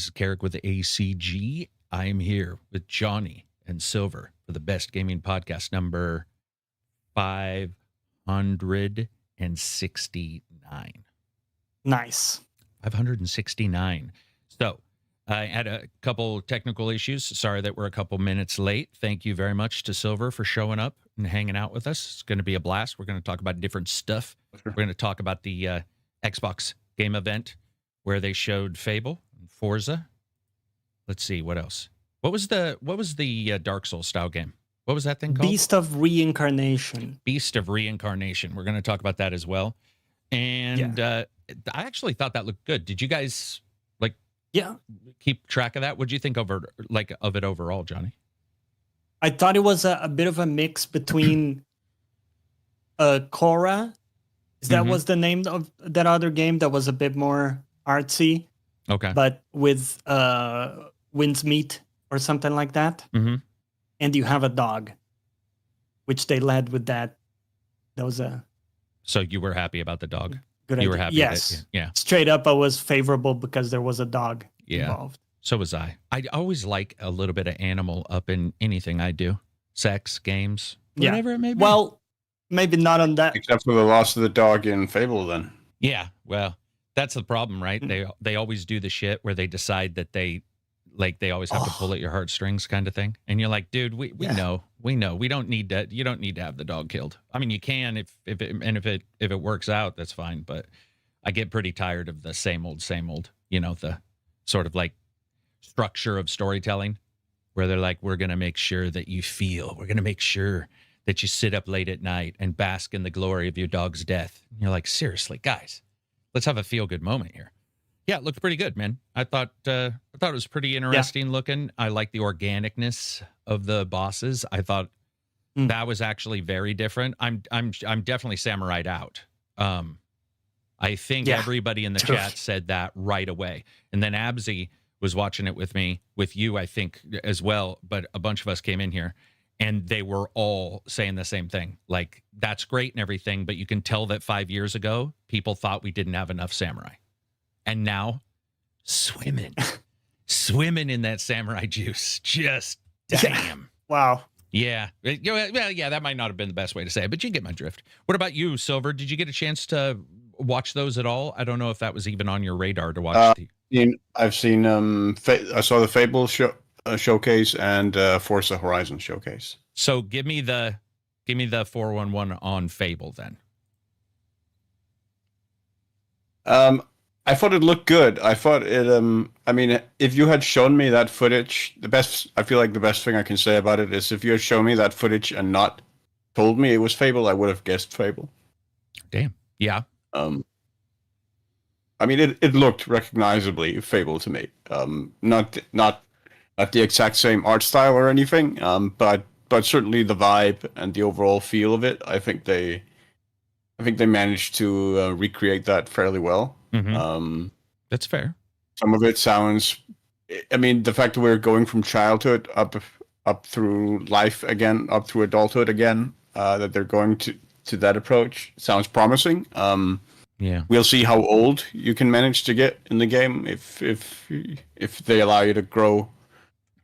This is Carrick with ACG. I am here with Johnny and Silver for the Best Gaming Podcast number 569. Nice. 569. So I had a couple technical issues. Sorry that we're a couple minutes late. Thank you very much to Silver for showing up and hanging out with us. It's going to be a blast. We're going to talk about different stuff. We're going to talk about the Xbox game event where they showed Fable and Forza. Let's see, what else? What was the Dark Souls style game? What was that thing called? Beast of Reincarnation. Beast of Reincarnation. We're going to talk about that as well. And I actually thought that looked good. Did you guys keep track of that? What did you think of it overall, Johnny? I thought it was a bit of a mix between Korra. That was the name of that other game that was a bit more artsy. Okay. But with Wind's Meat or something like that. Mm-hmm. And you have a dog, which they led with that. That was a... So you were happy about the dog? Good idea. You were happy? Yes. Yeah. Straight up, I was favorable because there was a dog involved. So was I. I always like a little bit of animal up in anything I do. Sex, games, whatever it may be. Well, maybe not on that. Except for the loss of the dog in Fable, then. Yeah, well, that's the problem, right? They always do the shit where they decide that they always have to pull at your heartstrings kind of thing. And you're like, dude, we know. We don't need that. You don't need to have the dog killed. I mean, you can if it works out, that's fine. But I get pretty tired of the same old, the sort of like structure of storytelling where they're like, we're going to make sure that you feel, we're going to make sure that you sit up late at night and bask in the glory of your dog's death. And you're like, seriously, guys, let's have a feel good moment here. Yeah, it looked pretty good, man. I thought it was pretty interesting looking. I like the organicness of the bosses. I thought that was actually very different. I'm definitely samurai'd out. I think everybody in the chat said that right away. And then Abzy was watching it with me, with you, I think, as well. But a bunch of us came in here, and they were all saying the same thing. Like, that's great and everything, but you can tell that 5 years ago, people thought we didn't have enough samurai. And now, swimming in that samurai juice. Just damn. Wow. Yeah. Well, yeah, that might not have been the best way to say it, but you get my drift. What about you, Silver? Did you get a chance to watch those at all? I don't know if that was even on your radar to watch. I've seen. I saw the Fable showcase and Forza Horizon showcase. So give me the 411 on Fable then. I thought it looked good. I thought it. I mean, if you had shown me that footage, I feel like the best thing I can say about it is if you had shown me that footage and not told me it was Fable, I would have guessed Fable. Damn. Yeah. I mean, it looked recognizably Fable to me. Not the exact same art style or anything. But certainly the vibe and the overall feel of it. I think they managed to recreate that fairly well. Mm-hmm. That's fair. Some of it sounds. I mean, the fact that we're going from childhood up through life again, up through adulthood again, that they're going to that approach sounds promising. Yeah, we'll see how old you can manage to get in the game if they allow you to grow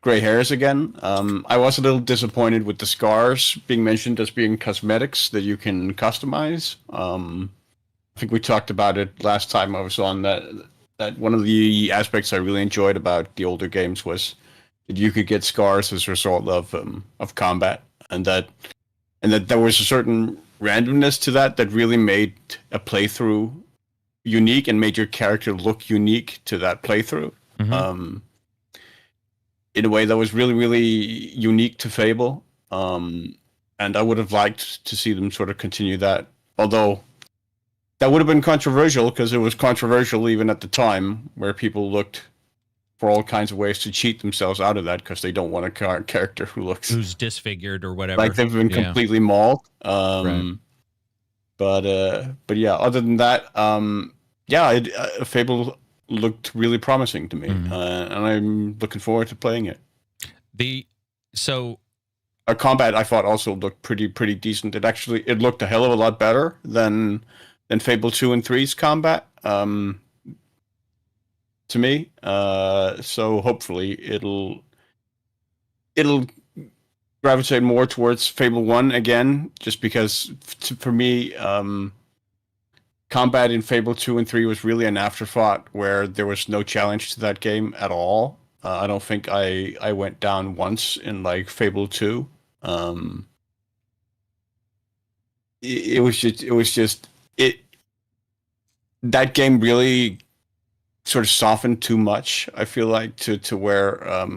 gray hairs again. I was a little disappointed with the scars being mentioned as being cosmetics that you can customize. I think we talked about it last time I was on that one of the aspects I really enjoyed about the older games was that you could get scars as a result of combat, and that there was a certain randomness to that really made a playthrough unique and made your character look unique to that playthrough. Mm-hmm. In a way that was really, really unique to Fable. And I would have liked to see them sort of continue that. Although that would have been controversial because it was controversial even at the time where people looked for all kinds of ways to cheat themselves out of that because they don't want a character who's disfigured or whatever. Like they've been completely mauled. Right. But yeah, other than that, Fable looked really promising to me, and I'm looking forward to playing it. Combat I thought also looked pretty decent. It looked a hell of a lot better than Fable 2 and 3's combat. Fable 2 and 3's combat, I thought, also looked pretty decent. It looked a hell of a lot better than Fable 2 and 3's combat. Than Fable 2 and 3's combat. It looked a hell of a lot better than Fable 2 and 3's combat. It looked a hell of a lot better than Fable 2 and 3's combat. to me. So hopefully it'll gravitate more towards Fable 1 again, just because for me, combat in Fable 2 and 3 was really an afterthought where there was no challenge to that game at all. I don't think I went down once in like Fable 2. It was just it that game really sort of softened too much, I feel like, to where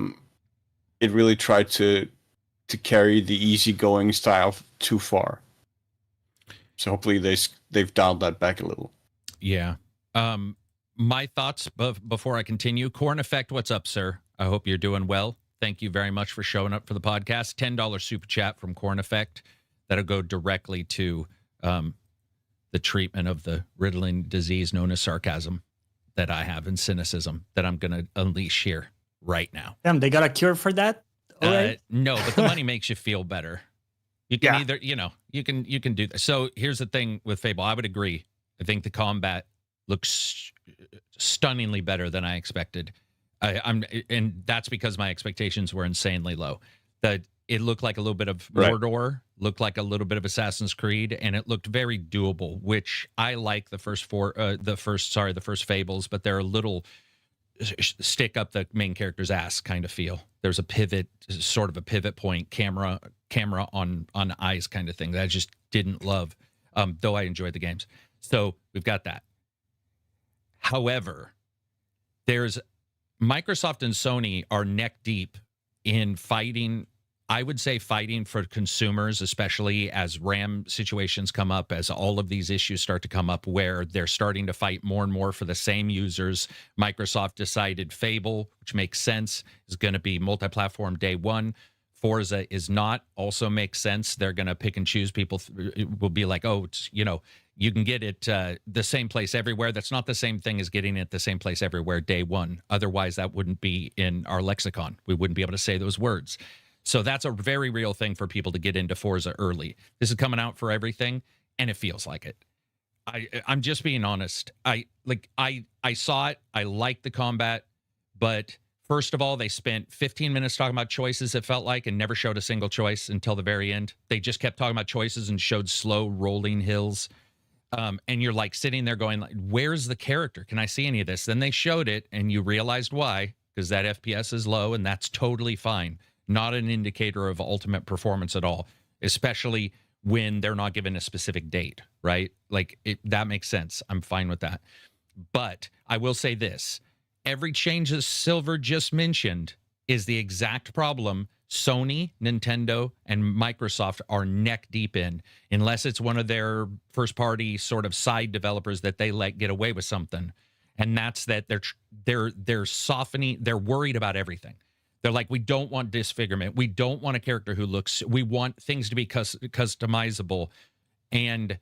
it really tried to carry the easygoing style too far. So hopefully they've dialed that back a little. Yeah. My thoughts before I continue. Corn Effect, what's up, sir? I hope you're doing well. Thank you very much for showing up for the podcast. $10 super chat from Corn Effect. That'll go directly to the treatment of the riddling disease known as sarcasm that I have and cynicism that I'm going to unleash here right now. Damn, they got a cure for that? All right. No, but the money makes you feel better. You can either, you can do that. So here's the thing with Fable. I would agree. I think the combat looks stunningly better than I expected. And that's because my expectations were insanely low. That it looked like a little bit of Mordor, looked like a little bit of Assassin's Creed, and it looked very doable, which I like the first Fables, but they're a little stick up the main character's ass kind of feel. There's a pivot, sort of a pivot point, camera on eyes kind of thing that I just didn't love, though I enjoyed the games. So we've got that. However, there's Microsoft and Sony are neck deep in fighting. I would say fighting for consumers, especially as RAM situations come up, as all of these issues start to come up where they're starting to fight more and more for the same users. Microsoft decided Fable, which makes sense, is going to be multi-platform day one. Forza is not, also makes sense. They're going to pick and choose. People will be like, oh, it's, you can get it the same place everywhere. That's not the same thing as getting it the same place everywhere day one. Otherwise, that wouldn't be in our lexicon. We wouldn't be able to say those words. So that's a very real thing for people to get into Forza early. This is coming out for everything, and it feels like it. I'm just being honest. I saw it. I liked the combat, but first of all, they spent 15 minutes talking about choices, it felt like, and never showed a single choice until the very end. They just kept talking about choices and showed slow rolling hills. And you're like sitting there going, like, where's the character? Can I see any of this? Then they showed it, and you realized why, because that FPS is low, and that's totally fine. Not an indicator of ultimate performance at all, especially when they're not given a specific date, right? Like, that makes sense. I'm fine with that. But I will say this. Every change that Silver just mentioned is the exact problem Sony, Nintendo, and Microsoft are neck deep in, unless it's one of their first-party sort of side developers that they let get away with something. And that's that they're softening. They're worried about everything. They're like, we don't want disfigurement. We don't want a character who looks, we want things to be customizable. And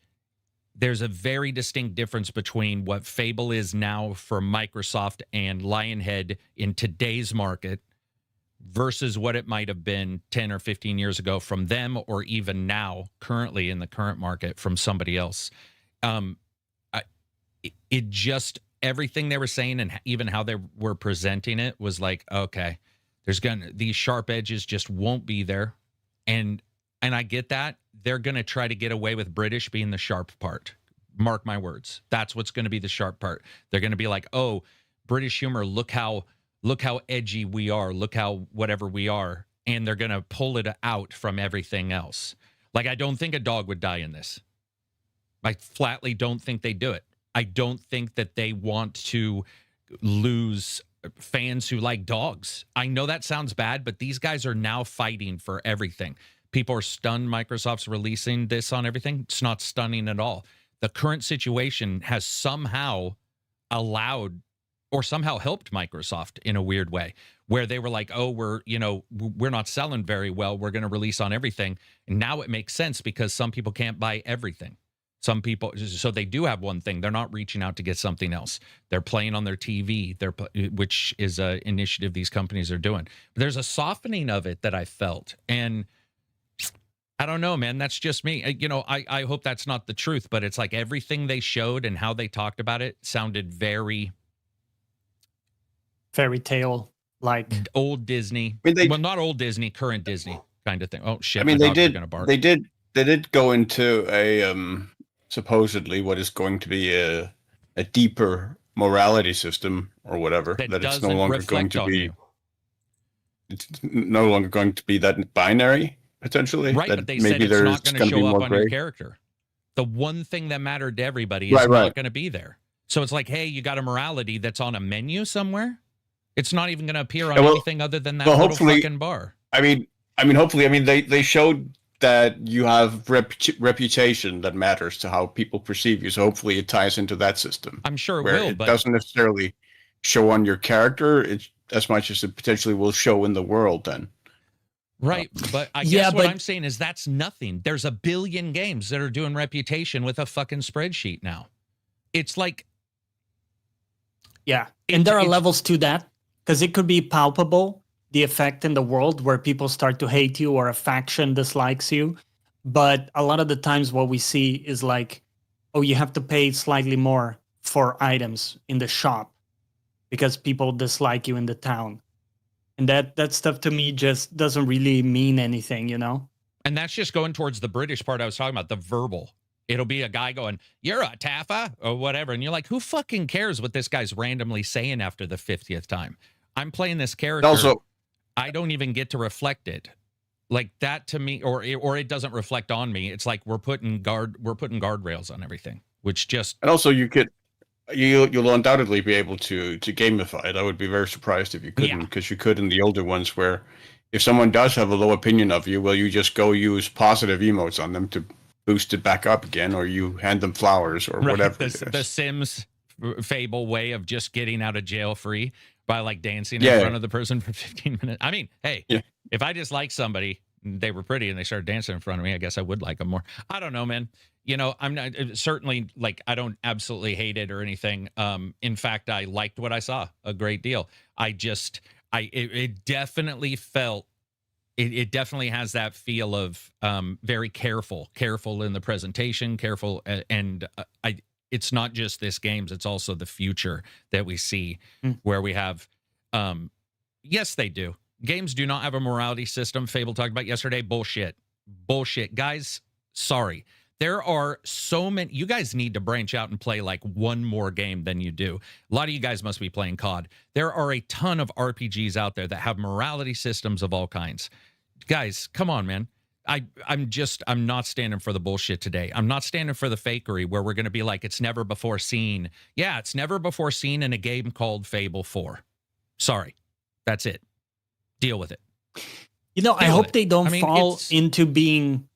there's a very distinct difference between what Fable is now for Microsoft and Lionhead in today's market versus what it might have been 10 or 15 years ago from them, or even now, currently in the current market from somebody else. It just, everything they were saying and even how they were presenting it was like, okay, these sharp edges just won't be there. And I get that. They're going to try to get away with British being the sharp part. Mark my words. That's what's going to be the sharp part. They're going to be like, oh, British humor, look how edgy we are. Look how whatever we are. And they're going to pull it out from everything else. Like, I don't think a dog would die in this. I flatly don't think they do it. I don't think that they want to lose fans who like dogs. I know that sounds bad, but these guys are now fighting for everything. People are stunned Microsoft's releasing this on everything. It's not stunning at all. The current situation has somehow allowed or somehow helped Microsoft in a weird way, where they were like, oh, we're not selling very well. We're going to release on everything. And now it makes sense because some people can't buy everything. Some people, so they do have one thing. They're not reaching out to get something else. They're playing on their TV, which is an initiative these companies are doing. But there's a softening of it that I felt. And I don't know, man. That's just me. I hope that's not the truth, but it's like everything they showed and how they talked about it sounded very fairy tale like. Old Disney. I mean, Well, not old Disney, current Disney kind of thing. Oh shit! I mean, my dogs are gonna bark. they did go into a supposedly what is going to be a deeper morality system or whatever, that it's no doesn't longer going reflect to on be. you. It's no longer going to be that binary potentially. Right, that but they maybe said it's not there's going to be show up more on your gray. character. The one thing that mattered to everybody is Right, not right. going to be there. So it's like, hey, you got a morality that's on a menu somewhere. It's not even going to appear on Yeah, well- anything other than that well, little hopefully- fucking bar. Hopefully, they showed that you have reputation that matters to how people perceive you. So hopefully, it ties into that system. I'm sure it where will, it but doesn't necessarily show on your character. It's as much as it potentially will show in the world. Then, right. But I Yeah, guess what but- I'm saying is that's nothing. There's a billion games that are doing reputation with a fucking spreadsheet now. It's like, Yeah, and there are it's- levels to that because it could be palpable, the effect in the world where people start to hate you or a faction dislikes you. But a lot of the times what we see is like, oh, you have to pay slightly more for items in the shop because people dislike you in the town. And that stuff to me just doesn't really mean anything, you know? and that's just going towards the British part I was talking about, the verbal. It'll be a guy going, "You're a Taffa," or whatever. And you're like, who fucking cares what this guy's randomly saying after the 50th time? I'm playing this character. also, I don't even get to reflect it. Like that to me, or it doesn't reflect on me. It's like we're putting guardrails on everything, which just and also you'll undoubtedly be able to gamify it. I would be very surprised if you couldn't, Yeah. because you could in the older ones where if someone does have a low opinion of you, well, you just go use positive emotes on them to boost it back up again, or you hand them flowers or whatever. the Sims fable way of just getting out of jail free by like dancing Yeah. in front of the person for 15 minutes. I mean, hey, Yeah. if I just like somebody, they were pretty and they started dancing in front of me, I guess I would like them more. I don't know, man. You know, I'm not certainly like, I don't absolutely hate it or anything. In fact, I liked what I saw a great deal. It definitely felt, it definitely has that feel of very careful in the presentation, careful. It's not just this games, it's also the future that we see where we have, yes, they do. Games do not have a morality system. Fable talked about yesterday. Bullshit, guys. Sorry. There are so many. You guys need to branch out and play like one more game than you do. A lot of you guys must be playing COD. There are a ton of RPGs out there that have morality systems of all kinds. Guys, come on, man. I'm not standing for the bullshit today. I'm not standing for the fakery where we're going to be like, it's never before seen. Yeah, it's never before seen in a game called Fable 4. Sorry. That's it. Deal with it. You know, I Deal hope with it. they don't I mean, fall it's- into being.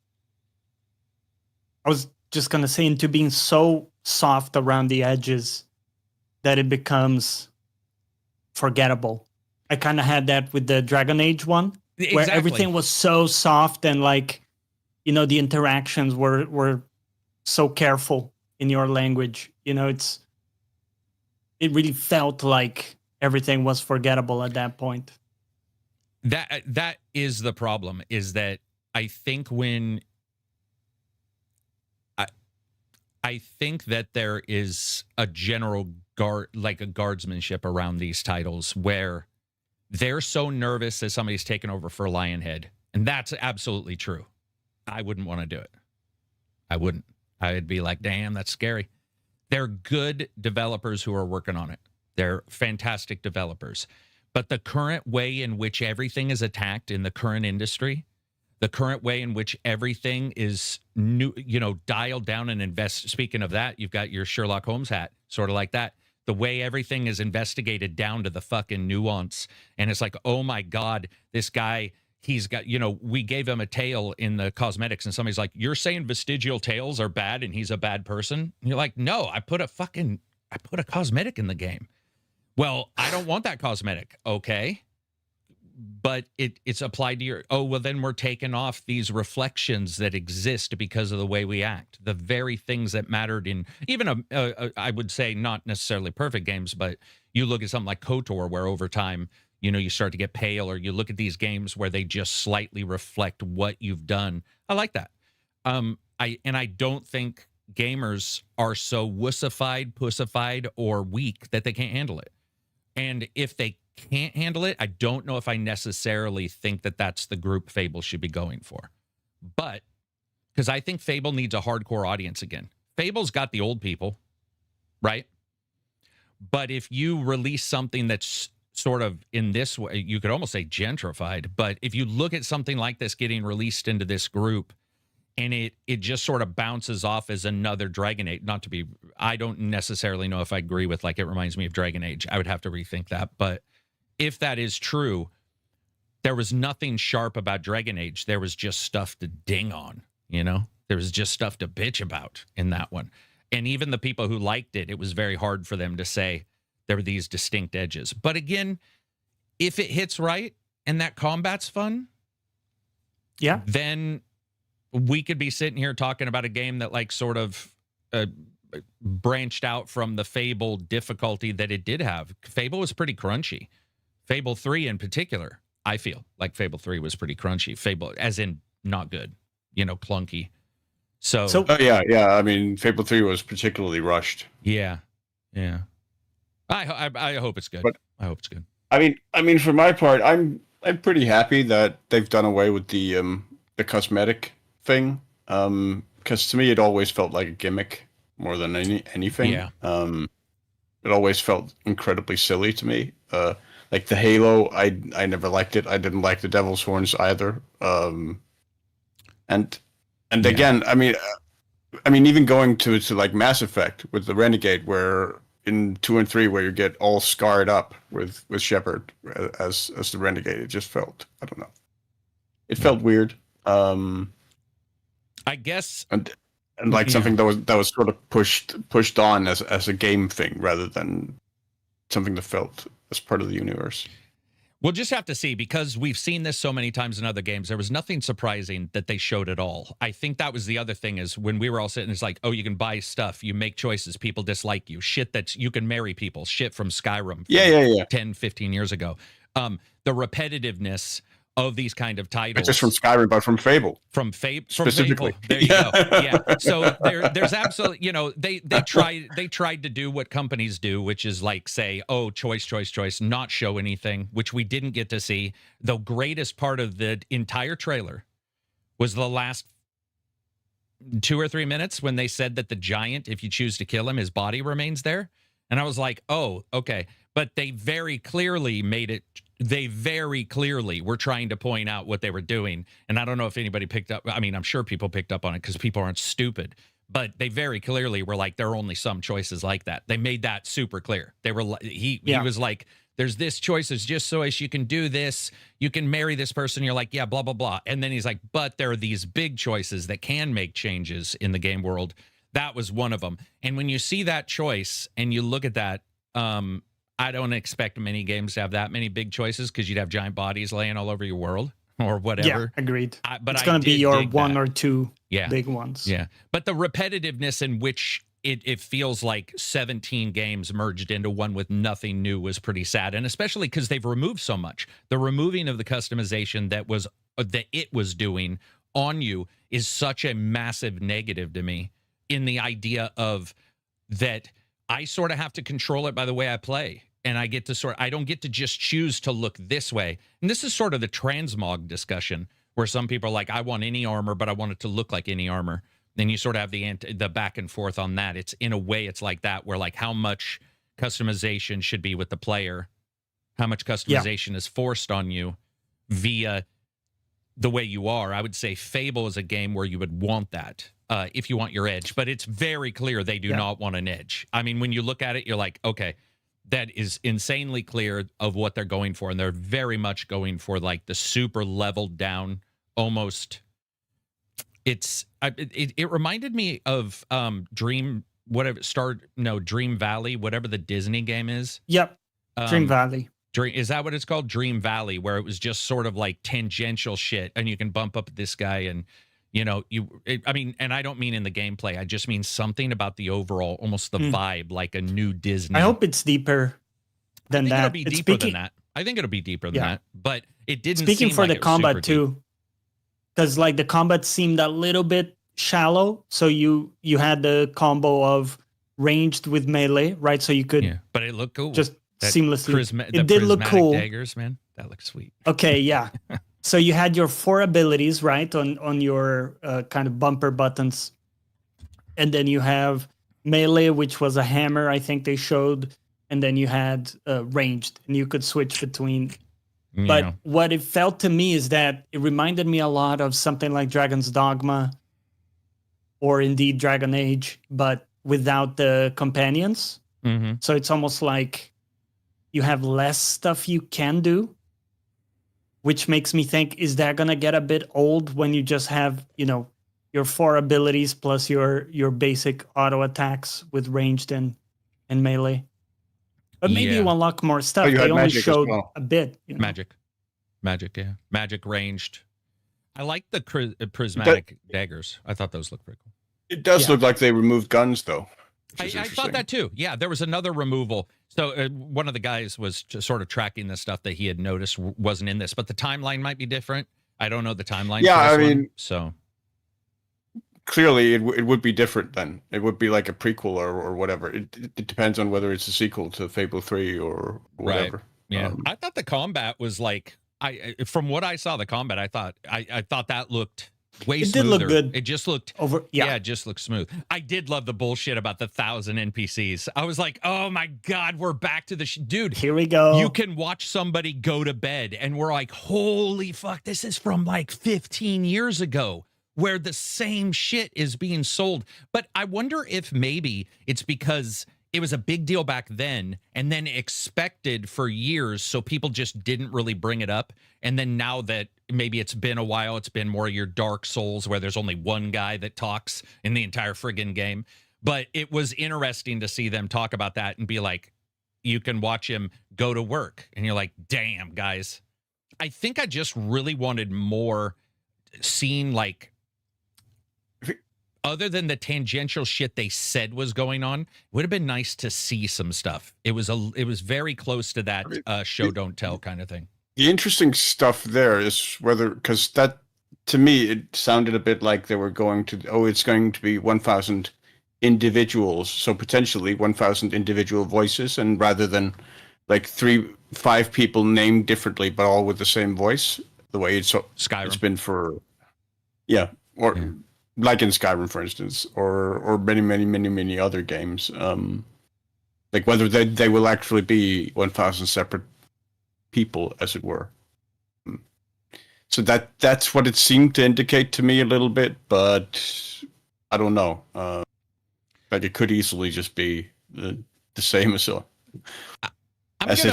I was just going to say, into being so soft around the edges that it becomes forgettable. I kind of had that with the Dragon Age one, where everything was so soft and like, you know, the interactions were so careful in your language. You know, it really felt like everything was forgettable at that point. That is the problem, is that I think when I think that there is a general guardsmanship around these titles where they're so nervous that somebody's taken over for Lionhead. And that's absolutely true. I wouldn't want to do it. I wouldn't. I'd be like, damn, that's scary. They're good developers who are working on it. They're fantastic developers. But the current way in which everything is attacked in the current industry, the current way in which everything is new, you know, dialed down and invest. Speaking of that, you've got your Sherlock Holmes hat, sort of like that. The way everything is investigated down to the fucking nuance. And it's like, oh my God, this guy, he's got, you know, we gave him a tail in the cosmetics and somebody's like, you're saying vestigial tails are bad and he's a bad person? And you're like, no, I put a cosmetic in the game. Well, I don't want that cosmetic. Okay. But it's applied to your, oh, well, then we're taking off these reflections that exist because of the way we act. The very things that mattered in even I would say not necessarily perfect games, but you look at something like KOTOR where over time, you know, you start to get pale, or you look at these games where they just slightly reflect what you've done. I like that. I don't think gamers are so wussified, pussified, or weak that they can't handle it. And if they can't handle it. I don't know if I necessarily think that that's the group Fable should be going for. But because I think Fable needs a hardcore audience again. Fable's got the old people, right? But if you release something that's sort of in this way, you could almost say gentrified. But if you look at something like this getting released into this group, and it just sort of bounces off as another Dragon Age. Not to be, I don't necessarily know if I agree with, like, it reminds me of Dragon Age. I would have to rethink that. But if that is true, there was nothing sharp about Dragon Age. There was just stuff to ding on, you know? There was just stuff to bitch about in that one. And even the people who liked it, it was very hard for them to say there were these distinct edges. But again, if it hits right and that combat's fun, Yeah. then we could be sitting here talking about a game that, like, sort of branched out from the Fable difficulty that it did have. Fable was pretty crunchy. Fable 3 in particular, I feel like Fable 3 was pretty crunchy. Fable, as in not good, you know, clunky. So yeah. I mean, Fable 3 was particularly rushed. yeah. I hope it's good. But I hope it's good. I mean, for my part, I'm pretty happy that they've done away with the cosmetic thing. Because to me, it always felt like a gimmick more than anything. Yeah. It always felt incredibly silly to me. Like the Halo, I never liked it. I didn't like the Devil's Horns either. And again, I mean, even going to like Mass Effect with the Renegade, where in 2 and 3, where you get all scarred up with Shepard as the Renegade, it just felt, I don't know, it felt weird. I guess, and like something that was sort of pushed on as a game thing rather than something that felt as part of the universe. we'll just have to see, because we've seen this so many times in other games. There was nothing surprising that they showed at all. I think that was the other thing, is when we were all sitting, it's like, oh, you can buy stuff, you make choices, people dislike you, shit that's, you can marry people, shit from Skyrim from 10, 15 years ago. The repetitiveness of these kind of titles. Not just from Skyrim, but from Fable. From Fable. Specifically. There you go. Yeah. So there's absolutely, you know, they tried to do what companies do, which is like say, oh, choice, not show anything, which we didn't get to see. The greatest part of the entire trailer was the last 2 or 3 minutes when they said that the giant, if you choose to kill him, his body remains there. And I was like, oh, okay. But they very clearly were trying to point out what they were doing. And I don't know if anybody picked up. I mean, I'm sure people picked up on it because people aren't stupid. But they very clearly were like, there are only some choices like that. They made that super clear. They were, he was like, there's this choice. It's just so as you can do this. You can marry this person. You're like, yeah, blah, blah, blah. And then he's like, but there are these big choices that can make changes in the game world. That was one of them. And when you see that choice and you look at that, I don't expect many games to have that many big choices, because you'd have giant bodies laying all over your world or whatever. Yeah, agreed. But it's going to be your one or two big ones. Yeah. But the repetitiveness in which it feels like 17 games merged into one with nothing new was pretty sad. And especially because they've removed so much. The removing of the customization that it was doing on you is such a massive negative to me, in the idea of that I sort of have to control it by the way I play. And I get to I don't get to just choose to look this way. And this is sort of the transmog discussion, where some people are like, I want any armor, but I want it to look like any armor. Then you sort of have the back and forth on that. It's, in a way, it's like that, where like how much customization should be with the player, how much customization is forced on you via the way you are. I would say Fable is a game where you would want that. If you want your edge, but it's very clear they do not want an edge. I mean, when you look at it, you're like, okay, that is insanely clear of what they're going for. And they're very much going for like the super leveled down, almost. It reminded me of Dream Valley, whatever the Disney game is. Yep. Dream Valley. Is that what it's called? Dream Valley, where it was just sort of like tangential shit, and you can bump up this guy and, you know, and I don't mean in the gameplay. I just mean something about the overall, almost the vibe, like a new Disney. I hope it's deeper than that. It'll be deeper than that. I think it'll be deeper than that. But it didn't. Speaking seem for like the combat too, because like the combat seemed a little bit shallow. So you had the combo of ranged with melee, right? So you could, but it looked cool. Just seamlessly. The It did look prismatic cool. daggers, man. That looks sweet. Okay, yeah. So you had your 4 abilities, right, on your kind of bumper buttons, and then you have melee, which was a hammer, I think they showed, and then you had ranged, and you could switch between. Yeah. But what it felt to me is that it reminded me a lot of something like Dragon's Dogma, or indeed Dragon Age, but without the companions. Mm-hmm. So it's almost like you have less stuff you can do, which makes me think, is that going to get a bit old when you just have, your 4 abilities plus your basic auto attacks with ranged and melee? But maybe you unlock more stuff. you they had only magic as showed well. a bit. Magic, yeah. Magic ranged. I like the prismatic daggers. I thought those looked pretty cool. It does look like they removed guns, though. I thought that too. Yeah, there was another removal. So one of the guys was just sort of tracking the stuff that he had noticed wasn't in this, but the timeline might be different. I don't know the timeline. Yeah, for I this mean, one, so clearly it would be different then. It would be like a prequel or whatever. It depends on whether it's a sequel to Fable 3 or whatever. Right. Yeah, I thought the combat was like from what I saw, the combat I thought that looked way smoother. It did look good. It just looked it just looked smooth. I did love the bullshit about the 1,000 NPCs. I was like, oh my god, we're back to the dude. Here we go. You can watch somebody go to bed, and we're like, holy fuck, this is from like 15 years ago, where the same shit is being sold. But I wonder if maybe it's because it was a big deal back then and then expected for years, so people just didn't really bring it up. And then now that maybe it's been a while, it's been more your Dark Souls where there's only one guy that talks in the entire friggin' game. But it was interesting to see them talk about that and be like, you can watch him go to work. And you're like, damn, guys. I think I just really wanted more seeing, like, other than the tangential shit they said was going on, it would have been nice to see some stuff. It was very close to that show don't tell kind of thing. The interesting stuff there is because that, to me, it sounded a bit like they were going to, it's going to be 1,000 individuals, so potentially 1,000 individual voices, and rather than like 5 people named differently but all with the same voice, the way it's been for, like in Skyrim, for instance, or many other games. Like whether they will actually be 1,000 separate people, as it were. So that's what it seemed to indicate to me a little bit, but I don't know. But it could easily just be the same as it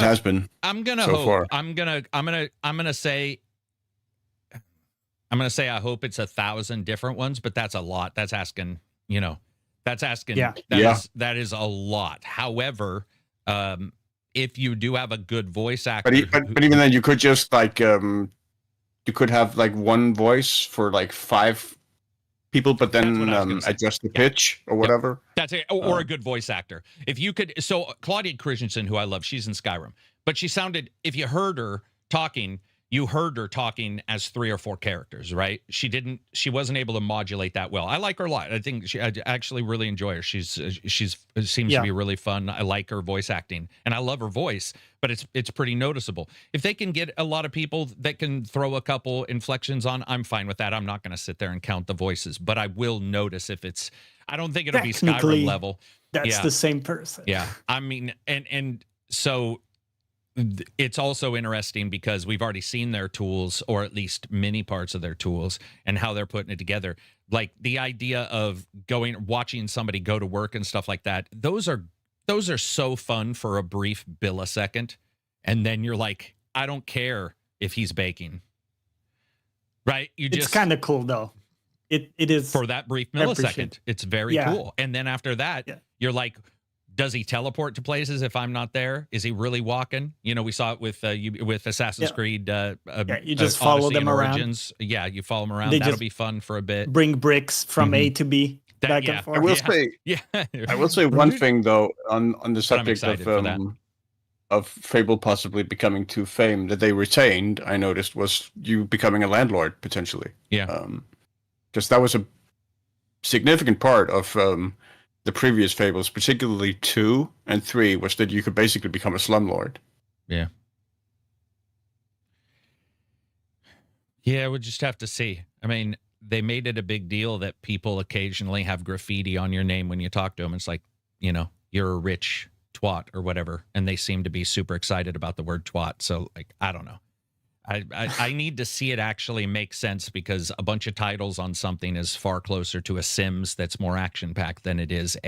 has been. I'm gonna so hope. Far. I'm gonna say I hope it's 1,000 different ones, but that's a lot. That's asking, that's asking. Yeah. That is a lot. However, if you do have a good voice actor, but even then, you could just like you could have like one voice for like 5 people, but then adjust the pitch or whatever. That's it, or a good voice actor. If you could, so Claudia Christensen, who I love, she's in Skyrim, but she sounded, if you heard her talking, you heard her talking as 3 or 4 characters, right? She wasn't able to modulate that well. I like her a lot. I actually really enjoy her. She seems to be really fun. I like her voice acting, and I love her voice, but it's pretty noticeable. If they can get a lot of people that can throw a couple inflections on, I'm fine with that. I'm not going to sit there and count the voices, but I will notice if it's, I don't think it'll be Skyrim level. That's the same person. Yeah. I mean, and so it's also interesting because we've already seen their tools, or at least many parts of their tools, and how they're putting it together. Like the idea of watching somebody go to work and stuff like that. Those are so fun for a brief millisecond. And then you're like, I don't care if he's baking. Right? It's kind of cool though. It is for that brief millisecond. It's very cool. And then after that, you're like, does he teleport to places if I'm not there? Is he really walking? We saw it with Assassin's Creed. You just follow them around. Origins. Yeah, you follow them around. That'll be fun for a bit. Bring bricks from A to B. Back and forth. I will say one thing though on the subject of Fable possibly becoming too famed that they retained. I noticed was you becoming a landlord potentially. Yeah, because that was a significant part of the previous Fables, particularly 2 and 3, was that you could basically become a slumlord. Yeah. Yeah, we'll just have to see. I mean, they made it a big deal that people occasionally have graffiti on your name when you talk to them. It's like, you know, you're a rich twat or whatever. And they seem to be super excited about the word twat. So, like, I don't know. I need to see it actually make sense, because a bunch of titles on something is far closer to a Sims that's more action-packed than it is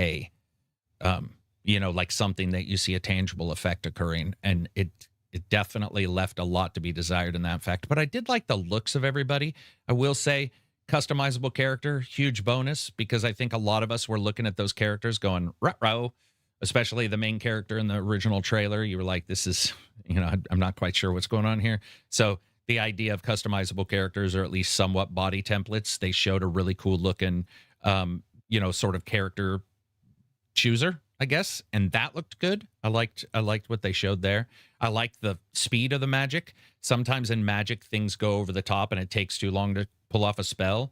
you know, like something that you see a tangible effect occurring. And it definitely left a lot to be desired in that fact. But I did like the looks of everybody. I will say, customizable character, huge bonus, because I think a lot of us were looking at those characters going, ruh-roh, especially the main character in the original trailer. You were like, this is, you know, I'm not quite sure what's going on here. So the idea of customizable characters, or at least somewhat body templates, they showed a really cool looking, you know, sort of character chooser, I guess, and that looked good. I liked what they showed there. I liked the speed of the magic. Sometimes in magic, things go over the top and it takes too long to pull off a spell.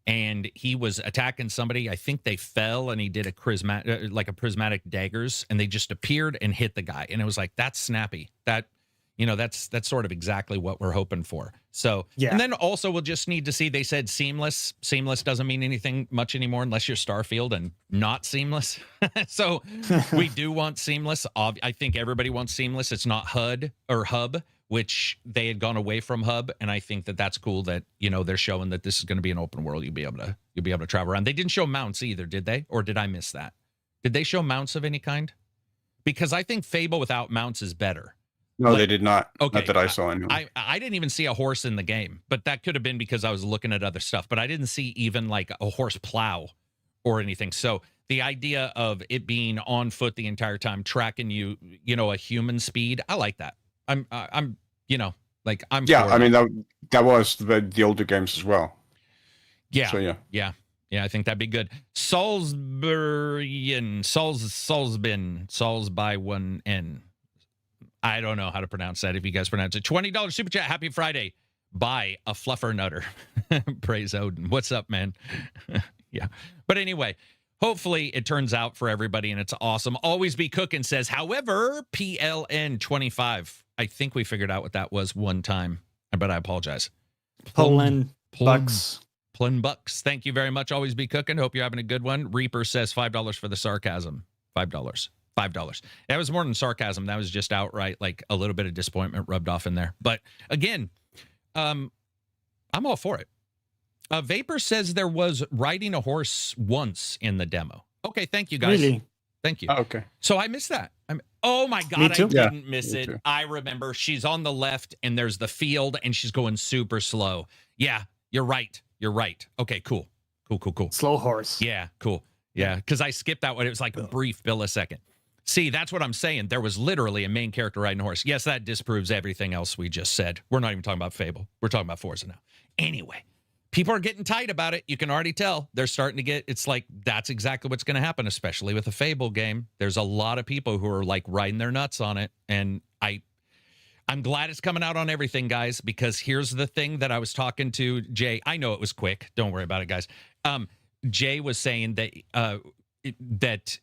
And he was attacking somebody. I think they fell, and he did a prismatic daggers, and they just appeared and hit the guy. And it was like, that's snappy. That, you know, that's sort of exactly what we're hoping for. So, yeah. And then also we'll just need to see, they said seamless. Seamless doesn't mean anything much anymore unless you're Starfield and not seamless. So we do want seamless. I think everybody wants seamless. It's not HUD or hub, which they had gone away from hub. And I think that that's cool that, you know, they're showing that this is going to be an open world. You'll be able to travel around. They didn't show mounts either, did they? Or did I miss that? Did they show mounts of any kind? Because I think Fable without mounts is better. No, like, they did not. Okay. Not that I saw anyway. I didn't even see a horse in the game, but that could have been because I was looking at other stuff. But I didn't see even like a horse plow or anything. So the idea of it being on foot the entire time, tracking you, you know, a human speed, I like that. I'm, you know, like I'm. Yeah, I mean that was the older games as well. Yeah. So yeah. I think that'd be good. Salisbury, Sals by one N. I don't know how to pronounce that. If you guys pronounce it, $20 super chat. Happy Friday. Buy a fluffer nutter. Praise Odin. What's up, man? Yeah. But anyway, hopefully it turns out for everybody and it's awesome. Always be cooking says, however, PLN 25. I think we figured out what that was one time, but I apologize. Poland bucks. Plun bucks. Thank you very much. Always be cooking. Hope you're having a good one. Reaper says $5 for the sarcasm. $5. That was more than sarcasm. That was just outright like a little bit of disappointment rubbed off in there. But again, I'm all for it. Vapor says there was riding a horse once in the demo. Okay, thank you guys. Really? Thank you. Oh, okay. So I missed that. Oh my God, I didn't miss it. Too. I remember she's on the left and there's the field and she's going super slow. Yeah, you're right. Okay, cool. Slow horse. Yeah, cool. Yeah, because I skipped that one. It was like a brief millisecond. See, that's what I'm saying. There was literally a main character riding a horse. Yes, that disproves everything else we just said. We're not even talking about Fable. We're talking about Forza now. Anyway, people are getting tight about it. You can already tell. They're starting to get, it's like, that's exactly what's going to happen, especially with a Fable game. There's a lot of people who are like riding their nuts on it. And I'm glad it's coming out on everything, guys, because here's the thing that I was talking to Jay. I know it was quick. Don't worry about it, guys. Jay was saying that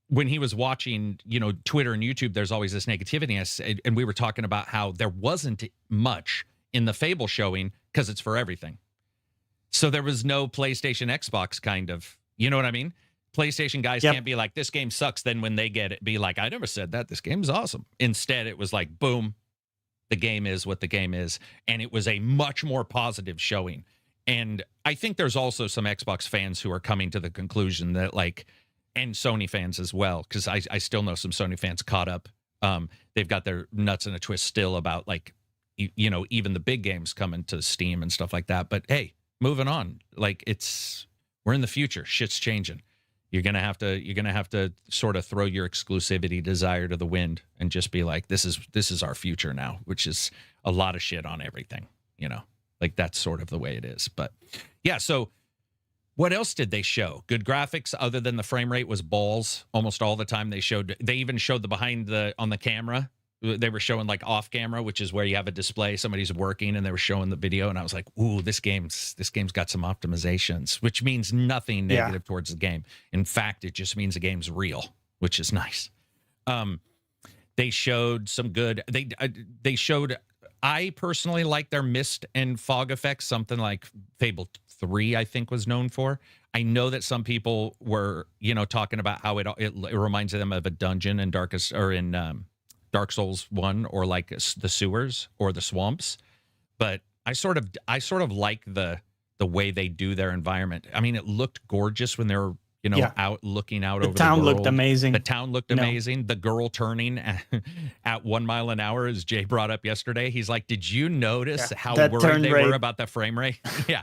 when he was watching, you know, Twitter and YouTube, there's always this negativity. And we were talking about how there wasn't much in the Fable showing because it's for everything. So there was no PlayStation, Xbox kind of, you know what I mean? PlayStation guys can't be like, this game sucks. Then when they get it, be like, I never said that. This game's awesome. Instead, it was like, boom, the game is what the game is. And it was a much more positive showing. And I think there's also some Xbox fans who are coming to the conclusion that like, and Sony fans as well, because I still know some Sony fans caught up. They've got their nuts in a twist still about like, you know, even the big games coming to Steam and stuff like that. But hey, moving on. Like we're in the future. Shit's changing. You're gonna have to sort of throw your exclusivity desire to the wind and just be like, this is our future now, which is a lot of shit on everything. You know, like that's sort of the way it is. But yeah, so. What else did they show? Good graphics other than the frame rate was balls almost all the time. They even showed the behind on the camera they were showing like off camera, which is where you have a display, somebody's working, and they were showing the video, and I was like, ooh, this game's got some optimizations, which means nothing negative towards the game. In fact, it just means the game's real, which is nice. They showed some good. They showed. I personally like their mist and fog effects, something like Fable 3, I think, was known for. I know that some people were, talking about how it reminds them of a dungeon in Dark Souls 1, or like the sewers or the swamps. But I sort of like the way they do their environment. I mean, it looked gorgeous when they were out looking out over the town. world. Looked amazing. The town looked amazing. The girl turning at 1 mile an hour, as Jay brought up yesterday. He's like, did you notice how worried they were about the frame rate? Yeah.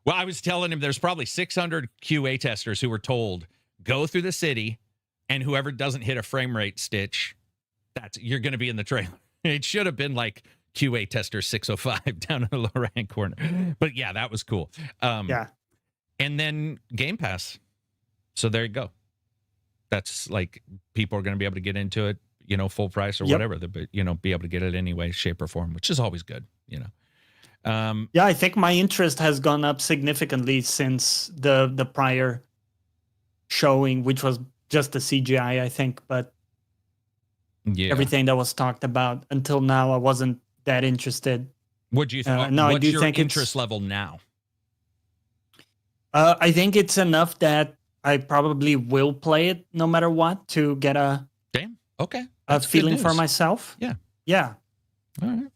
Well, I was telling him there's probably 600 QA testers who were told, go through the city, and whoever doesn't hit a frame rate stitch, you're going to be in the trailer. It should have been like QA tester 605 down in the lower right corner. But yeah, that was cool. And then Game Pass. So there you go. That's like, people are going to be able to get into it, full price or whatever, but, be able to get it any way, shape, or form, which is always good, I think my interest has gone up significantly since the prior showing, which was just the CGI, I think, but everything that was talked about until now, I wasn't that interested. What do you think? No, What's I do your think interest level now? I think it's enough that I probably will play it no matter what, to get a feeling for myself. Yeah. All right.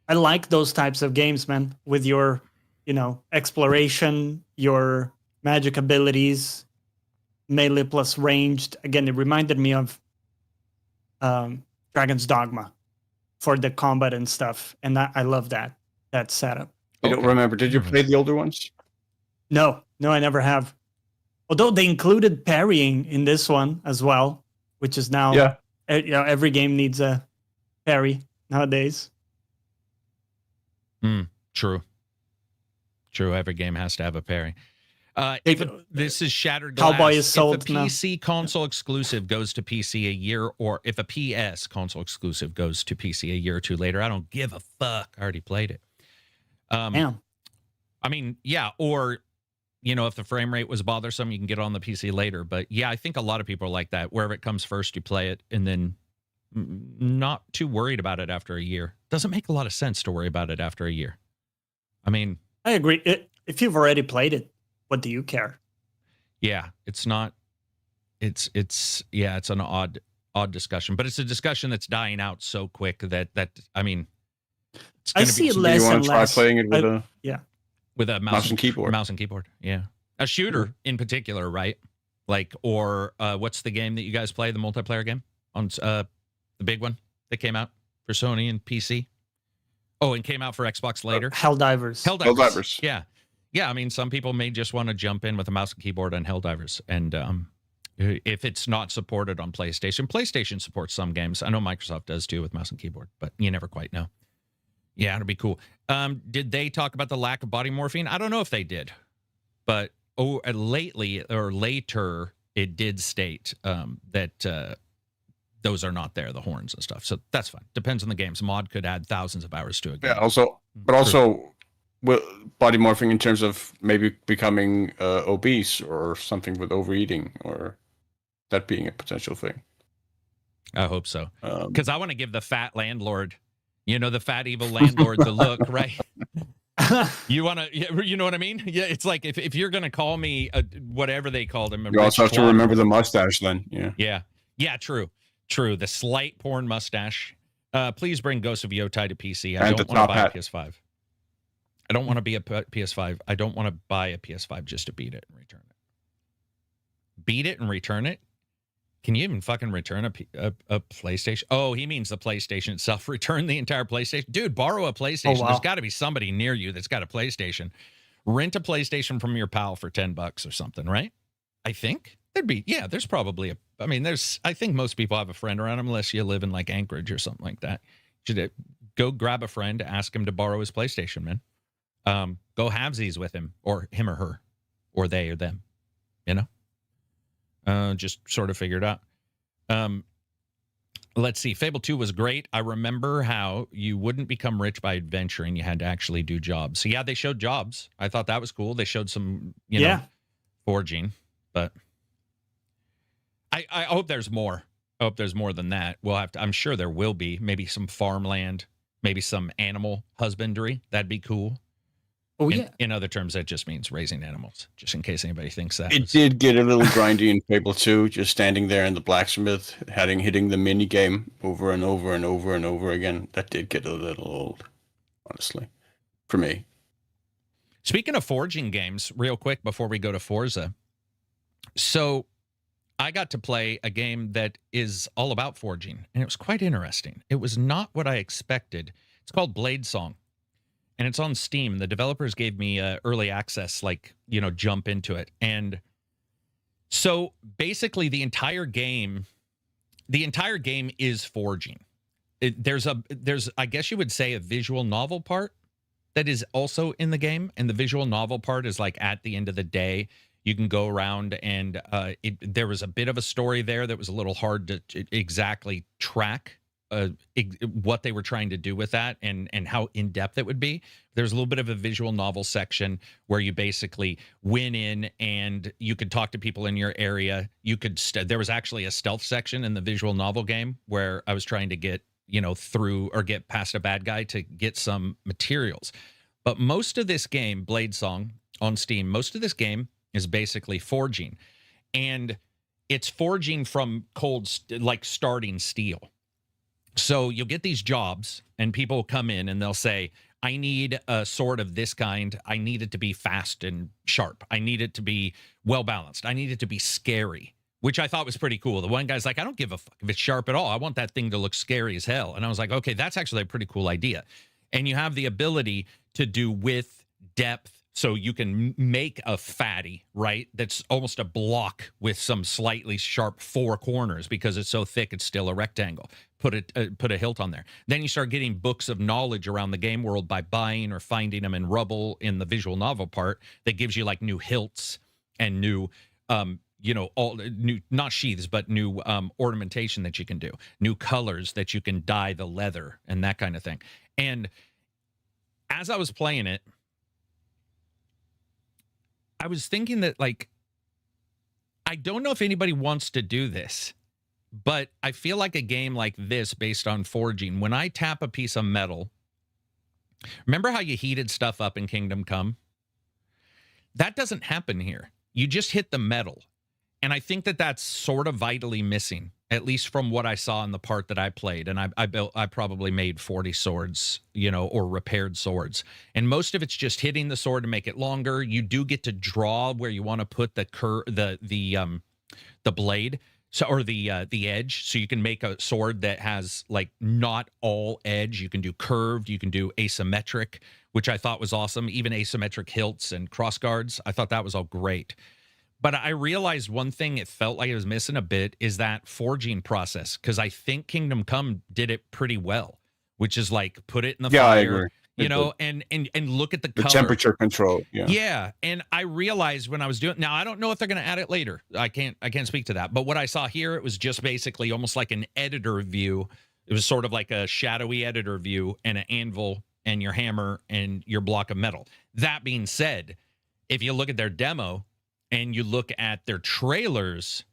I like those types of games, man, with your, exploration, your magic abilities, melee plus ranged. Again, it reminded me of Dragon's Dogma for the combat and stuff. And I love that setup. I don't remember. Did you play the older ones? No, I never have. Although they included parrying in this one as well, which is now, every game needs a parry nowadays. True. Every game has to have a parry. This is Shattered Cowboy Glass. is sold if a PC console exclusive goes to PC a year, or if a PS console exclusive goes to PC a year or two later, I don't give a fuck. I already played it. Damn. I mean, yeah, or if the frame rate was bothersome, you can get it on the PC later. But yeah, I think a lot of people are like that. Wherever it comes first, you play it, and then not too worried about it after a year. Doesn't make a lot of sense to worry about it after a year. I mean, I agree. If you've already played it, what do you care? Yeah, it's not. It's an odd discussion, but it's a discussion that's dying out so quick that I mean, it's I see it less you want and to try less. playing it with with a mouse and keyboard. Mouse and keyboard, yeah. A shooter in particular, right? Like, or what's the game that you guys play? The multiplayer game on the big one that came out for Sony and PC. Oh, and came out for Xbox later. Helldivers. Yeah. I mean, some people may just want to jump in with a mouse and keyboard on Helldivers, and if it's not supported on PlayStation supports some games. I know Microsoft does too with mouse and keyboard, but you never quite know. Yeah, it'll be cool. Did they talk about the lack of body morphine? I don't know if they did, but lately or later, it did state that those are not there, the horns and stuff. So that's fine. Depends on the games. Mod could add thousands of hours to a game. Yeah, also body morphing in terms of maybe becoming obese or something with overeating, or that being a potential thing. I hope so. Because I want to give the fat landlord, the fat evil landlord, the look, right? You want to, you know what I mean? Yeah, it's like if you're going to call me whatever they called him. You also have to remember the mustache then. Yeah, true. The slight porn mustache. Please bring Ghost of Yotai to PC. I And don't the want to top buy hat. a PS5. I don't want to be a PS5. I don't want to buy a PS5 just to beat it and return it. Beat it and return it? Can you even fucking return a PlayStation? Oh, he means the PlayStation itself. Return the entire PlayStation. Dude, borrow a PlayStation. Oh, wow. There's got to be somebody near you that's got a PlayStation. Rent a PlayStation from your pal for $10 or something, right? I think there's probably I think most people have a friend around them, unless you live in like Anchorage or something like that. Should go grab a friend, ask him to borrow his PlayStation, man. Go halvesies with him, or him or her, or they or them, just sort of figure it out. Let's see. Fable 2 was great. I remember how you wouldn't become rich by adventuring. You had to actually do jobs. So, yeah, they showed jobs. I thought that was cool. They showed some, you know, forging. But I hope there's more. I hope there's more than that. We'll have to, I'm sure there will be. Maybe some farmland, maybe some animal husbandry. That'd be cool. Oh, yeah. In other terms, that just means raising animals, just in case anybody thinks that. It did get a little grindy in Fable 2, just standing there in the blacksmith, hitting the mini game over and over and over and over again. That did get a little old, honestly, for me. Speaking of forging games, real quick before we go to Forza. So I got to play a game that is all about forging, and it was quite interesting. It was not what I expected. It's called Blade Song. And it's on Steam. The developers gave me early access, like, you know, jump into it. And so basically the entire game is forging. There's I guess you would say, a visual novel part that is also in the game. And the visual novel part is like at the end of the day, you can go around and there was a bit of a story there that was a little hard to exactly track. What they were trying to do with that and how in-depth it would be. There's a little bit of a visual novel section where you basically went in and you could talk to people in your area. You could there was actually a stealth section in the visual novel game where I was trying to get, you know, through or get past a bad guy to get some materials. But most of this game, Blade Song on Steam, most of this game is basically forging. And it's forging from like starting steel. So you'll get these jobs and people come in and they'll say, I need a sword of this kind. I need it to be fast and sharp. I need it to be well-balanced. I need it to be scary, which I thought was pretty cool. The one guy's like, I don't give a fuck if it's sharp at all. I want that thing to look scary as hell. And I was like, okay, that's actually a pretty cool idea. And you have the ability to do width, depth, so you can make a fatty, right? That's almost a block with some slightly sharp four corners because it's so thick it's still a rectangle. Put a hilt on there. Then you start getting books of knowledge around the game world by buying or finding them in rubble in the visual novel part that gives you like new hilts and new, you know, all new, not sheaths, but new ornamentation that you can do, new colors that you can dye the leather and that kind of thing. And as I was playing it, I was thinking that, like, I don't know if anybody wants to do this, but I feel like a game like this based on forging, when I tap a piece of metal, remember how you heated stuff up in Kingdom Come? That doesn't happen here. You just hit the metal. And I think that that's sort of vitally missing, at least from what I saw in the part that I played. And I probably made 40 swords, you know, or repaired swords. And most of it's just hitting the sword to make it longer. You do get to draw where you want to put the blade, so, or the edge. So you can make a sword that has like not all edge. You can do curved, you can do asymmetric, which I thought was awesome. Even asymmetric hilts and crossguards. I thought that was all great. But I realized one thing it felt like it was missing a bit is that forging process, because I think Kingdom Come did it pretty well, which is like put it in the fire, I agree. you know, and look at the color. Temperature control. Yeah. And I realized when I was doing, now I don't know if they're going to add it later. I can't speak to that. But what I saw here, it was just basically almost like an editor view. It was sort of like a shadowy editor view and an anvil and your hammer and your block of metal. That being said, if you look at their demo, and you look at their trailers,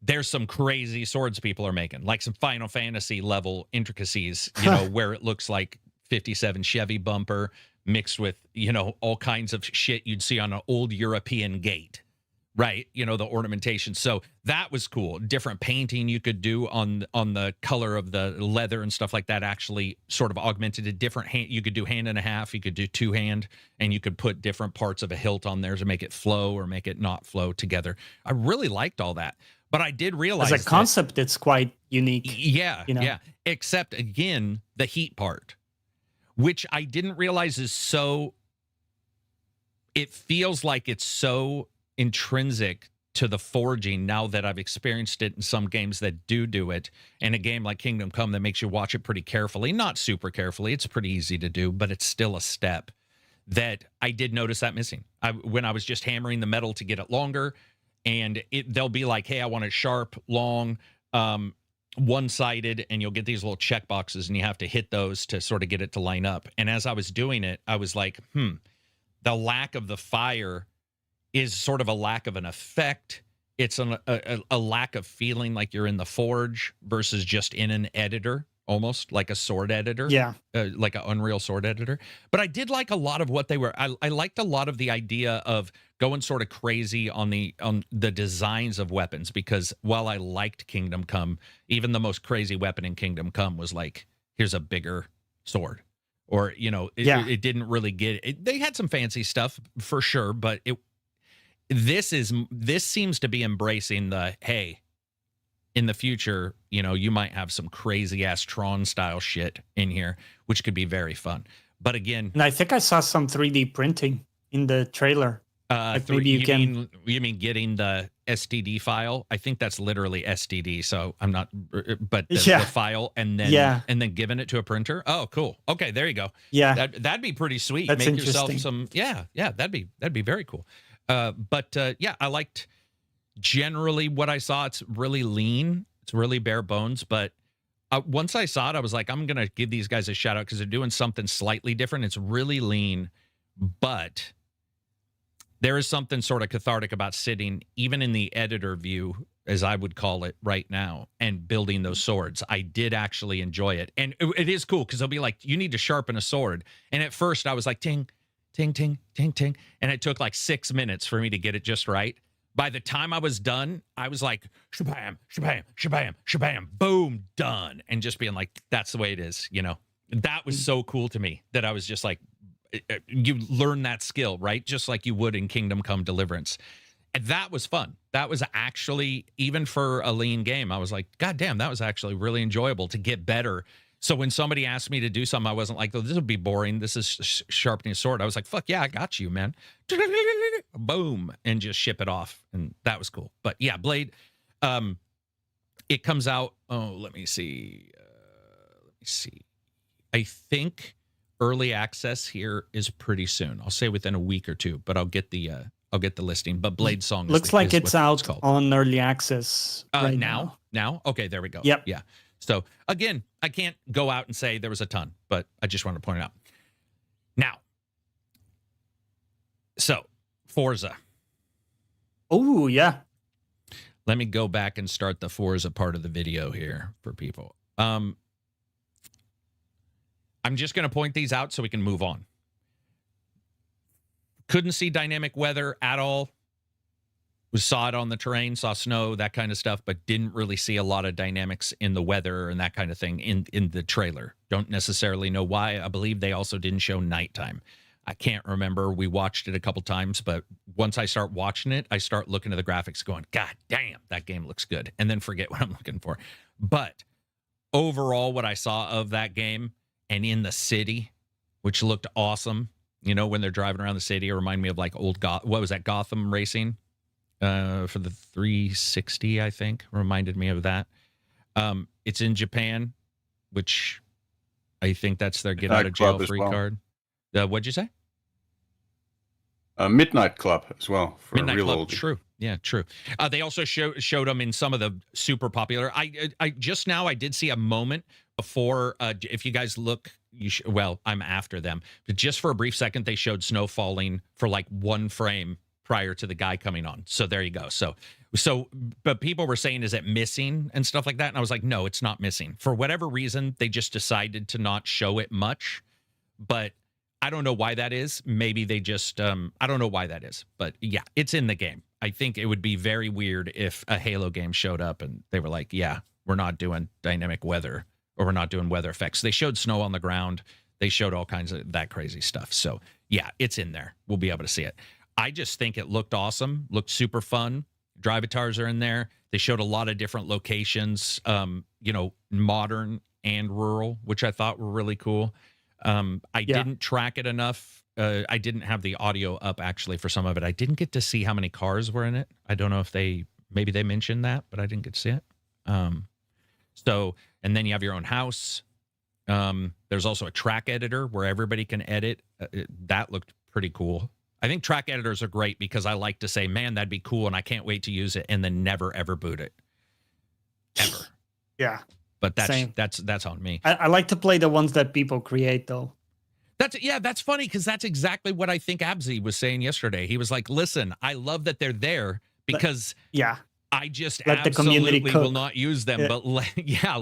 there's some crazy swords people are making, like some Final Fantasy level intricacies, you know, where it looks like 57 Chevy bumper mixed with, you know, all kinds of shit you'd see on an old European gate, right? You know, the ornamentation. So that was cool. Different painting you could do on the color of the leather and stuff like that actually sort of augmented a different hand. You could do hand and a half, you could do two hand, and you could put different parts of a hilt on there to make it flow or make it not flow together. I really liked all that. But I did realize as a concept, it's quite unique. Yeah, you know? Yeah. Except, again, the heat part, which I didn't realize is so... It feels like it's so intrinsic to the forging now that I've experienced it in some games that do it. And a game like Kingdom Come that makes you watch it pretty carefully, not super carefully. It's pretty easy to do, but it's still a step that I did notice that missing. When I was just hammering the metal to get it longer, and they'll be like, hey, I want it sharp, long, one-sided, and you'll get these little check boxes, and you have to hit those to sort of get it to line up. And as I was doing it, I was like, the lack of the fire is sort of a lack of an effect. It's a lack of feeling like you're in the forge versus just in an editor, almost like a sword editor. Yeah. Like an Unreal sword editor. But I did like a lot of what they were. I liked a lot of the idea of going sort of crazy on the designs of weapons, because while I liked Kingdom Come, even the most crazy weapon in Kingdom Come was like, here's a bigger sword. Or, it didn't really get it. They had some fancy stuff for sure, but this seems to be embracing the, hey, in the future, you might have some crazy ass Tron style shit in here, which could be very fun. But again, and I think I saw some 3D printing in the trailer. Maybe you mean getting the STD file? I think that's literally STD. So I'm not, but the file and then giving it to a printer. Oh, cool. Okay, there you go. Yeah, that'd be pretty sweet. That's Make yourself interesting. some. Yeah, that'd be very cool. But I liked generally what I saw. It's really lean. It's really bare bones. But once I saw it, I was like, I'm gonna give these guys a shout out because they're doing something slightly different. It's really lean, but there is something sort of cathartic about sitting, even in the editor view, as I would call it right now, and building those swords. I did actually enjoy it. And it is cool because they'll be like, you need to sharpen a sword. And at first I was like, ting, ting, ting, ting, ting. And it took like 6 minutes for me to get it just right. By the time I was done, I was like, shabam, shabam, shabam, shabam, boom, done. And just being like, that's the way it is, That was so cool to me that I was just like, you learn that skill, right? Just like you would in Kingdom Come Deliverance. And that was fun. That was actually, even for a lean game, I was like, God damn, that was actually really enjoyable to get better. So when somebody asked me to do something, I wasn't like, oh, this would be boring. This is sharpening a sword. I was like, fuck yeah, I got you, man. Boom. And just ship it off. And that was cool. But yeah, Blade, it comes out. Oh, let me see. I think early access here is pretty soon. I'll say within a week or two, but I'll get the listing. But Blade Song looks like it's out on early access right now. Now, okay, there we go. Yep. Yeah. So again, I can't go out and say there was a ton, but I just wanted to point it out. Now, so Forza. Oh yeah. Let me go back and start the Forza part of the video here for people. I'm just going to point these out so we can move on. Couldn't see dynamic weather at all. We saw it on the terrain, saw snow, that kind of stuff, but didn't really see a lot of dynamics in the weather and that kind of thing in the trailer. Don't necessarily know why. I believe they also didn't show nighttime. I can't remember. We watched it a couple times, but once I start watching it, I start looking at the graphics going, God damn, that game looks good, and then forget what I'm looking for. But overall, what I saw of that game, and in the city, which looked awesome. When they're driving around the city, it reminded me of like old what was that, Gotham Racing for the 360, I think. Reminded me of that. It's in Japan, which I think that's their get out of jail free card. What'd you say? Midnight Club as well. For Midnight a real Club, old. True. Yeah, true. They also showed them in some of the super popular. I just now I did see a moment before. If you guys look, well, I'm after them, but just for a brief second, they showed snow falling for like one frame prior to the guy coming on. So there you go. So, but people were saying, is it missing and stuff like that? And I was like, no, it's not missing. For whatever reason, they just decided to not show it much, but I don't know why that is. Maybe they just, I don't know why that is, but yeah, it's in the game. I think it would be very weird if a Halo game showed up and they were like, yeah, we're not doing dynamic weather or we're not doing weather effects. They showed snow on the ground. They showed all kinds of that crazy stuff. So yeah, it's in there. We'll be able to see it. I just think it looked awesome, looked super fun. Drivatars are in there. They showed a lot of different locations, modern and rural, which I thought were really cool. I didn't track it enough. I didn't have the audio up actually for some of it. I didn't get to see how many cars were in it. I don't know if maybe they mentioned that, but I didn't get to see it. And then you have your own house. There's also a track editor where everybody can edit. That looked pretty cool. I think track editors are great because I like to say, man, that'd be cool, and I can't wait to use it, and then never, ever boot it. Ever. Yeah. But Same. that's on me. I like to play the ones that people create, though. That's funny because that's exactly what I think Abzi was saying yesterday. He was like, "Listen, I love that they're there because Yeah. I just Let the community absolutely cook. will not use them." Yeah. But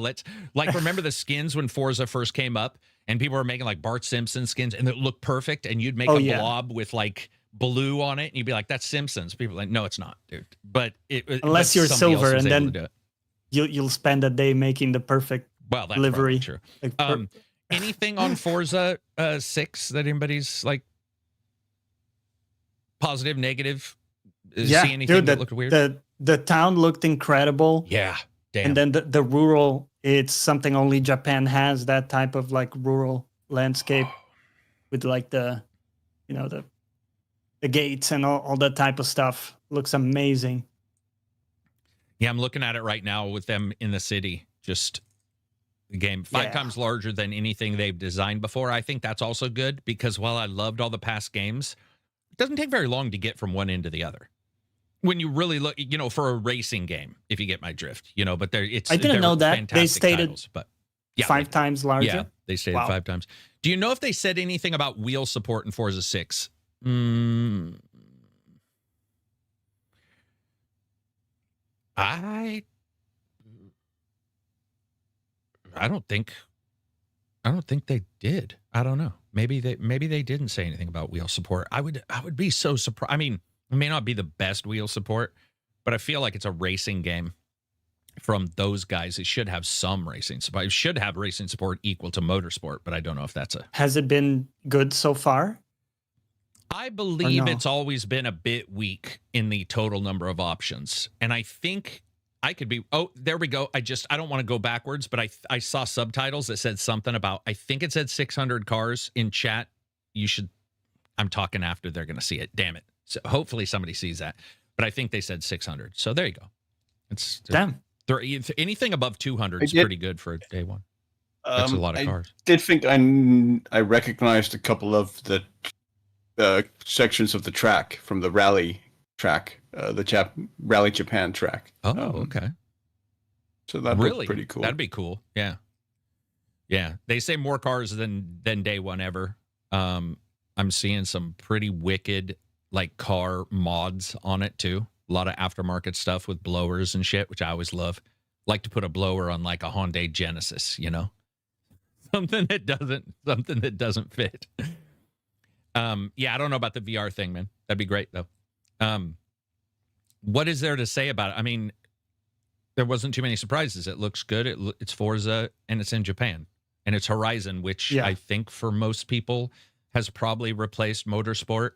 let's like remember the skins when Forza first came up and people were making like Bart Simpson skins and it looked perfect and you'd make a blob with like blue on it and you'd be like, "That's Simpsons." People are like, "No, it's not, dude." But unless you're somebody else silver, was and able to then do it. you'll spend a day making the perfect Well, that's livery. probably true. Like, Anything on Forza 6 that anybody's like positive, negative? yeah, See anything dude, that looked weird? The town looked incredible. Yeah, damn. And then the rural, it's something only Japan has, that type of like rural landscape with like the gates and all that type of stuff. Looks amazing. Yeah, I'm looking at it right now with them in the city. Just the game 5 times larger than anything they've designed before. I think that's also good because while I loved all the past games, it doesn't take very long to get from one end to the other. When you really look, for a racing game, if you get my drift, but I didn't know that they stated titles, but yeah, 5 times larger. Yeah, they stated 5 times. Do you know if they said anything about wheel support in Forza 6? I don't think they did. I don't know. Maybe they didn't say anything about wheel support. I would be so surprised. I mean, it may not be the best wheel support, but I feel like it's a racing game from those guys. It should have some racing support. It should have racing support equal to motorsport, but I don't know if that's Has it been good so far? I believe it's always been a bit weak in the total number of options. And I think I could be, there we go. I don't want to go backwards, but I saw subtitles that said something about, I think it said 600 cars in chat. I'm talking after they're going to see it. Damn it. So hopefully somebody sees that. But I think they said 600. So there you go. Damn. Anything above 200 is pretty good for day one. That's a lot of cars. I did think I recognized a couple of the sections of the track from the rally track, the Rally Japan track. Oh, okay. So that looked pretty cool. That'd be cool. Yeah. Yeah. They say more cars than day one ever. I'm seeing some pretty wicked like car mods on it too. A lot of aftermarket stuff with blowers and shit, which I always love. Like to put a blower on like a Hyundai Genesis, something that doesn't fit. Yeah, I don't know about the VR thing, man. That'd be great though. What is there to say about it? I mean, there wasn't too many surprises. It looks good. It's Forza and it's in Japan and it's Horizon, which I think for most people has probably replaced motorsport.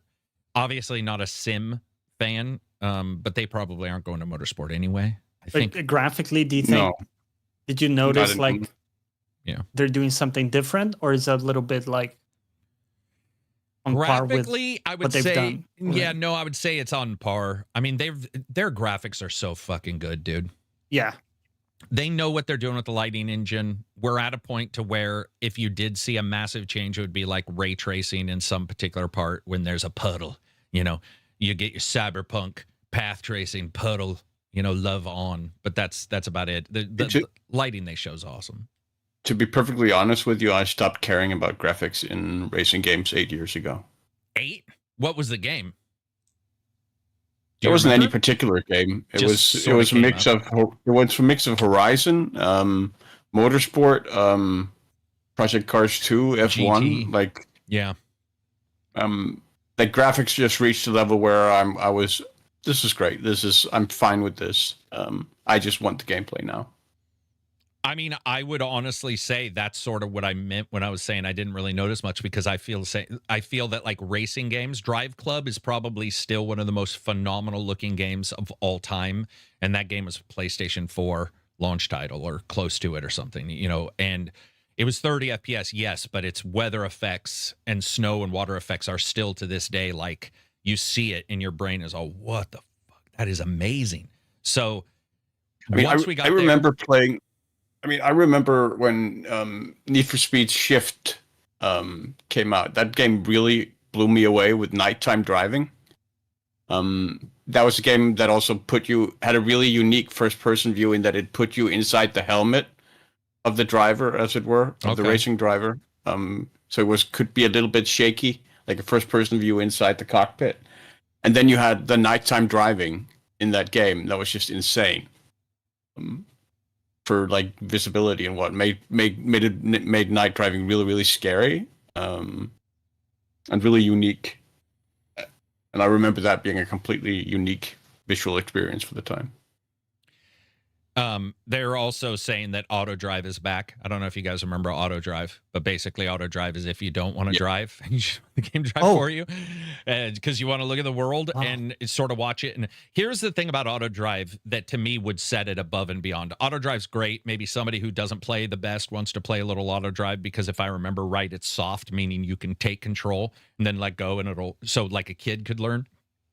Obviously not a sim fan, but they probably aren't going to motorsport anyway. I think graphically, do you think? No. Did you notice they're doing something different, or is it a little bit like on par with graphically? I would what they've say, done? yeah, no, I would say it's on par. I mean, their graphics are so fucking good, dude. Yeah. They know what they're doing with the lighting engine. We're at a point to where if you did see a massive change, it would be like ray tracing in some particular part when there's a puddle. You get your cyberpunk path tracing puddle, love on. But that's about it. The lighting they show is awesome. To be perfectly honest with you, I stopped caring about graphics in racing games 8 years ago. 8? What was the game? There wasn't any particular game. It was a mix of Horizon, Motorsport, Project Cars 2, F1. GT. The graphics just reached a level where this is great. I'm fine with this. I just want the gameplay now. I mean, I would honestly say that's sort of what I meant when I was saying I didn't really notice much, because I feel that like racing games, Drive Club is probably still one of the most phenomenal looking games of all time. And that game was a PlayStation 4 launch title or close to it or something, and it was 30 FPS. Yes. But its weather effects and snow and water effects are still to this day. Like you see it and your brain is all, what the fuck? That is amazing. So I remember playing. I remember when Need for Speed Shift came out. That game really blew me away with nighttime driving. that was a game that also had a really unique first-person view in that it put you inside the helmet of the driver, as it were, of the racing driver. So it could be a little bit shaky, like a first-person view inside the cockpit. And then you had the nighttime driving in that game that was just insane. For like visibility and what made night driving really, really scary, and really unique. And I remember that being a completely unique visual experience for the time. They're also saying that auto drive is back. I don't know if you guys remember auto drive, but basically auto drive is if you don't want to drive, the game drive for you, because you want to look at the world and sort of watch it. And here's the thing about auto drive that to me would set it above and beyond. Auto drive's great. Maybe somebody who doesn't play the best wants to play a little auto drive because if I remember right, it's soft, meaning you can take control and then let go, and so like a kid could learn.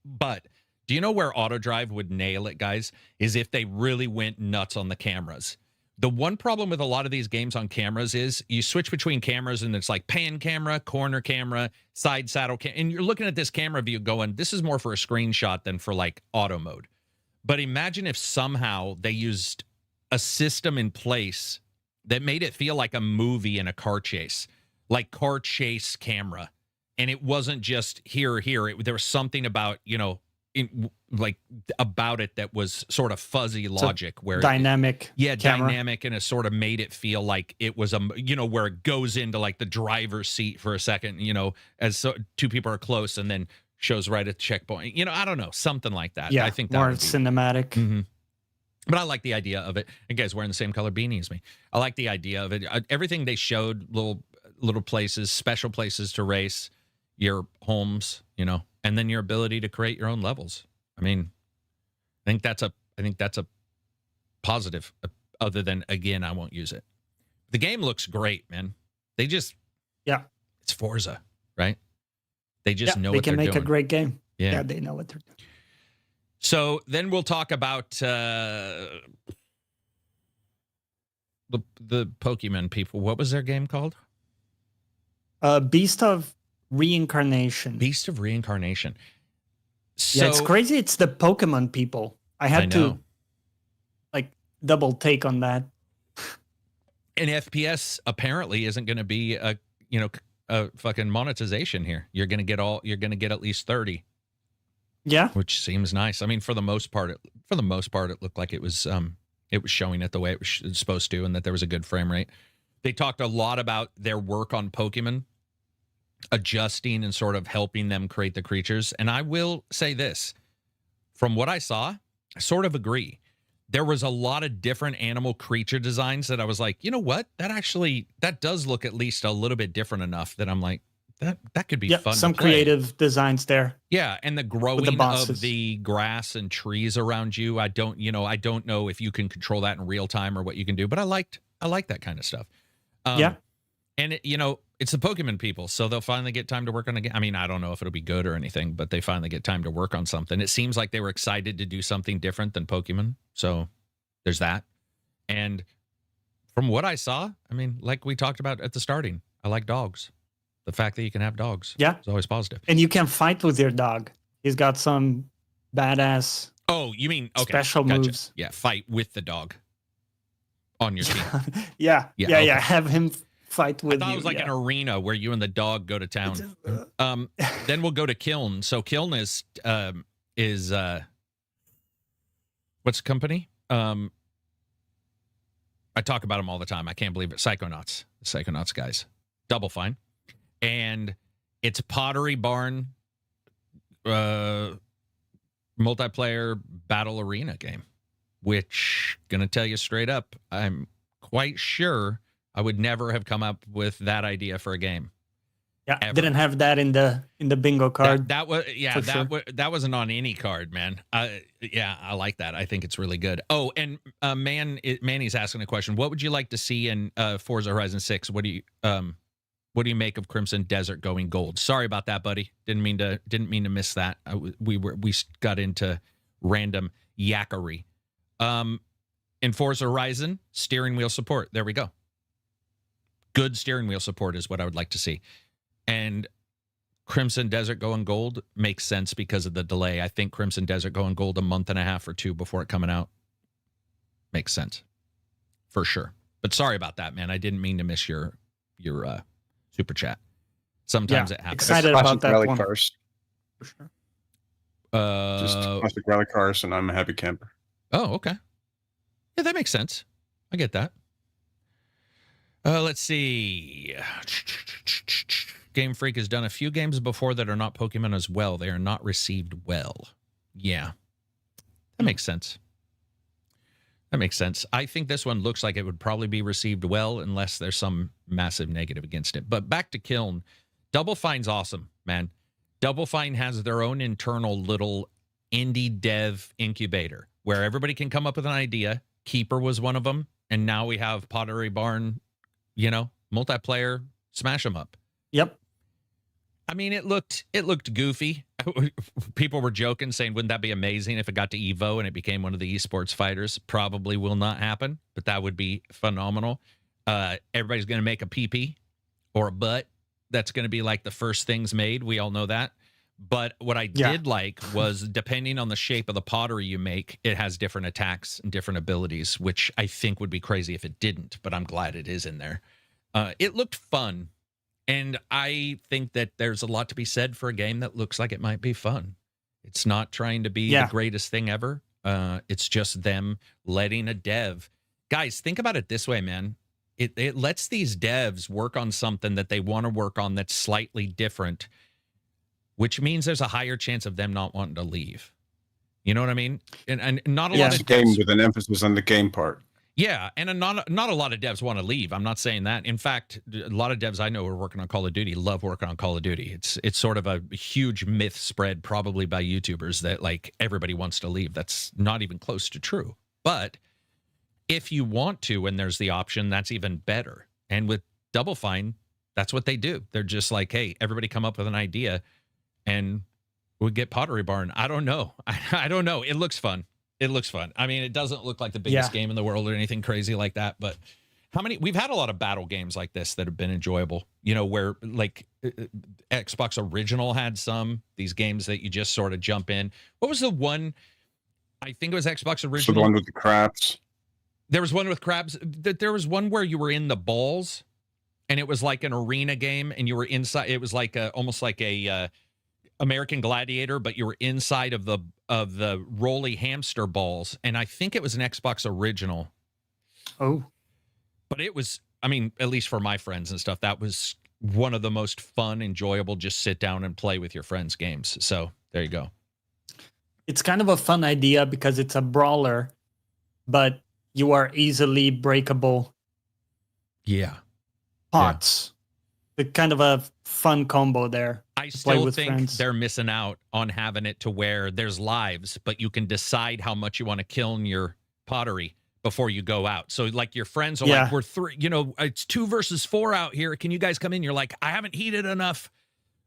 But do you know where auto drive would nail it, guys? Is if they really went nuts on the cameras. The one problem with a lot of these games on cameras is you switch between cameras and it's like pan camera, corner camera, side saddle and you're looking at this camera view going, this is more for a screenshot than for like auto mode. But imagine if somehow they used a system in place that made it feel like a movie in a car chase, like car chase camera. And it wasn't just here. There was something about, about it that was sort of fuzzy logic, where dynamic, dynamic, and it sort of made it feel like it was where it goes into like the driver's seat for a second, as two people are close, and then shows right at the checkpoint. I don't know, something like that. Yeah, I think that more would be cinematic. Mm-hmm. But I like the idea of it. And guys wearing the same color beanie as me. I like the idea of it. Everything they showed, little places, special places to race, your homes, and then your ability to create your own levels. I mean, I think that's a positive, other than, again, I won't use it. The game looks great, man. They just, it's Forza, right? They just know what they're doing. They can make a great game. Yeah, they know what they're doing. So then we'll talk about the Pokemon people. What was their game called? Beast of Reincarnation. Beast of Reincarnation. So, it's crazy. It's the Pokemon people. I had to double take on that. And FPS apparently isn't going to be a fucking monetization here. You're going to get at least 30. Yeah, which seems nice. I mean, for the most part, it looked like it was showing it the way it was supposed to, and that there was a good frame rate. They talked a lot about their work on Pokemon, adjusting and sort of helping them create the creatures. And I will say this, from what I saw, I sort of agree. There was a lot of different animal creature designs that I was like, you know what? That does look at least a little bit different enough that I'm like, that could be fun. Some creative designs there. Yeah, and the growing of the grass and trees around you. I don't know if you can control that in real time or what you can do, but I like that kind of stuff. And it's the Pokemon people, so they'll finally get time to work on a game. I mean, I don't know if it'll be good or anything, but they finally get time to work on something. It seems like they were excited to do something different than Pokemon, so there's that. And from what I saw, I mean, like we talked about at the starting, I like dogs. The fact that you can have dogs is always positive. And you can fight with your dog. He's got some badass special moves. Yeah, fight with the dog on your team. Yeah. Have him fight with you. I thought it was like an arena where you and the dog go to town. Then we'll go to Kiln. So Kiln is what's the company? I talk about them all the time. I can't believe it. Psychonauts. The Psychonauts guys. Double Fine. And it's Pottery Barn multiplayer battle arena game, which, gonna tell you straight up, I'm quite sure I would never have come up with that idea for a game. Yeah, ever. Didn't have that in the bingo card. That wasn't on any card, man. I like that. I think it's really good. Oh, and Manny's asking a question. What would you like to see in Forza Horizon 6? What do you make of Crimson Desert going gold? Sorry about that, buddy. Didn't mean to miss that. We got into random yakkery. In Forza Horizon, steering wheel support. There we go. Good steering wheel support is what I would like to see. And Crimson Desert going gold makes sense because of the delay. I think Crimson Desert going gold a month and a half or 2 before it coming out makes sense for sure. But sorry about that, man. I didn't mean to miss your super chat. Sometimes it happens. Excited about that rally one. cars. For sure. Just classic rally cars, and I'm a happy camper. Oh, okay. Yeah, that makes sense. I get that. Let's see. Game Freak has done a few games before that are not Pokemon as well. They are not received well. Yeah. That makes sense. That makes sense. I think this one looks like it would probably be received well unless there's some massive negative against it. But back to Kiln. Double Fine's awesome, man. Double Fine has their own internal little indie dev incubator where everybody can come up with an idea. Keeper was one of them. And now we have Pottery Barn, multiplayer, smash them up. Yep. I mean, it looked goofy. People were joking, saying, wouldn't that be amazing if it got to Evo and it became one of the esports fighters? Probably will not happen, but that would be phenomenal. Everybody's going to make a pee-pee or a butt. That's going to be like the first things made. We all know that. But what I did like was, depending on the shape of the pottery you make, it has different attacks and different abilities, which I think would be crazy if it didn't, but I'm glad it is in there. It looked fun. And I think that there's a lot to be said for a game that looks like it might be fun. It's not trying to be the greatest thing ever. It's just them letting a dev. Guys, think about it this way, man. It lets these devs work on something that they want to work on that's slightly different, which means there's a higher chance of them not wanting to leave. You know what I mean? And not a lot It's of a game devs, with an emphasis on the game part. yeah, and not a lot of devs want to leave. I'm not saying that. In fact, a lot of devs I know who are working on Call of Duty love working on Call of Duty. It's sort of a huge myth spread probably by YouTubers that like everybody wants to leave. That's not even close to true. But if you want to and there's the option, that's even better. And with Double Fine, that's what they do. They're just like, hey, everybody come up with an idea and we get Pottery Barn. I don't know. I don't know. It looks fun. It looks fun. I mean, it doesn't look like the biggest game in the world or anything crazy like that, but we've had a lot of battle games like this that have been enjoyable, where like Xbox Original had these games that you just sort of jump in. What was the one? I think it was Xbox Original. So the one with the crabs. There was one with crabs. There was one where you were in the balls and it was like an arena game and you were inside. It was like almost like a American Gladiator, but you were inside of the roly hamster balls, and I think it was an Xbox Original. Oh, but it was, I mean, at least for my friends and stuff, that was one of the most fun, enjoyable, just sit down and play with your friends games. So there you go. It's kind of a fun idea because it's a brawler, but you are easily breakable. Yeah. Pots. It's kind of a fun combo there. I still think they're missing out on having it to where there's lives, but you can decide how much you want to kill in your pottery before you go out. So like your friends are like, we're three, it's 2 versus 4 out here. Can you guys come in? You're like, I haven't heated enough.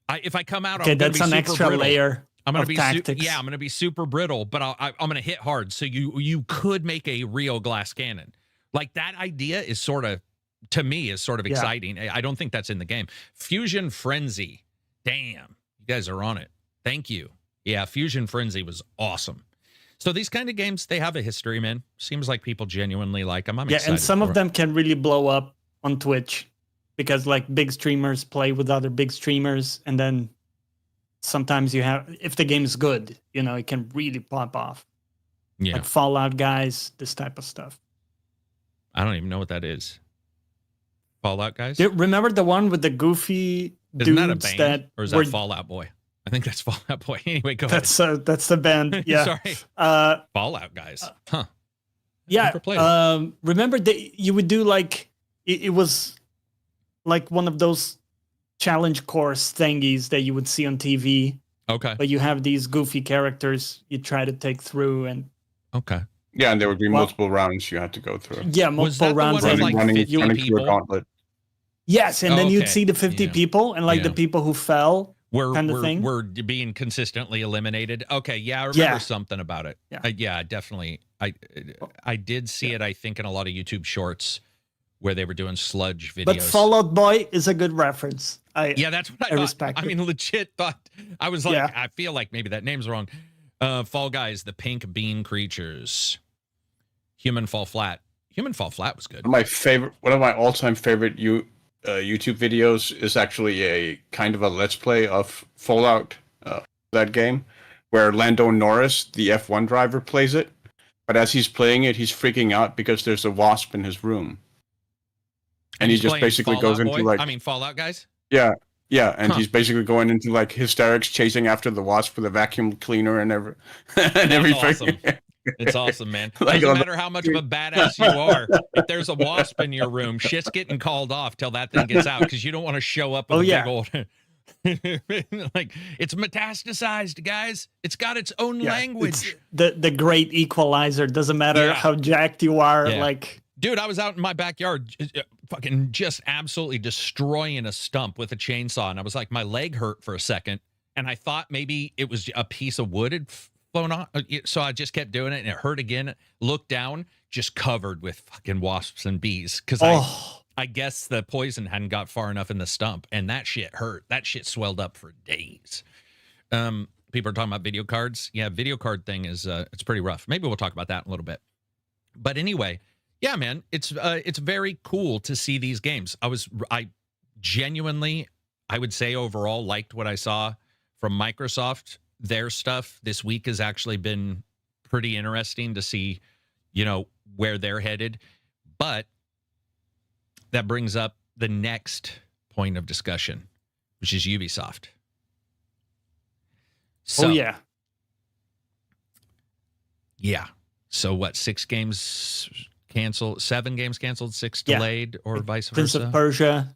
If I come out, I'm that's gonna be an super extra brittle. layer. I'm gonna be tactics. I'm gonna be super brittle, but I'm gonna hit hard. So you could make a Rio glass cannon. Like that idea is sort of, to me, is sort of exciting. I don't think that's in the game. Fusion Frenzy. Damn, you guys are on it. Thank you. Yeah, Fusion Frenzy was awesome. So these kind of games, they have a history, man. Seems like people genuinely like them. I'm excited. And some of them can really blow up on Twitch because like big streamers play with other big streamers, and then sometimes you have, if the game is good, it can really pop off. Yeah. Like Fallout guys, this type of stuff. I don't even know what that is. Fallout guys? Remember the one with the goofy Isn't dudes that a band? Or is that were, Fallout Boy? I think that's Fallout Boy. Anyway, go ahead. That's the band. Yeah. Sorry. Fallout guys. Huh. Yeah. Remember that you would do like, it was like one of those challenge course thingies that you would see on TV. Okay. But you have these goofy characters you try to take through, and okay. Yeah, and there would be multiple rounds you had to go through. Yeah, multiple rounds. Running through a gauntlet. Yes, and then you'd see the 50 people, and like the people who fell, we're being consistently eliminated. Okay, yeah, I remember something about it. Yeah, definitely. I did see it, I think, in a lot of YouTube shorts where they were doing sludge videos. But Fallout Boy is a good reference. Yeah, that's what I thought. respect I it. mean, legit thought. I was like, Yeah. I feel like maybe that name's wrong. Fall Guys, the pink bean creatures. Human Fall Flat. Human Fall Flat was good. One of my all-time favorite YouTube videos is actually a kind of a let's play of Fallout, that game, where Lando Norris, the F1 driver, plays it. But as he's playing it, he's freaking out because there's a wasp in his room. And he he's just playing basically Fallout goes into Boy? Fallout Guys? Yeah, and Huh. he's basically going into like hysterics, chasing after the wasp with a vacuum cleaner and everything. Awesome. It's awesome, man. Like Doesn't on the- matter how much of a badass you are. If there's a wasp in your room, shit's getting called off till that thing gets out because you don't want to show up with big old... like, it's metastasized, guys. It's got its own language. It's the great equalizer. Doesn't matter how jacked you are. Yeah. Like, dude, I was out in my backyard fucking just absolutely destroying a stump with a chainsaw. And I was like, my leg hurt for a second. And I thought maybe it was a piece of wood had flown on. So I just kept doing it and it hurt again. Looked down, just covered with fucking wasps and bees. Because I guess the poison hadn't got far enough in the stump, and that shit hurt. That shit swelled up for days. People are talking about video cards. Yeah, video card thing is it's pretty rough. Maybe we'll talk about that in a little bit. But anyway, yeah, man, it's very cool to see these games. I genuinely, I would say overall, liked what I saw from Microsoft. Their stuff this week has actually been pretty interesting to see, where they're headed. But that brings up the next point of discussion, which is Ubisoft. So, yeah. So what, 6 games canceled, 7 games canceled, 6 delayed, or vice Prince versa? of Persia.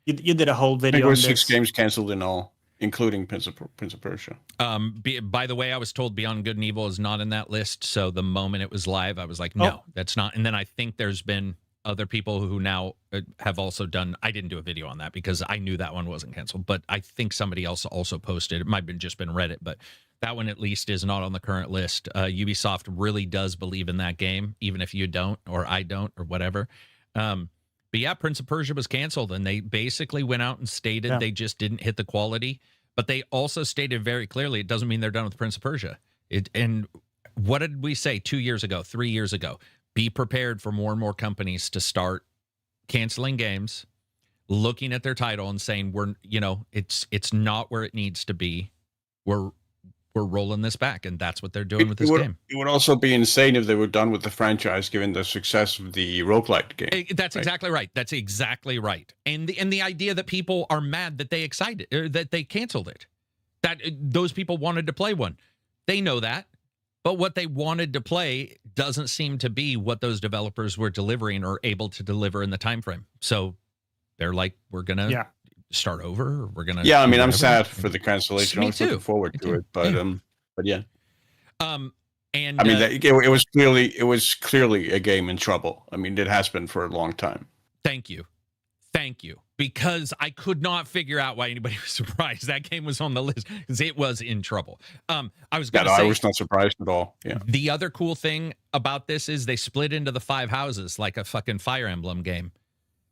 You did a whole I video think it on was this. 6 games canceled in all, including Prince of Persia. By the way, I was told Beyond Good and Evil is not in that list. So the moment it was live, I was like, no, that's not. And then I think there's been other people who now have also done. I didn't do a video on that because I knew that one wasn't canceled, but I think somebody else also posted. It might have just been Reddit, but that one at least is not on the current list. Ubisoft really does believe in that game, even if you don't, or I don't, or whatever. But yeah, Prince of Persia was canceled, and they basically went out and stated they just didn't hit the quality. But they also stated very clearly it doesn't mean they're done with Prince of Persia. And what did we say 2 years ago, 3 years ago? Be prepared for more and more companies to start canceling games, looking at their title and saying, it's not where it needs to be. We're rolling this back, and that's what they're doing with this game. It would also be insane if they were done with the franchise, given the success of the roguelike game. That's exactly right. That's exactly right. And the idea that people are mad that they that they canceled it, that those people wanted to play one, they know that. But what they wanted to play doesn't seem to be what those developers were delivering or able to deliver in the time frame. So they're like, we're gonna start over. Or we're gonna. Yeah, I mean, I'm sad for the cancellation. Me I was too. looking forward to it, but yeah. And I mean, it was clearly a game in trouble. I mean, it has been for a long time. Thank you. Because I could not figure out why anybody was surprised that game was on the list, because it was in trouble. I was going to say, I was not surprised at all. Yeah. The other cool thing about this is they split into the 5 houses like a fucking Fire Emblem game.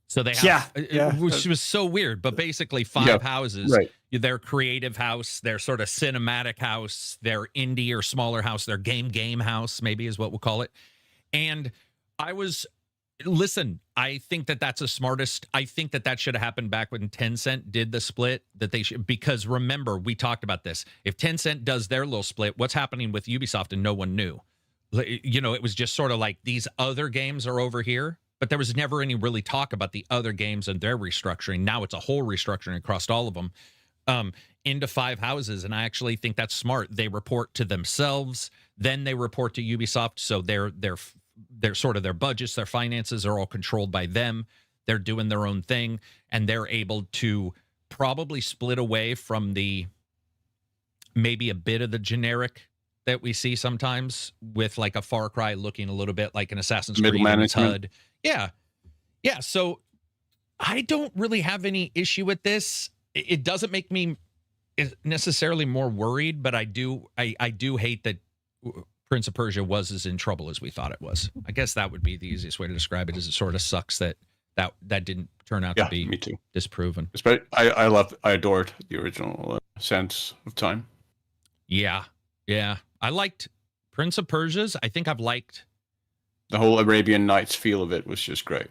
So they have, which was so weird, but basically 5 houses. Right. Their creative house, their sort of cinematic house, their indie or smaller house, their game house, maybe is what we'll call it. And listen, I think that's the smartest. I think that should have happened back when Tencent did the split, that they should, because remember, we talked about this. If Tencent does their little split, what's happening with Ubisoft and no one knew? It was just sort of like these other games are over here, but there was never any really talk about the other games and their restructuring. Now it's a whole restructuring across all of them into 5 houses. And I actually think that's smart. They report to themselves, then they report to Ubisoft. So they're sort of their budgets, their finances are all controlled by them. They're doing their own thing, and they're able to probably split away from maybe a bit of the generic that we see sometimes with like a Far Cry looking a little bit like an Assassin's Creed in its HUD. Yeah. So I don't really have any issue with this. It doesn't make me necessarily more worried, but I do hate that Prince of Persia was as in trouble as we thought it was. I guess that would be the easiest way to describe it, is it sort of sucks that that didn't turn out Yeah, to be me too. disproven. I adored the original Sands of Time. Yeah. I liked Prince of Persia's. I think I've liked. The whole Arabian Nights feel of it was just great.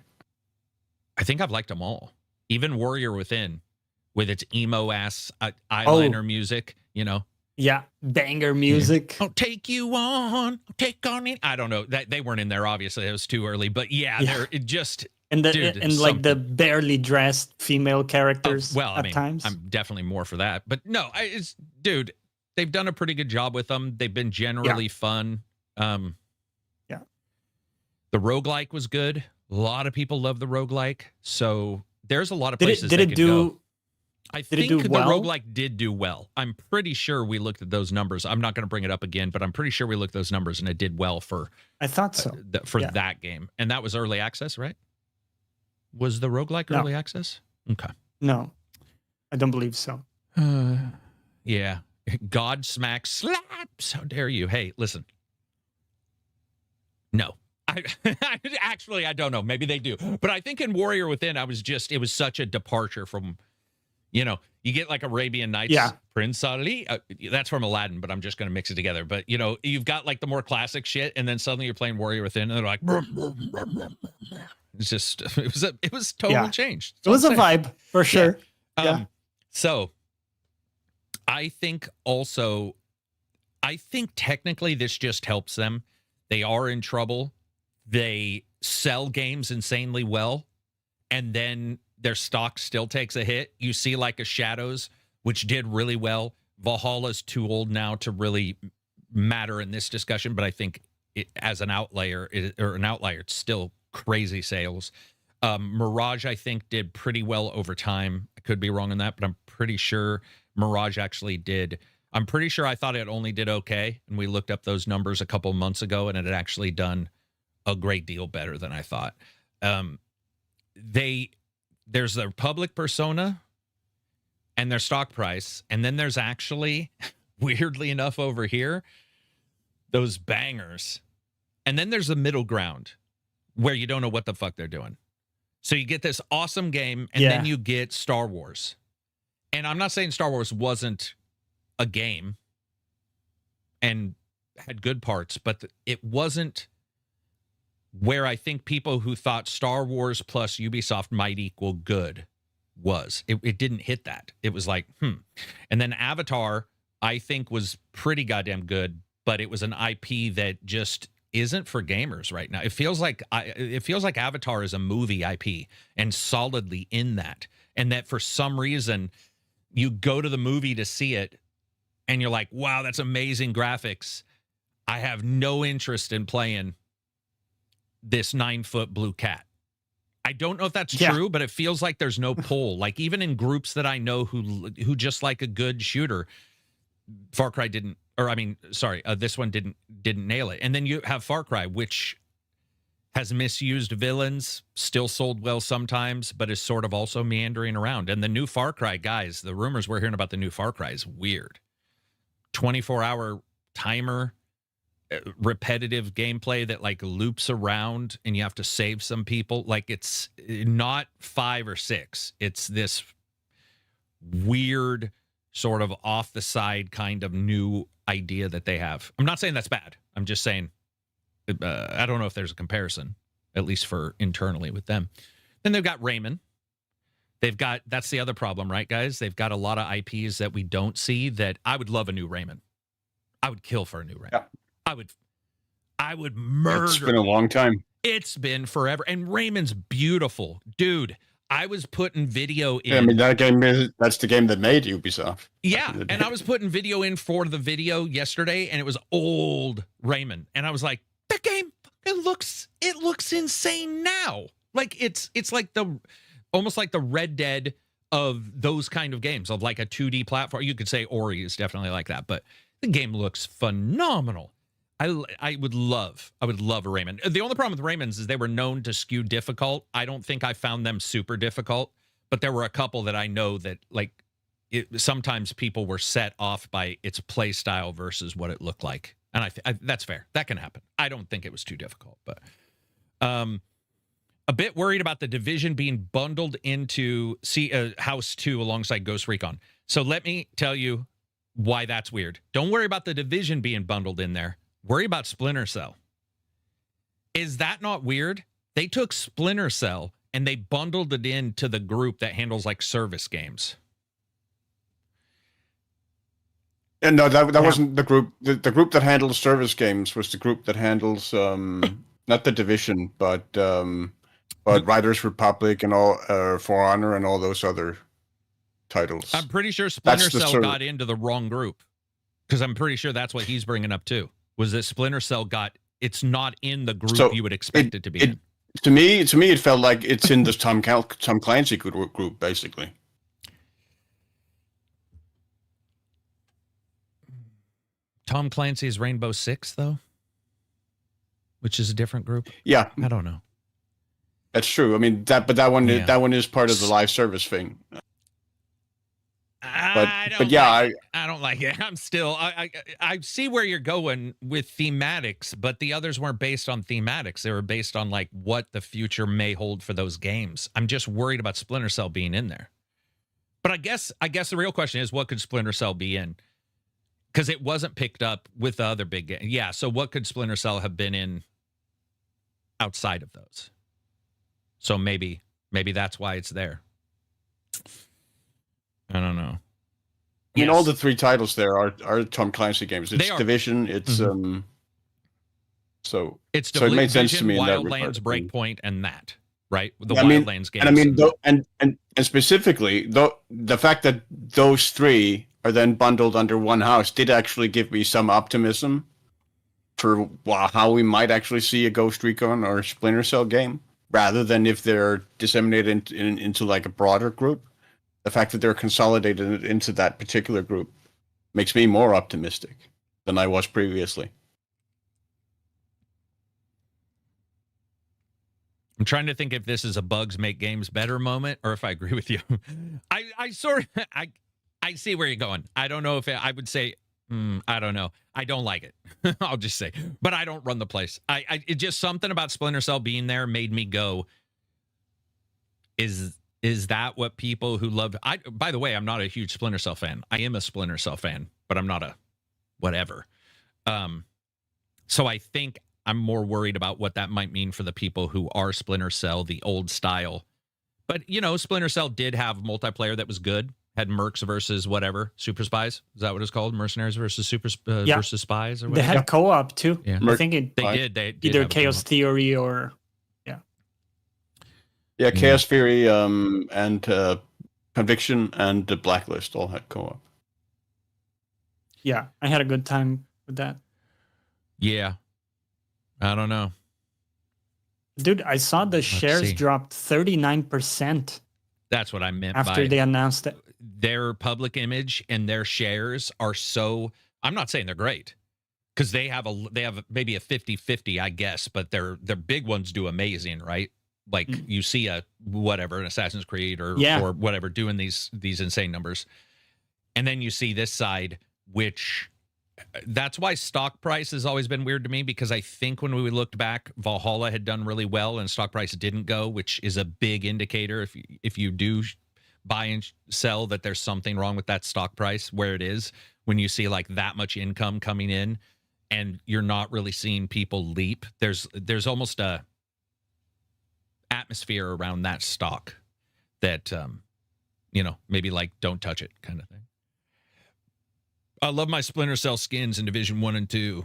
I think I've liked them all. Even Warrior Within, with its emo ass eyeliner music. You know. Yeah, banger music. I'll take you on. I'll take on it. I don't know. That they weren't in there. Obviously, it was too early. But yeah. They're it just. And like the something. barely dressed female characters at times. I'm definitely more for that. But no, dude, they've done a pretty good job with them. They've been generally fun. The roguelike was good. A lot of people love the roguelike. So there's a lot of places did they it could do go. I think the roguelike did do well. I'm pretty sure we looked at those numbers. I'm not going to bring it up again, but I'm pretty sure we looked at those numbers and it did well for. I thought so. That game. And that was early access, right? Was the roguelike early access? Okay. No, I don't believe so. Yeah. God smacks slaps. How dare you? Hey, listen. No. I actually, I don't know. Maybe they do. But I think in Warrior Within, it was such a departure from, you get like Arabian Nights, Prince Ali. That's from Aladdin, but I'm just going to mix it together. But, you've got like the more classic shit, and then suddenly you're playing Warrior Within, and they're like, it's just, it was totally changed. It was a vibe for sure. So I think technically this just helps them. They are in trouble. They sell games insanely well, and then their stock still takes a hit. You see like a Shadows, which did really well. Valhalla's too old now to really matter in this discussion, but I think as an outlier, it's still crazy sales. Mirage, I think, did pretty well over time. I could be wrong on that, but I'm pretty sure Mirage actually did. I'm pretty sure I thought it only did okay, and we looked up those numbers a couple months ago, and it had actually done a great deal better than I thought. There's their public persona and their stock price, and then there's actually, weirdly enough over here, those bangers. And then there's the middle ground where you don't know what the fuck they're doing. So you get this awesome game, and then you get Star Wars. And I'm not saying Star Wars wasn't a game and had good parts, but it wasn't where I think people who thought Star Wars plus Ubisoft might equal good was. It didn't hit that. It was like, And then Avatar, I think, was pretty goddamn good, but it was an IP that just isn't for gamers right now. It feels like Avatar is a movie IP and solidly in that. And that for some reason you go to the movie to see it and you're like, wow, that's amazing graphics. I have no interest in playing this 9-foot blue cat. I don't know if that's true, but it feels like there's no pull. Like even in groups that I know who just like a good shooter, Far Cry didn't, or I mean, sorry, this one didn't nail it. And then you have Far Cry, which has misused villains, still sold well sometimes, but is sort of also meandering around. And the new Far Cry, guys, the rumors we're hearing about the new Far Cry is weird. 24-hour timer, repetitive gameplay that like loops around and you have to save some people. Like it's not 5 or 6. It's this weird sort of off the side kind of new idea that they have. I'm not saying that's bad. I'm just saying I don't know if there's a comparison, at least for internally with them. Then they've got Rayman. That's the other problem, right, guys? They've got a lot of IPs that we don't see that I would love a new Rayman. I would kill for a new Rayman. Yeah. I would murder. It's been a long time. It's been forever. And Rayman's beautiful. Dude, I was putting video in. Yeah, I mean, that's the game that made Ubisoft. Yeah, and I was putting video in for the video yesterday, and it was old Rayman. And I was like, that game it looks insane now. Like it's like almost like the Red Dead of those kind of games, of like a 2D platform. You could say Ori is definitely like that, but the game looks phenomenal. I would love a Rayman. The only problem with Raymans is they were known to skew difficult. I don't think I found them super difficult, but there were a couple that I know that like sometimes people were set off by its play style versus what it looked like. And I that's fair. That can happen. I don't think it was too difficult, but A bit worried about the Division being bundled into House 2 alongside Ghost Recon. So let me tell you why that's weird. Don't worry about the Division being bundled in there. Worry about Splinter Cell. Is that not weird? They took Splinter Cell and they bundled it into the group that handles like service games. And no, that wasn't the group. The group that handles service games was the group that handles not the Division, but Riders Republic and all For Honor and all those other titles. I'm pretty sure Splinter Cell got into the wrong group, because I'm pretty sure that's what he's bringing up too. Was that Splinter Cell it's not in the group you would expect it to be in. To me, it felt like it's in the Tom Clancy group, basically. Tom Clancy's Rainbow Six, though, which is a different group. Yeah, I don't know. That's true. I mean, that one is part of the live service thing. I don't like it. I'm still. I see where you're going with thematics, but the others weren't based on thematics. They were based on like what the future may hold for those games. I'm just worried about Splinter Cell being in there. But I guess the real question is, what could Splinter Cell be in? Because it wasn't picked up with the other big games. Yeah. So what could Splinter Cell have been in outside of those? So maybe that's why it's there. I don't know. I mean, all the 3 titles there are Tom Clancy games. It's Division. It's so it's so it made sense to me. Wildlands, Breakpoint, and that right. The I Wildlands games. And I mean, and specifically, the fact that those 3 are then bundled under one house did actually give me some optimism for how we might actually see a Ghost Recon or Splinter Cell game, rather than if they're disseminated into like a broader group. The fact that they're consolidated into that particular group makes me more optimistic than I was previously. I'm trying to think if this is a bugs make games better moment, or if I agree with you. I see where you're going. I don't know if I would say, I don't know. I don't like it. I'll just say, but I don't run the place. It just something about Splinter Cell being there made me go, is that what people who love... by the way, I'm not a huge Splinter Cell fan. I am a Splinter Cell fan, but I'm not a whatever. So I think I'm more worried about what that might mean for the people who are Splinter Cell, the old style. But, Splinter Cell did have multiplayer that was good. Had mercs versus whatever, super spies. Is that what it's called? Mercenaries versus versus spies? Or whatever? They had co-op too. Yeah. I think they did either Chaos Theory or... Yeah, Chaos Theory and Conviction and the Blacklist all had co-op. Yeah, I had a good time with that. Yeah. I don't know. Dude, I saw the shares dropped 39%. That's what I meant after they announced it. Their public image and their shares are so... I'm not saying they're great, because they have maybe a 50-50, I guess, but their big ones do amazing, right? Like you see an Assassin's Creed or whatever doing these insane numbers. And then you see this side, which that's why stock price has always been weird to me, because I think when we looked back, Valhalla had done really well and stock price didn't go, which is a big indicator if you do buy and sell that there's something wrong with that stock price where it is, when you see like that much income coming in and you're not really seeing people leap. There's almost a atmosphere around that stock that maybe like don't touch it kind of thing. I love my Splinter Cell skins in Division 1 and 2.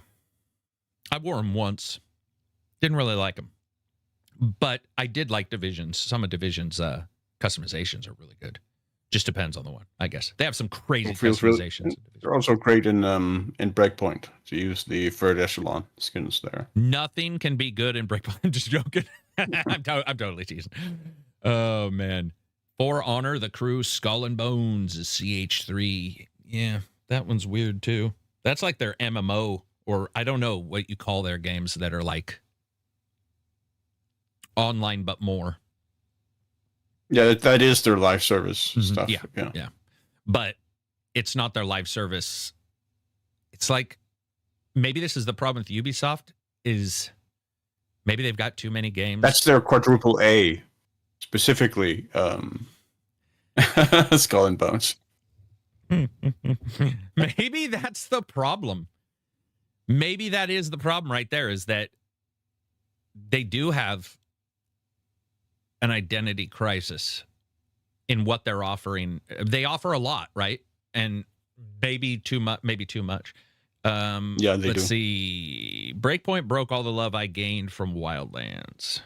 I wore them once. Didn't really like them. But I did like Divisions. Some of Division's customizations are really good. Just depends on the one, I guess. They have some crazy customizations. They're also great in Breakpoint to use the third echelon skins there. Nothing can be good in Breakpoint. I'm just joking. I'm totally teasing. Oh, man. For Honor, the Crew, Skull and Bones is CH3. Yeah, that one's weird, too. That's like their MMO, or I don't know what you call their games that are like online but more. Yeah, that is their live service stuff. Yeah. But it's not their live service. It's like, maybe this is the problem with Ubisoft, is Maybe they've got too many games. That's their quadruple A, specifically. Skull and Bones. Maybe that's the problem. Maybe that is the problem right there, is that they do have an identity crisis in what they're offering. They offer a lot, right? And maybe too much. Yeah, they let's do. see. Breakpoint broke all the love I gained from Wildlands.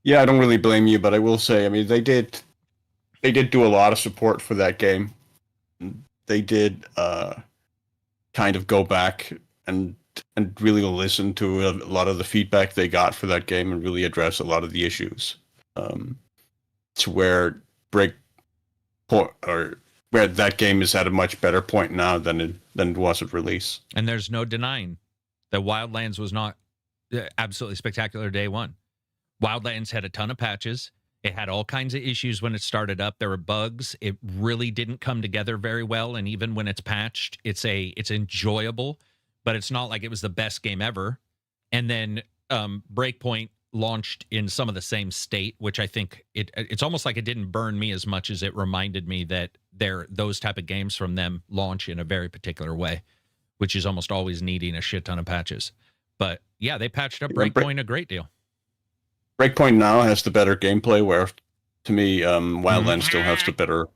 Yeah, I don't really blame you, but I will say, I mean, they did do a lot of support for that game. They did kind of go back and really listen to a lot of the feedback they got for that game and really address a lot of the issues. To where where that game is at a much better point now than it was at release. And there's no denying that Wildlands was not absolutely spectacular day one. Wildlands had a ton of patches. It had all kinds of issues when it started up. There were bugs. It really didn't come together very well. And even when it's patched, it's enjoyable, but it's not like it was the best game ever. And then Breakpoint launched in some of the same state, which I think it's almost like it didn't burn me as much as it reminded me that those type of games from them launch in a very particular way, which is almost always needing a shit ton of patches. But yeah, they patched up Breakpoint a great deal. Breakpoint now has the better gameplay, where to me, Wildlands still has the better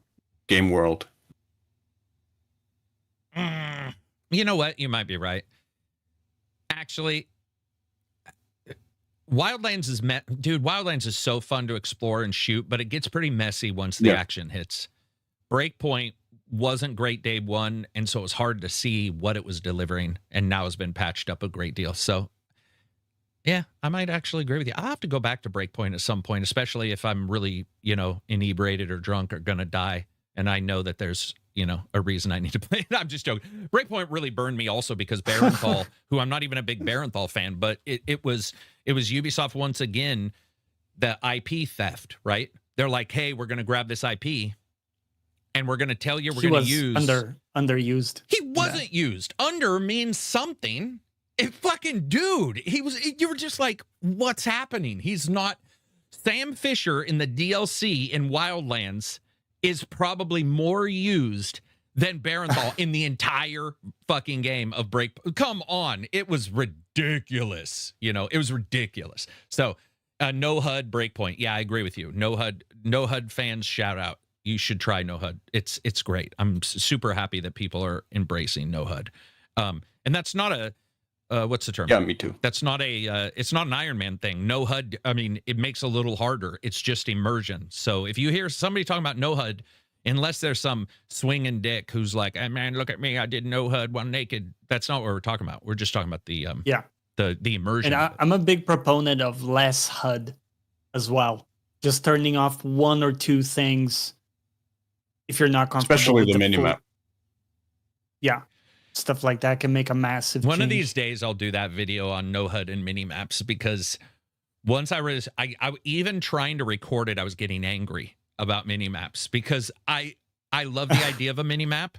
game world. You know what? You might be right. Actually, Wildlands is so fun to explore and shoot, but it gets pretty messy once the action hits. Breakpoint wasn't great day one, and so it was hard to see what it was delivering, and now has been patched up a great deal. So yeah, I might actually agree with you. I'll have to go back to Breakpoint at some point, especially if I'm really, inebriated or drunk or gonna die, and I know that there's, a reason I need to play it. I'm just joking. Breakpoint really burned me also because Barenthal, who I'm not even a big Barenthal fan, but it was Ubisoft once again, the IP theft, right? They're like, hey, we're gonna grab this IP, and we're gonna tell you we're gonna use underused. He wasn't used. Under means something. Fucking dude, you were just like, what's happening? He's not. Sam Fisher in the DLC in Wildlands is probably more used than Barenthal in the entire fucking game of Come on. It was ridiculous. It was ridiculous. So no HUD Breakpoint. Yeah, I agree with you. No HUD fans shout out. You should try no HUD. It's great. I'm super happy that people are embracing no HUD. And that's not a, what's the term? Yeah, me too. That's not it's not an Iron Man thing. No HUD, I mean, it makes a little harder. It's just immersion. So if you hear somebody talking about no HUD, unless there's some swinging dick who's like, hey, man, look at me, I did no HUD while naked. That's not what we're talking about. We're just talking about the immersion. And I'm a big proponent of less HUD as well. Just turning off one or two things if you're not comfortable. Especially the minimap. Yeah. Stuff like that can make a massive One change. of these days I'll do that video on no HUD and minimaps, because once I even trying to record it, I was getting angry about minimaps, because I love the idea of a minimap,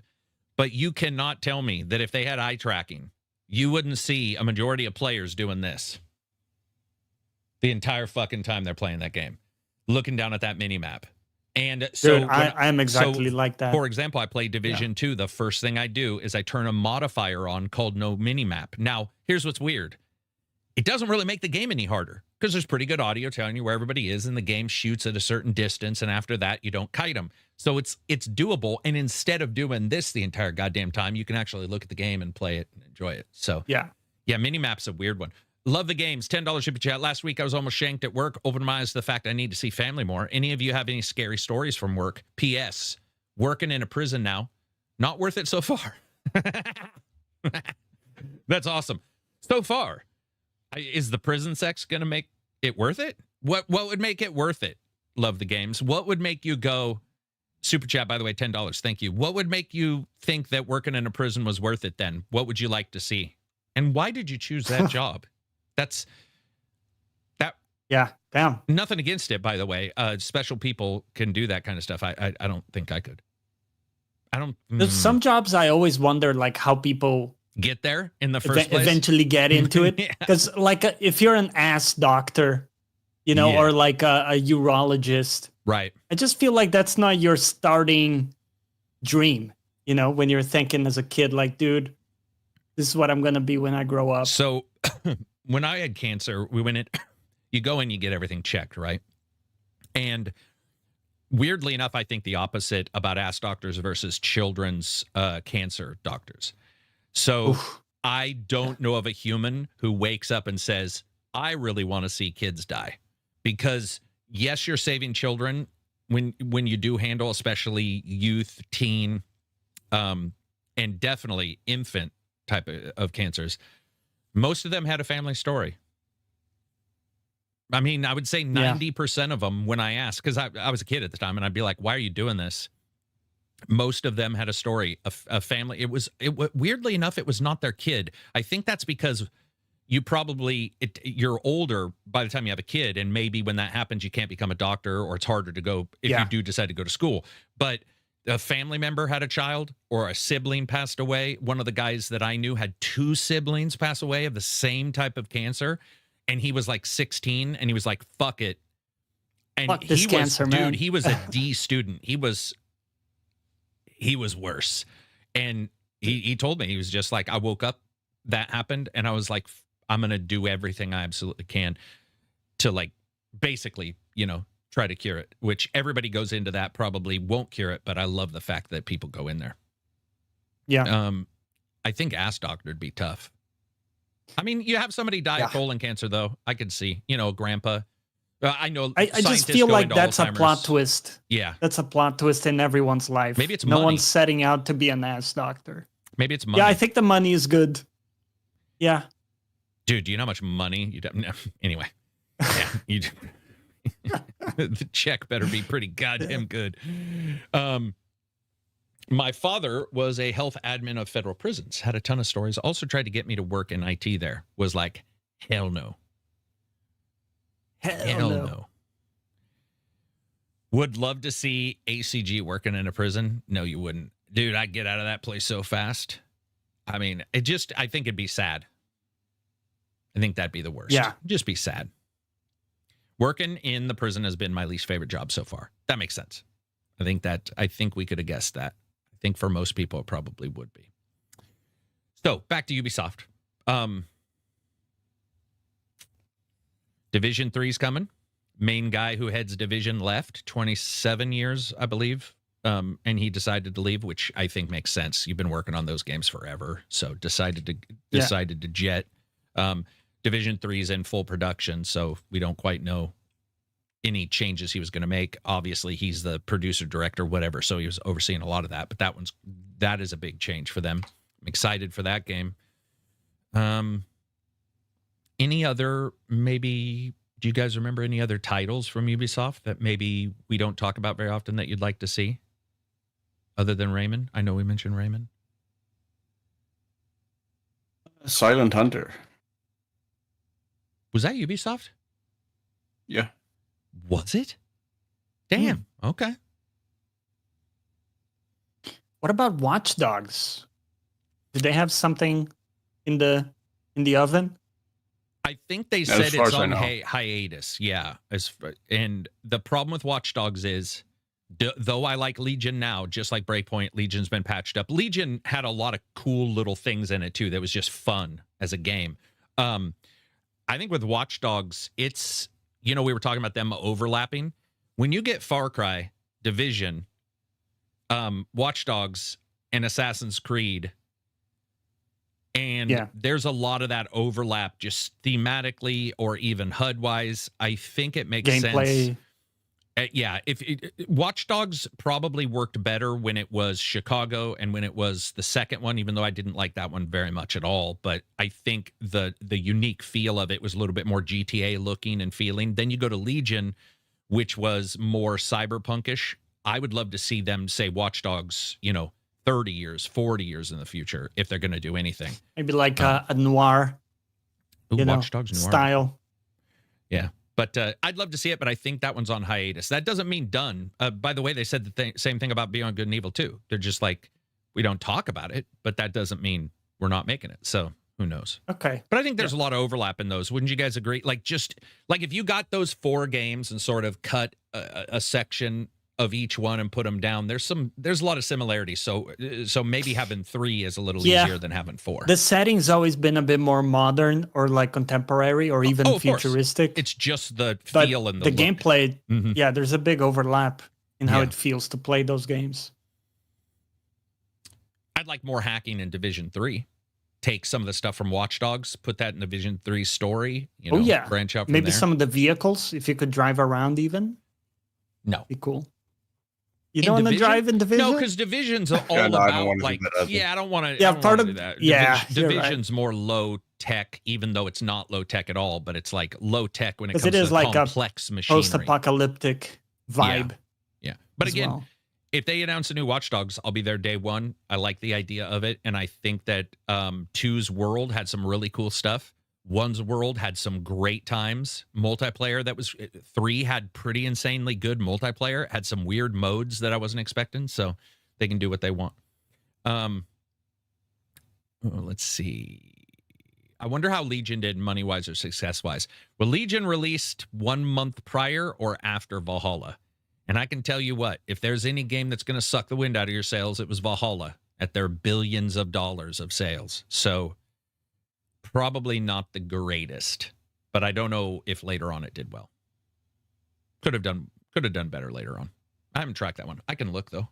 but you cannot tell me that if they had eye tracking, you wouldn't see a majority of players doing this the entire fucking time they're playing that game, looking down at that minimap. And so dude, I am exactly like that. For example, I play Division 2. The first thing I do is I turn a modifier on called no minimap. Now, here's what's weird. It doesn't really make the game any harder, because there's pretty good audio telling you where everybody is, and the game shoots at a certain distance, and after that, you don't kite them. So it's doable, and instead of doing this the entire goddamn time, you can actually look at the game and play it and enjoy it. So yeah, minimap's a weird one. Love the games. $10 super chat. Last week, I was almost shanked at work. Opened my eyes to the fact I need to see family more. Any of you have any scary stories from work? P.S. Working in a prison now. Not worth it so far. That's awesome. So far. Is the prison sex going to make it worth it? What would make it worth it? Love the games. What would make you go... Super chat, by the way, $10. Thank you. What would make you think that working in a prison was worth it then? What would you like to see? And why did you choose that job? Yeah, damn. Nothing against it, by the way. Special people can do that kind of stuff. I don't think I could. There's some jobs I always wonder, like, how people get there in the first place. Eventually get into it. Yeah. Because like if you're an ass doctor, you know, Yeah. or like a urologist, Right. I just feel like that's not your starting dream, you know, when you're thinking as a kid, like, dude, this is what I'm going to be when I grow up. So when I had cancer, we went in, you go in, you get everything checked, right? And weirdly enough, I think the opposite about ass doctors versus children's cancer doctors. So Oof. I don't know of a human who wakes up and says, I really want to see kids die. Because yes, you're saving children when you do handle, especially youth, teen, and definitely infant type of cancers. Most of them had a family story. I mean, I would say 90% of them, when I asked, because I was a kid at the time, and I'd be like, why are you doing this? Most of them had a story, a family. It was weirdly enough, it was not their kid. I think that's because you're older by the time you have a kid, and maybe when that happens, you can't become a doctor, or it's harder to go if you do decide to go to school. But a family member had a child, or a sibling passed away. One of the guys that I knew had 2 siblings pass away of the same type of cancer, and he was like 16, and he was like, "Fuck it." And Fuck this cancer, man. Dude, he was a D student. He was worse, and he told me, he was just like, I woke up, that happened, and I was like, I'm gonna do everything I absolutely can to, like, basically, you know, try to cure it, which everybody goes into that, probably won't cure it, but I love the fact that people go in there. Yeah. I think ass doctor would be tough. I mean, you have somebody die of colon cancer, though. I could see, you know, grandpa. I know. I just feel like that's a plot twist. Yeah. That's a plot twist in everyone's life. Maybe it's no money. one's setting out to be an ass doctor. Maybe it's money. Yeah, I think the money is good. Yeah. Dude, do you know how much money you'd have? No. Anyway. Yeah. The check better be pretty goddamn good. My father was a health admin of federal prisons, had a ton of stories, also tried to get me to work in IT there. Was like, hell no. Hell no. Would love to see ACG working in a prison. No, you wouldn't. Dude, I'd get out of that place so fast. I mean, I think it'd be sad. I think that'd be the worst. Yeah. Just be sad. Working in the prison has been my least favorite job so far. That makes sense. I think we could have guessed that. I think for most people, it probably would be. So back to Ubisoft. Division 3's coming. Main guy who heads Division left, 27 years, I believe. And he decided to leave, which I think makes sense. You've been working on those games forever. So decided to jet. Division 3 is in full production, so we don't quite know any changes he was going to make. Obviously, he's the producer, director, whatever, so he was overseeing a lot of that. But that is a big change for them. I'm excited for that game. Any other, maybe, do you guys remember any other titles from Ubisoft that maybe we don't talk about very often that you'd like to see? Other than Rayman? I know we mentioned Rayman. Silent Hunter. Was that Ubisoft? Yeah. Was it? Damn. Okay. What about Watch Dogs? Did they have something in the oven? I think they As said far it's as I on know. hiatus. Yeah. And the problem with Watch Dogs is, though I like Legion now, just like Breakpoint, Legion's been patched up. Legion had a lot of cool little things in it too that was just fun as a game. I think with Watch Dogs, it's, you know, we were talking about them overlapping. When you get Far Cry, Division, Watch Dogs, and Assassin's Creed, and there's a lot of that overlap just thematically or even HUD-wise. I think it makes sense. Yeah, Watch Dogs probably worked better when it was Chicago and when it was the second one, even though I didn't like that one very much at all. But I think the unique feel of it was a little bit more GTA looking and feeling. Then you go to Legion, which was more cyberpunkish. I would love to see them say Watch Dogs, 30 years, 40 years in the future, if they're going to do anything. Maybe like a noir, Watch Dogs noir style. Yeah. But I'd love to see it, but I think that one's on hiatus. That doesn't mean done. By the way, they said the same thing about Beyond Good and Evil too. They're just like, we don't talk about it, but that doesn't mean we're not making it. So who knows? Okay. But I think there's a lot of overlap in those. Wouldn't you guys agree? Like, just like if you got those 4 games and sort of cut a section of each one and put them down, there's a lot of similarities. So maybe having 3 is a little easier than having 4. The setting's always been a bit more modern or like contemporary or even futuristic. It's just the feel and the look. Gameplay. Yeah, there's a big overlap in how it feels to play those games. I'd like more hacking in Division 3. Take some of the stuff from Watch Dogs, put that in the Division 3 story. You know, branch out from maybe there. some of the vehicles, if you could drive around even. No. Be cool. You don't want to drive in Division? No, because Division's all about like, I don't want to. Yeah, part of that. Yeah, Division's more low tech, even though it's not low tech at all. But it's like low tech when it comes to like complex machinery, post-apocalyptic vibe. Yeah. But again, if they announce a new Watch Dogs, I'll be there day one. I like the idea of it, and I think that 2's World had some really cool stuff. 1's World had some great times. Multiplayer, that was 3 had pretty insanely good multiplayer. Had some weird modes that I wasn't expecting, so they can do what they want. Let's see. I wonder how Legion did money-wise or success-wise. Well, Legion released 1 month prior or after Valhalla. And I can tell you what, if there's any game that's going to suck the wind out of your sails, it was Valhalla at their billions of dollars of sales. So probably not the greatest, but I don't know if later on it did well. Could have done better later on. I haven't tracked that one. I can look though.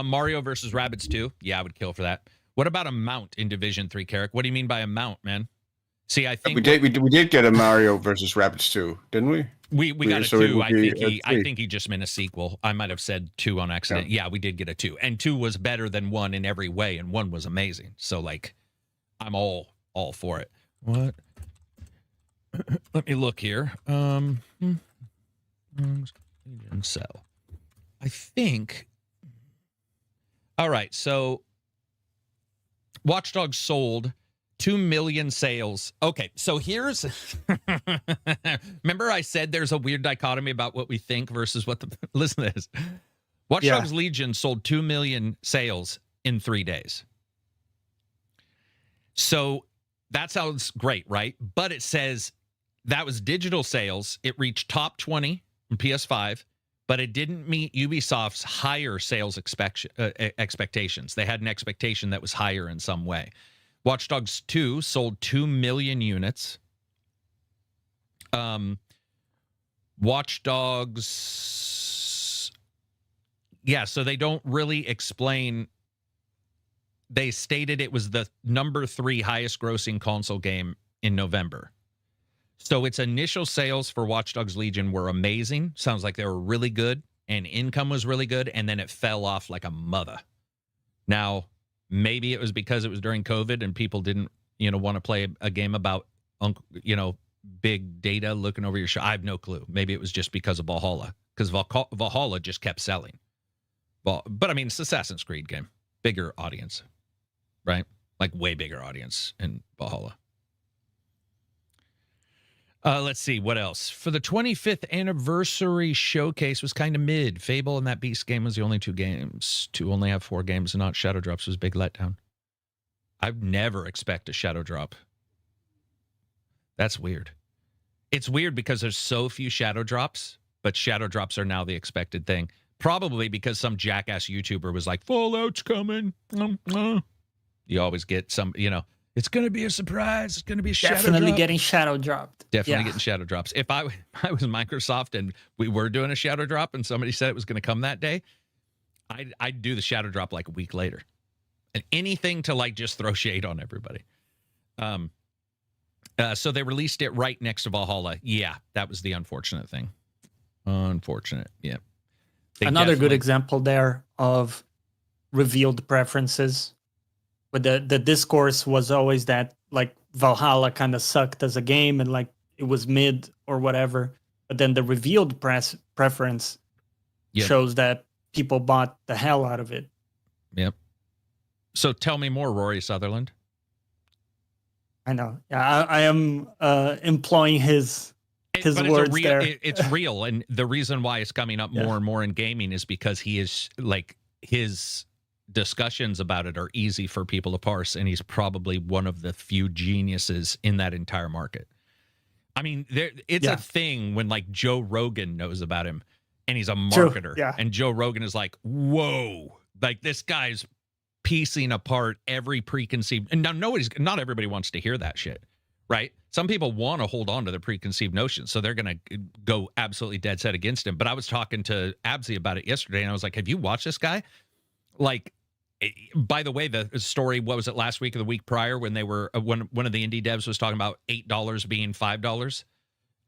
Mario versus Rabbids 2. Yeah, I would kill for that. What about a mount in Division 3, Carrick? What do you mean by a mount, man? See, I think we did get a Mario versus Rabbids 2, didn't we? We got a 2. I think he just meant a sequel. I might have said 2 on accident. Yeah, we did get a 2. And 2 was better than 1 in every way, and 1 was amazing. So like I'm all for it. What? Let me look here. Sell. I think. All right, so Watch Dogs sold 2 million sales. Okay, so here's... Remember I said there's a weird dichotomy about what we think versus what the... Listen to this. Watch Dogs Legion sold 2 million sales in 3 days. So that sounds great, right? But it says that was digital sales. It reached top 20 in PS5, but it didn't meet Ubisoft's higher sales expectations. They had an expectation that was higher in some way. Watch Dogs 2 sold 2 million units. Watch Dogs... Yeah, so they don't really explain... They stated it was the number 3 highest grossing console game in November. So its initial sales for Watch Dogs Legion were amazing. Sounds like they were really good. And income was really good. And then it fell off like a mother. Now... maybe it was because it was during COVID and people didn't, want to play a game about, big data looking over your shoulder. I have no clue. Maybe it was just because of Valhalla, because Valhalla just kept selling. But I mean, it's Assassin's Creed game, bigger audience, right? Like way bigger audience in Valhalla. Let's see what else. For the 25th anniversary showcase was kind of mid. Fable and that Beast game was the only 2 games. To only have 4 games and not Shadow Drops was a big letdown. I'd never expect a Shadow Drop. That's weird. It's weird because there's so few Shadow Drops, but Shadow Drops are now the expected thing. Probably because some jackass YouTuber was like, Fallout's coming. You always get some, it's going to be a surprise. It's going to be a shadow Definitely drop. getting shadow dropped. Definitely getting shadow drops. If I was Microsoft and we were doing a shadow drop and somebody said it was going to come that day, I'd do the shadow drop like a week later. And anything to like just throw shade on everybody. So they released it right next to Valhalla. Yeah, that was the unfortunate thing. Unfortunate. Yeah. Another good example there of revealed preferences. But the discourse was always that like Valhalla kind of sucked as a game and like it was mid or whatever. But then the revealed preference shows that people bought the hell out of it. Yep. So tell me more, Rory Sutherland. I know. Yeah, I am employing his words there. It's real. And the reason why it's coming up more and more in gaming is because he is like his discussions about it are easy for people to parse, and he's probably one of the few geniuses in that entire market. I mean, it's a thing when like Joe Rogan knows about him, and he's a marketer. True. Yeah. And Joe Rogan is like, whoa, like this guy's piecing apart every preconceived. And now, not everybody wants to hear that shit, right? Some people want to hold on to their preconceived notions, so they're going to go absolutely dead set against him. But I was talking to Absy about it yesterday, and I was like, have you watched this guy? Like, by the way, the story, what was it, last week or the week prior, when they were when one of the indie devs was talking about $8 being $5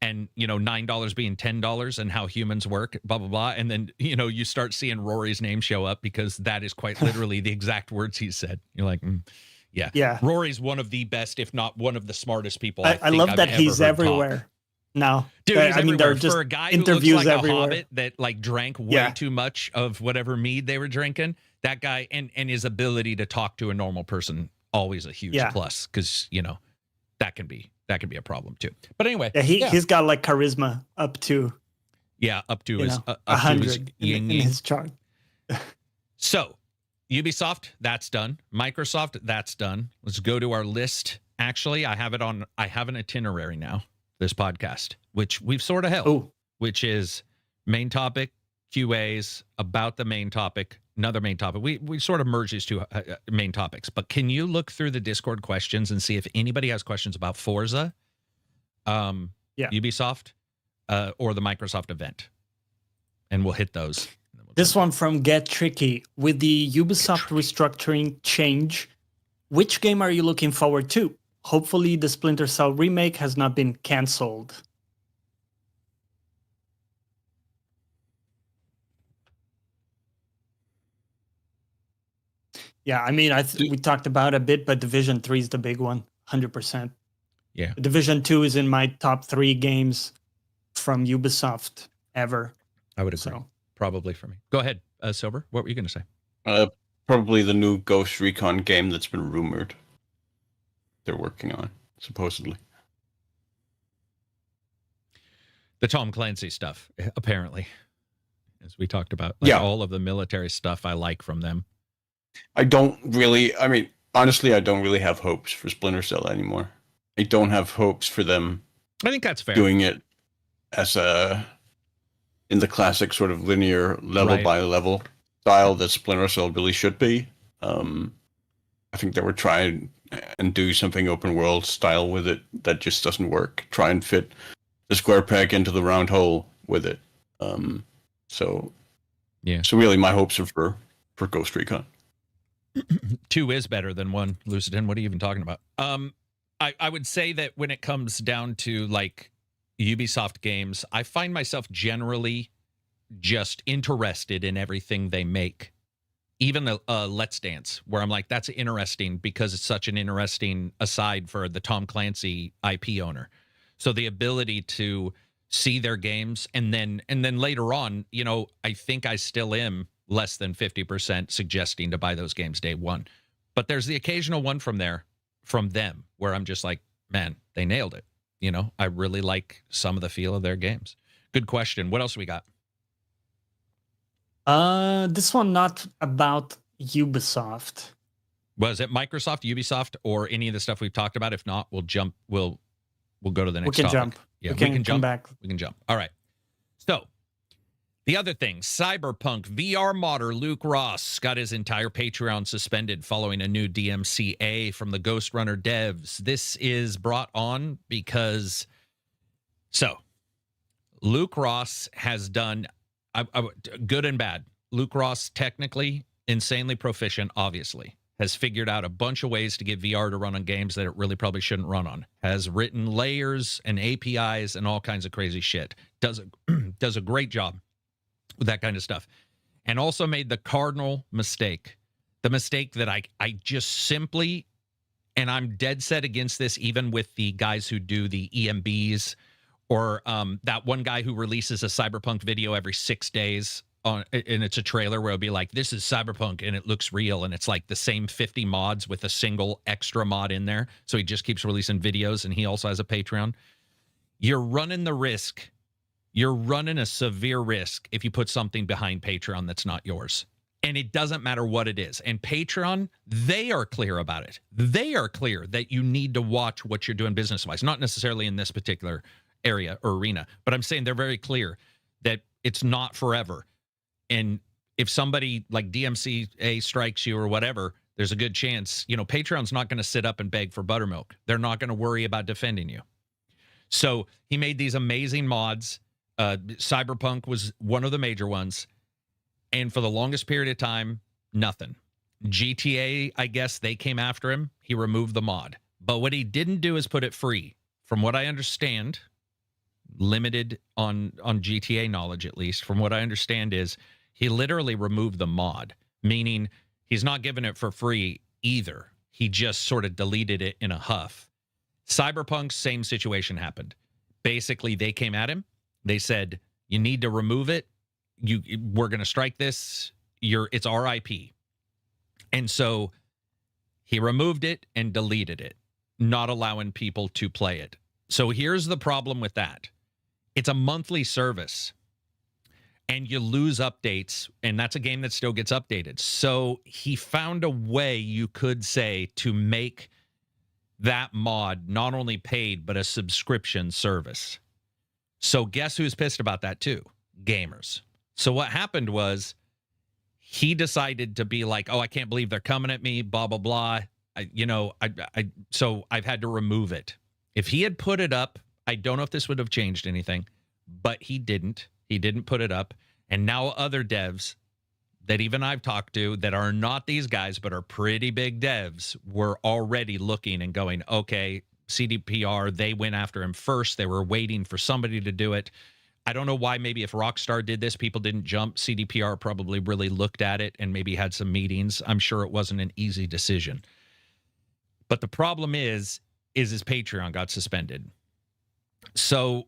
and, you know, $9 being $10 and how humans work, blah, blah, blah. And then, you know, you start seeing Rory's name show up because that is quite literally the exact words he said. You're like, yeah. Rory's one of the best, if not one of the smartest people. I love that he's everywhere. Talk. No, dude, I mean, they're just for a guy who looks like everywhere. A hobbit that like drank way too much of whatever mead they were drinking. That guy and his ability to talk to a normal person, always a huge plus, because you know that can be a problem too. But anyway, he's got like charisma up to his 100 in his chart. So Ubisoft, that's done. Microsoft, that's done. Let's go to our list. Actually, I have an itinerary now. This podcast, which we've sort of held, which is main topic, QAs, about the main topic, another main topic. We sort of merge these two main topics. But can you look through the Discord questions and see if anybody has questions about Forza, Ubisoft, or the Microsoft event? And we'll hit those. This one from Get Tricky. With the Ubisoft restructuring change, which game are you looking forward to? Hopefully the Splinter Cell remake has not been canceled. Yeah, I mean, we talked about a bit, but Division 3 is the big one, 100%. Yeah. Division 2 is in my top 3 games from Ubisoft ever. I would agree. Probably for me. Go ahead, Silver. What were you going to say? Probably the new Ghost Recon game that's been rumored. They're working on, supposedly. The Tom Clancy stuff, apparently, as we talked about. Like all of the military stuff I like from them. I mean, honestly, I don't really have hopes for Splinter Cell anymore. I don't have hopes for them. I think that's fair. Doing it as in the classic sort of linear level by level style that Splinter Cell really should be. I think they were trying and do something open world style with it that just doesn't work. Try and fit the square peg into the round hole with it. So really my hopes are for Ghost Recon. 2 is better than 1, Lucidin. What are you even talking about? I would say that when it comes down to like Ubisoft games, I find myself generally just interested in everything they make. Even Let's Dance, where I'm like, that's interesting because it's such an interesting aside for the Tom Clancy IP owner. So the ability to see their games and then later on, you know, I think I still am less than 50% suggesting to buy those games day one. But there's the occasional one from them where I'm just like, man, they nailed it. You know, I really like some of the feel of their games. Good question. What else we got? This one not about Ubisoft. Was it Microsoft, Ubisoft, or any of the stuff we've talked about? If not, we'll jump. We'll go to the next topic. Jump. Yeah, we can jump back. We can jump. All right. So the other thing, Cyberpunk VR modder Luke Ross got his entire Patreon suspended following a new DMCA from the Ghost Runner devs. This is brought on because Luke Ross has done good and bad. Luke Ross, technically insanely proficient, obviously, has figured out a bunch of ways to get VR to run on games that it really probably shouldn't run on. Has written layers and APIs and all kinds of crazy shit. Does a great job with that kind of stuff. And also made the cardinal mistake. The mistake that I just simply, and I'm dead set against this even with the guys who do the EMBs or that one guy who releases a Cyberpunk video every 6 days and it's a trailer where it'll be like, this is Cyberpunk and it looks real, and it's like the same 50 mods with a single extra mod in there. So he just keeps releasing videos, and he also has a Patreon. You're running the risk. You're running a severe risk if you put something behind Patreon that's not yours. And it doesn't matter what it is. And Patreon, they are clear about it. They are clear that you need to watch what you're doing business-wise, not necessarily in this particular area or arena, but I'm saying they're very clear that it's not forever. And if somebody like DMCA strikes you or whatever, there's a good chance, Patreon's not going to sit up and beg for buttermilk. They're not going to worry about defending you. So he made these amazing mods. Cyberpunk was one of the major ones. And for the longest period of time, nothing. GTA, I guess they came after him. He removed the mod. But what he didn't do is put it free. From what I understand, limited on GTA knowledge at least, from what I understand is he literally removed the mod, meaning he's not giving it for free either. He just sort of deleted it in a huff. Cyberpunk's same situation happened. Basically, they came at him. They said, you need to remove it. We're going to strike this. It's our IP. And so he removed it and deleted it, not allowing people to play it. So here's the problem with that. It's a monthly service and you lose updates, and that's a game that still gets updated. So he found a way, you could say, to make that mod not only paid, but a subscription service. So guess who's pissed about that too? Gamers. So what happened was he decided to be like, oh, I can't believe they're coming at me, blah, blah, blah. So I've had to remove it. If he had put it up, I don't know if this would have changed anything, but he didn't. He didn't put it up. And now other devs that even I've talked to that are not these guys, but are pretty big devs, were already looking and going, okay, CDPR, they went after him first. They were waiting for somebody to do it. I don't know why. Maybe if Rockstar did this, people didn't jump. CDPR probably really looked at it and maybe had some meetings. I'm sure it wasn't an easy decision. But the problem is his Patreon got suspended. So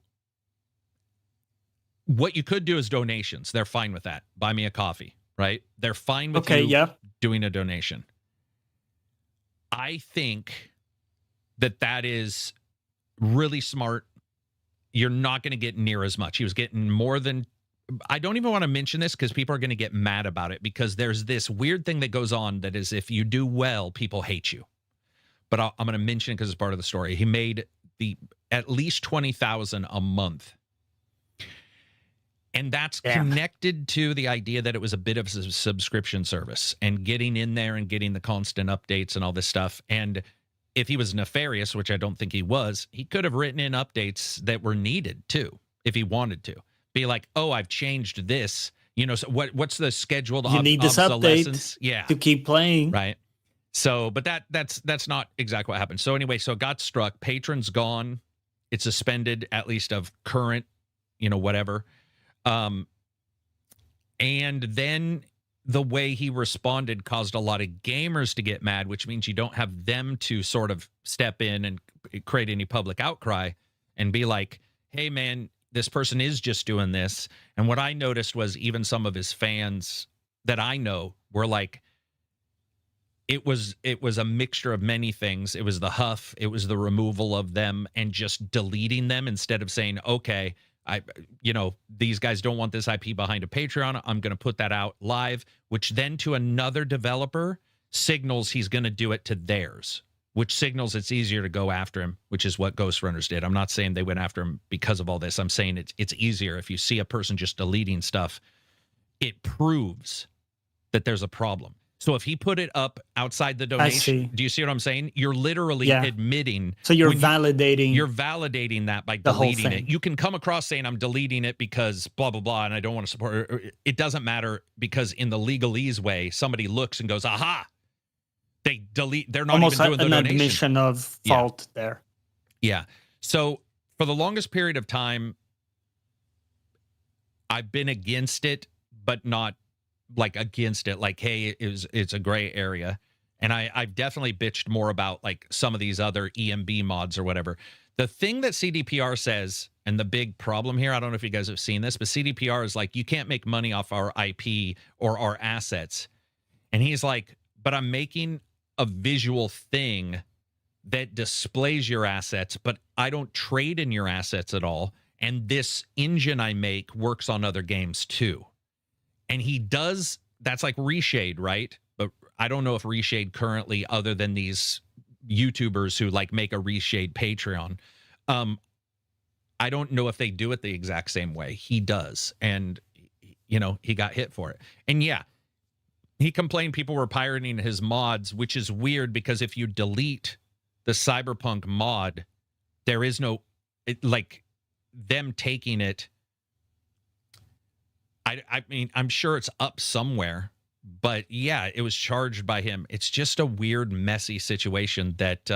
what you could do is donations. They're fine with that. Buy me a coffee, right? They're fine with doing a donation. I think that is really smart. You're not going to get near as much. He was getting more than... I don't even want to mention this because people are going to get mad about it, because there's this weird thing that goes on that is if you do well, people hate you. But I'm going to mention it because it's part of the story. He made at least $20,000 a month. And that's connected to the idea that it was a bit of a subscription service and getting in there and getting the constant updates and all this stuff. And if he was nefarious, which I don't think he was, he could have written in updates that were needed too, if he wanted to. Be like, oh, I've changed this. So what's the scheduled obsolescence? To keep playing. Right. So, but that's not exactly what happened. So anyway, so it got struck. Patron's gone. It's suspended, at least of current, whatever. And then the way he responded caused a lot of gamers to get mad, which means you don't have them to sort of step in and create any public outcry and be like, hey, man, this person is just doing this. And what I noticed was even some of his fans that I know were like, it was a mixture of many things. It was the huff. It was the removal of them and just deleting them instead of saying, okay, these guys don't want this IP behind a Patreon. I'm going to put that out live, which then to another developer signals he's going to do it to theirs, which signals it's easier to go after him, which is what Ghost Runners did. I'm not saying they went after him because of all this. I'm saying it's easier. If you see a person just deleting stuff, it proves that there's a problem. So if he put it up outside the donation, do you see what I'm saying? You're literally admitting. So you're validating. You're validating that by deleting it. You can come across saying I'm deleting it because blah, blah, blah, and I don't want to support it. It doesn't matter because in the legalese way, somebody looks and goes, aha, they delete. They're not almost even doing the donation. Almost an admission of fault there. Yeah. So for the longest period of time, I've been against it, but not like against it, like, hey, it's a gray area. And I've definitely bitched more about like some of these other EMB mods or whatever. The thing that CDPR says, and the big problem here, I don't know if you guys have seen this, but CDPR is like, you can't make money off our IP or our assets. And he's like, but I'm making a visual thing that displays your assets, but I don't trade in your assets at all. And this engine I make works on other games too. And he does that's like Reshade, right? But I don't know if Reshade currently, other than these YouTubers who like make a Reshade Patreon, I don't know if they do it the exact same way. He does, and he got hit for it. And yeah, he complained people were pirating his mods, which is weird because if you delete the Cyberpunk mod, there is no like them taking it. I mean, I'm sure it's up somewhere, but yeah, it was charged by him. It's just a weird, messy situation that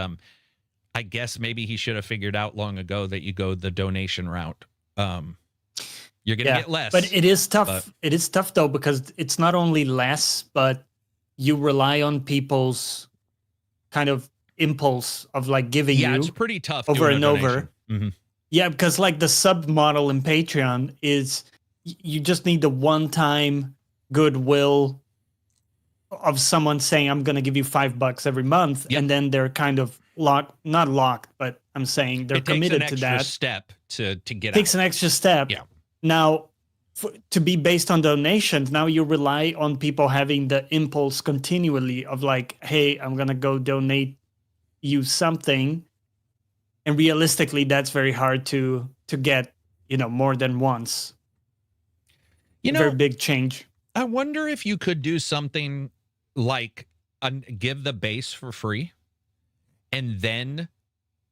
I guess maybe he should have figured out long ago that you go the donation route. You're going to get less. But it is tough. It is tough, though, because it's not only less, but you rely on people's kind of impulse of like giving you. Yeah, it's pretty tough over and over. Mm-hmm. Yeah, because like the sub model in Patreon is you just need the one-time goodwill of someone saying, I'm going to give you $5 every month. Yep. And then they're kind of not locked, but I'm saying they're committed to that. Step to get Takes an extra step. Yeah. Now, to be based on donations, now you rely on people having the impulse continually of like, hey, I'm going to go donate you something. And realistically, that's very hard to get, more than once. Very big change. I wonder if you could do something like give the base for free. And then,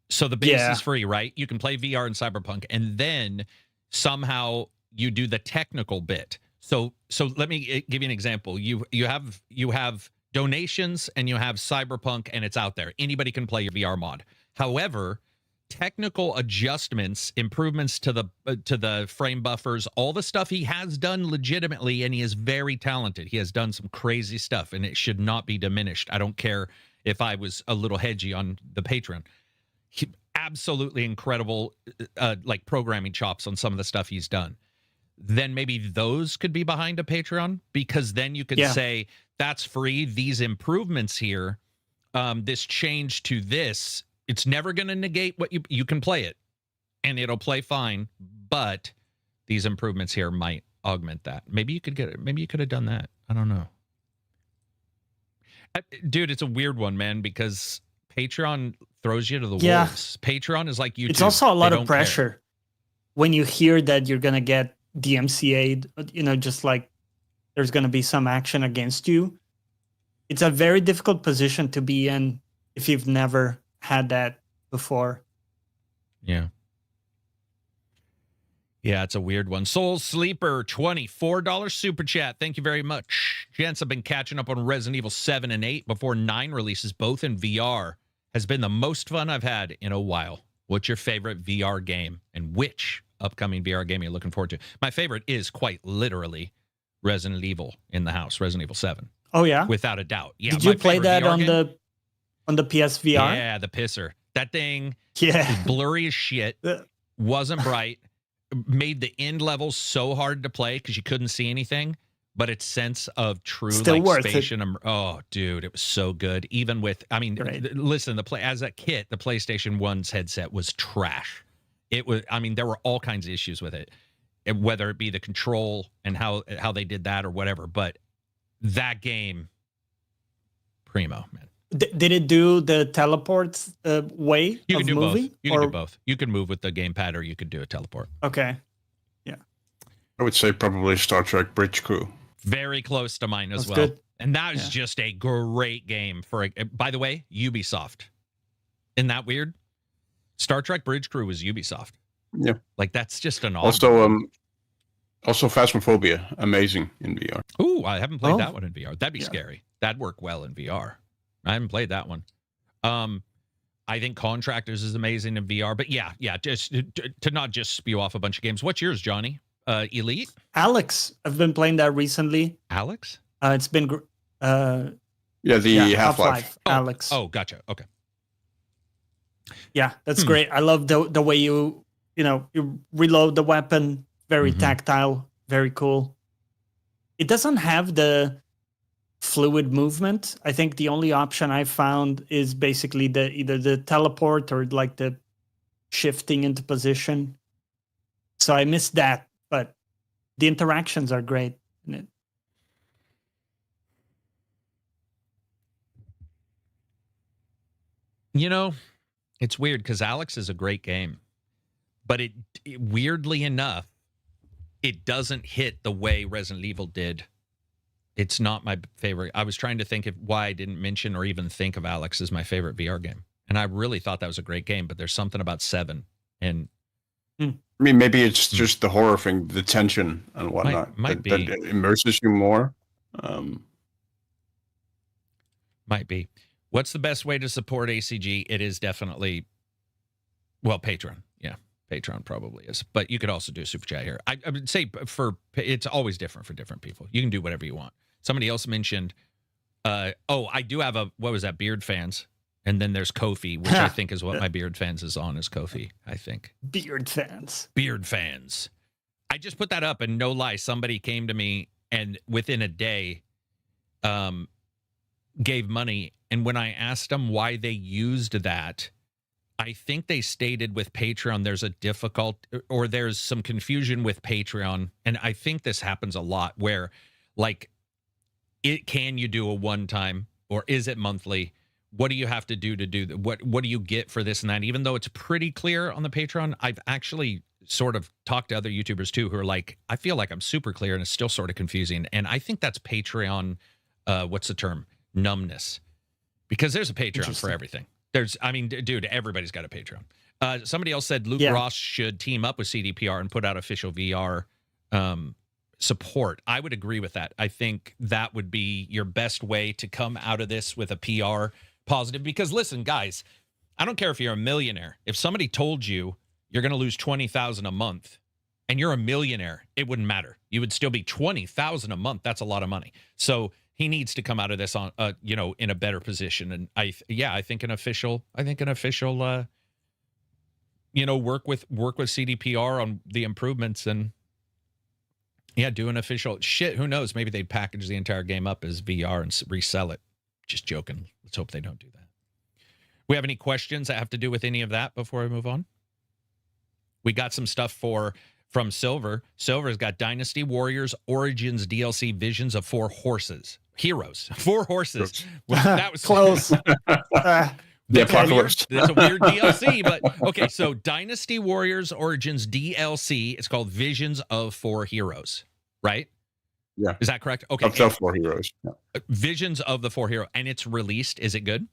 so the base is free, right? You can play VR in Cyberpunk, and then somehow you do the technical bit. So let me give you an example. You have donations and you have Cyberpunk, and it's out there. Anybody can play your VR mod. However, technical adjustments, improvements to the frame buffers, all the stuff he has done legitimately, and he is very talented. He has done some crazy stuff, and it should not be diminished. I don't care if I was a little hedgy on the Patreon. Absolutely incredible like programming chops on some of the stuff he's done. Then maybe those could be behind a Patreon, because then you could say that's free. These improvements here, this change to this, it's never going to negate what you can play it and it'll play fine, but these improvements here might augment that. Maybe you could get it. Maybe you could have done that. I don't know. Dude, it's a weird one, man, because Patreon throws you to the wolves. Patreon is like YouTube. It's also a lot of pressure when you hear that you're going to get DMCA'd, just like there's going to be some action against you. It's a very difficult position to be in if you've never had that before. Yeah. Yeah, it's a weird one. Soul Sleeper, $24 super chat. Thank you very much. Gents, I've been catching up on Resident Evil 7 and 8 before 9 releases, both in VR. Has been the most fun I've had in a while. What's your favorite VR game, and which upcoming VR game you're looking forward to? My favorite is quite literally Resident Evil in the house, Resident Evil 7. Oh, yeah? Without a doubt. Yeah. Did you play that on the PSVR? Yeah, the pisser. That thing is blurry as shit, wasn't bright, made the end levels so hard to play because you couldn't see anything, but its sense of true space and oh, dude, it was so good. Even with, listen, as a kit, the PlayStation 1's headset was trash. It was, there were all kinds of issues with it, whether it be the control and how they did that or whatever. But that game, primo, man. Did it do the teleport way you of can do moving? Both. You can do both. You can move with the gamepad, or you could do a teleport. Okay. Yeah. I would say probably Star Trek Bridge Crew. Very close to mine as well. Good. And that is just a great game for by the way, Ubisoft. Isn't that weird? Star Trek Bridge Crew was Ubisoft. Yeah. Like that's just an awesome. Also Phasmophobia, amazing in VR. Ooh, I haven't played that one in VR. That'd be scary. That'd work well in VR. I haven't played that one. I think Contractors is amazing in VR, but yeah, just to not just spew off a bunch of games. What's yours, Johnny? Elite? Alex, I've been playing that recently. Alex? It's been the Half-Life. Alex. Oh, gotcha. Okay. Yeah, that's great. I love the way you reload the weapon. Very tactile, very cool. It doesn't have the fluid movement. I think the only option I found is basically either the teleport or like the shifting into position. So I missed that, but the interactions are great in it. You know, it's weird because Alex is a great game, but it weirdly enough, it doesn't hit the way Resident Evil did. It's not my favorite. I was trying to think of why I didn't mention or even think of Alex as my favorite VR game. And I really thought that was a great game, but there's something about 7 and I mean, maybe it's just the horror thing, the tension and whatnot might that be. immerses you more. Might be. What's the best way to support ACG? It is definitely, well, Patreon. Yeah, Patreon probably is. But you could also do a super chat here. I would say it's always different for different people. You can do whatever you want. Somebody else mentioned, I do have what was that, Beard Fans? And then there's Kofi, which I think is what my Beard Fans is on, is Kofi, I think. Beard Fans. Beard Fans. I just put that up, and no lie, somebody came to me and within a day gave money. And when I asked them why they used that, I think they stated with Patreon there's some confusion with Patreon. And I think this happens a lot where, like, can you do a one-time or is it monthly? What do you have to do what do you get for this and that? Even though it's pretty clear on the Patreon, I've actually sort of talked to other YouTubers too who are like, I feel like I'm super clear and it's still sort of confusing. And I think that's Patreon, what's the term? Numbness. Because there's a Patreon for everything. Dude, everybody's got a Patreon. Somebody else said Luke Ross should team up with CDPR and put out official VR support. I would agree with that. I think that would be your best way to come out of this with a PR positive. Because listen, guys, I don't care if you're a millionaire. If somebody told you you're going to lose $20,000 a month and you're a millionaire, it wouldn't matter. You would still be $20,000 a month. That's a lot of money. So he needs to come out of this on, in a better position. And I think an official, work with CDPR on the improvements and do an official shit. Who knows? Maybe they'd package the entire game up as VR and resell it. Just joking. Let's hope they don't do that. We have any questions that have to do with any of that before I move on? We got some stuff from Silver. Silver's got Dynasty Warriors Origins DLC Visions of Heroes. 4 horses. Well, that was close. The apocalypse. That's a weird DLC, but okay. So Dynasty Warriors Origins DLC. It's called Visions of 4 Heroes, right? Yeah. Is that correct? Okay. Of the 4 heroes. Yeah. Visions of the 4 Heroes, and it's released. Is it good?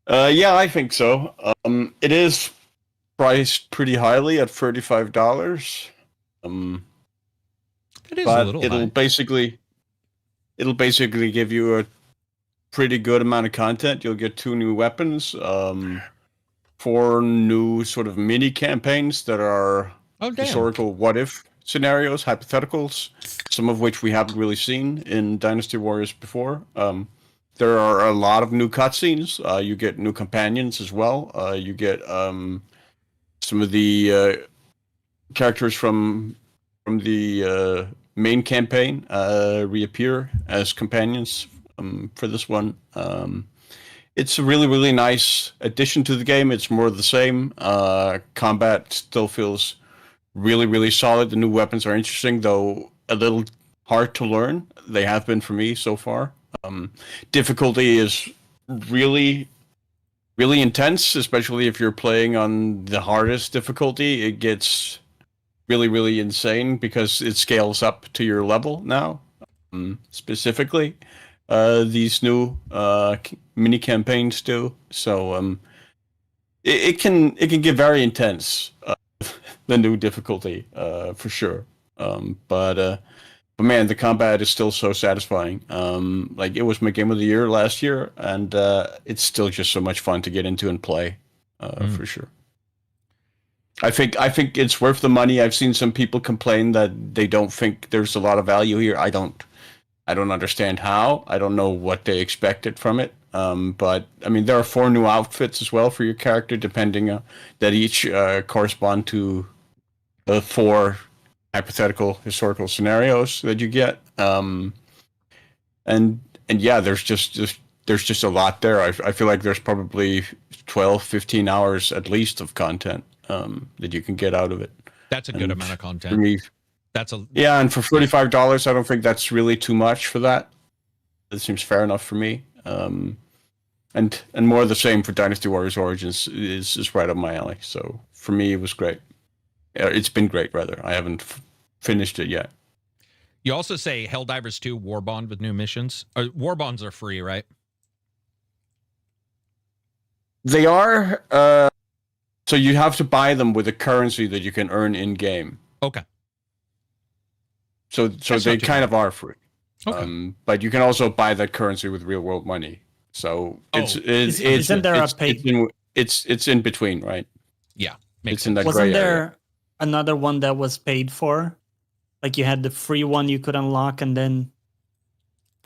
Yeah, I think so. It is priced pretty highly at $35. It is but a little it'll high. It'll basically give you a pretty good amount of content. You'll get 2 new weapons, 4 new sort of mini campaigns that are historical what if scenarios, hypotheticals, some of which we haven't really seen in Dynasty Warriors before. There are a lot of new cutscenes. You get new companions as well. You get some of the characters from the main campaign reappear as companions for this one. It's a really, really nice addition to the game. It's more of the same. Combat still feels really, really solid. The new weapons are interesting, though a little hard to learn. They have been for me so far. Difficulty is really, really intense, especially if you're playing on the hardest difficulty. It gets really, really insane because it scales up to your level now. Specifically, these new mini campaigns do. So it can get very intense. The new difficulty, for sure. But man, the combat is still so satisfying. Like, it was my game of the year last year, and it's still just so much fun to get into and play, for sure. I think it's worth the money. I've seen some people complain that they don't think there's a lot of value here. I don't understand how. I don't know what they expected from it. But I mean, there are 4 new outfits as well for your character, depending that each correspond to the 4 hypothetical historical scenarios that you get. And yeah, there's just a lot there. I feel like there's probably 12, 15 hours at least of content that you can get out of it. That's a good amount of content. For me, and for $35, I don't think that's really too much for that. It seems fair enough for me. And more of the same for Dynasty Warriors Origins is right up my alley. So for me, it was great. It's been great, rather. I haven't finished it yet. You also say Helldivers 2 Warbond with new missions. Warbonds are free, right? They are. So you have to buy them with a currency that you can earn in game. Okay. So That's they not too kind bad. of are free. Okay. But you can also buy that currency with real world money. So Isn't there a paid? it's in between, right? Yeah. Makes It's in sense. that Wasn't gray area. there another one that was paid for? Like you had the free one you could unlock, and then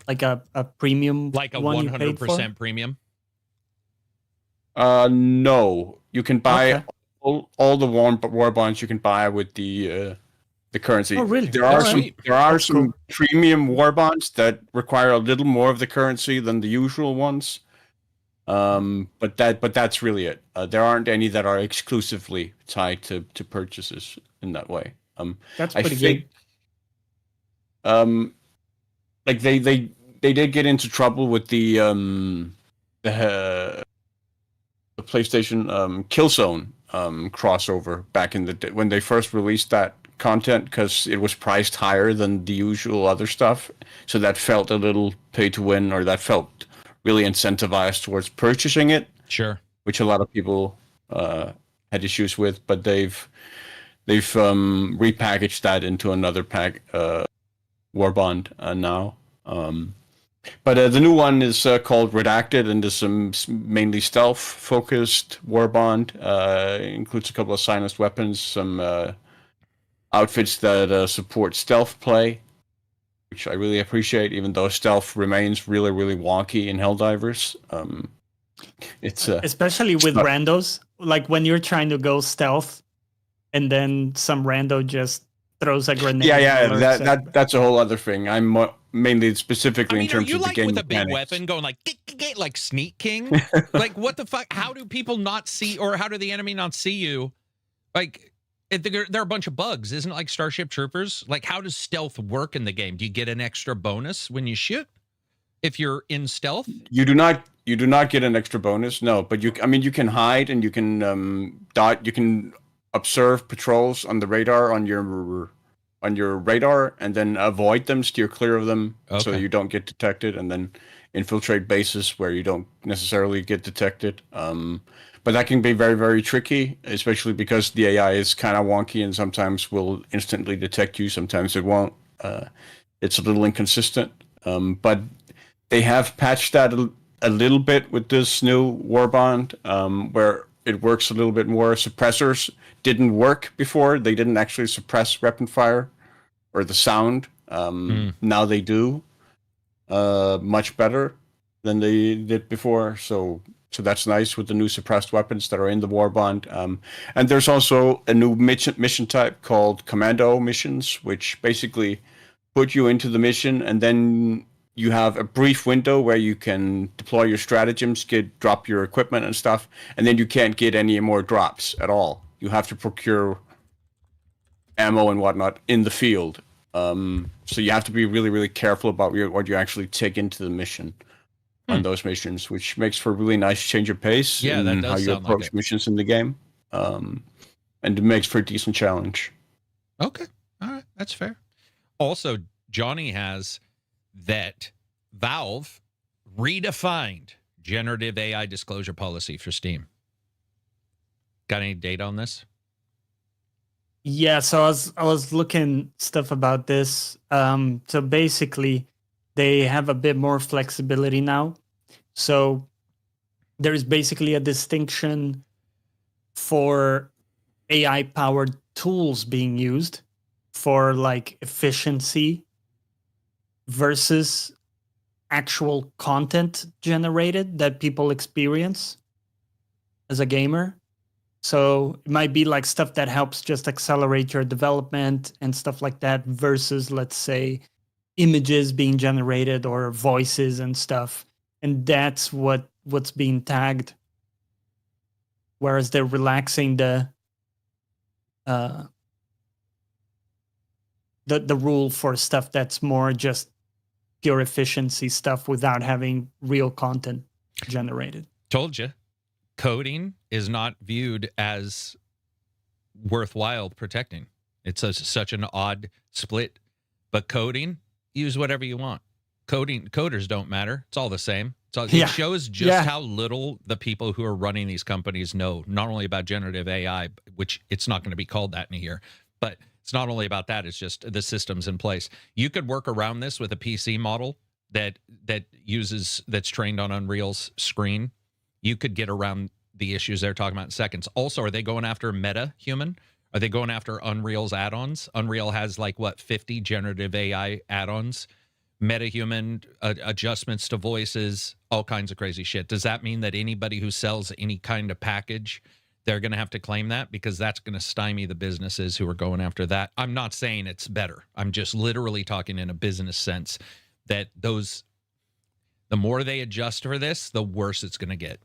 like a premium, Like a one you paid for? 100% premium? No, you can buy Okay. all the war bonds you can buy with the currency. Oh, really? There are Alright. some That's cool. premium war bonds that require a little more of the currency than the usual ones. But that's really it. There aren't any that are exclusively tied to purchases in that way. That's I pretty think, like they did get into trouble with the PlayStation Killzone crossover back in the day when they first released that content, because it was priced higher than the usual other stuff, so that felt a little pay to win, or that felt really incentivized towards purchasing it, Sure. which a lot of people had issues with. But they've repackaged that into another Warbond now. But the new one is called Redacted, and is mainly stealth-focused Warbond. Includes a couple of silenced weapons, some outfits that support stealth play, which I really appreciate, even though stealth remains really, really wonky in Helldivers. It's especially with randos. Like when you're trying to go stealth, and then some rando just throws a grenade. That's a whole other thing. I'm mainly specifically in terms are you of the like game with a big mechanics. weapon going like like Sneak King? Like what the fuck? How do people not see, or how do the enemy not see you? Like there are a bunch of bugs, isn't it? Like Starship Troopers. Like how does stealth work in the game? Do you get an extra bonus when you shoot if you're in stealth? You do not get an extra bonus, no. But you can hide, and you can dot. You can observe patrols on the radar on your radar, and then avoid them, steer clear of them, so that you don't get detected, and then infiltrate bases where you don't necessarily get detected. But that can be very, very tricky, especially because the AI is kind of wonky and sometimes will instantly detect you, sometimes it won't. It's a little inconsistent. But they have patched that a little bit with this new Warbond, where it works a little bit more. Suppressors didn't work before. They didn't actually suppress weapon fire or the sound. Now they do much better than they did before. So that's nice with the new suppressed weapons that are in the Warbond. And there's also a new mission type called Commando missions, which basically put you into the mission, and then you have a brief window where you can deploy your stratagems, drop your equipment and stuff, and then you can't get any more drops at all. You have to procure ammo and whatnot in the field. So you have to be really, really careful about what you actually take into the mission on those missions, which makes for a really nice change of pace in how you approach missions in the game. And it makes for a decent challenge. Okay. All right. That's fair. Also, Johnny has that Valve redefined generative AI disclosure policy for Steam. Got any data on this? Yeah, so I was looking stuff about this. So basically, they have a bit more flexibility now. So there is basically a distinction for AI-powered tools being used for like efficiency versus actual content generated that people experience as a gamer. So it might be like stuff that helps just accelerate your development and stuff like that versus, let's say, images being generated or voices and stuff. And that's what's being tagged. Whereas they're relaxing the rule for stuff that's more just pure efficiency stuff without having real content. generated. Told you, coding is not viewed as worthwhile protecting. It's such an odd split. But coding, use whatever you want. Coders don't matter. It's all the same. It shows just how little the people who are running these companies know, not only about generative AI, which it's not going to be called that in a year, but it's not only about that, it's just the systems in place. You could work around this with a PC model that's trained on Unreal's screen. You could get around the issues they're talking about in seconds. Also, are they going after MetaHuman? Are they going after Unreal's add-ons? Unreal has 50 generative AI add-ons, MetaHuman, adjustments to voices, all kinds of crazy shit. Does that mean that anybody who sells any kind of package, they're going to have to claim that? Because that's going to stymie the businesses who are going after that. I'm not saying it's better. I'm just literally talking in a business sense that the more they adjust for this, the worse it's going to get.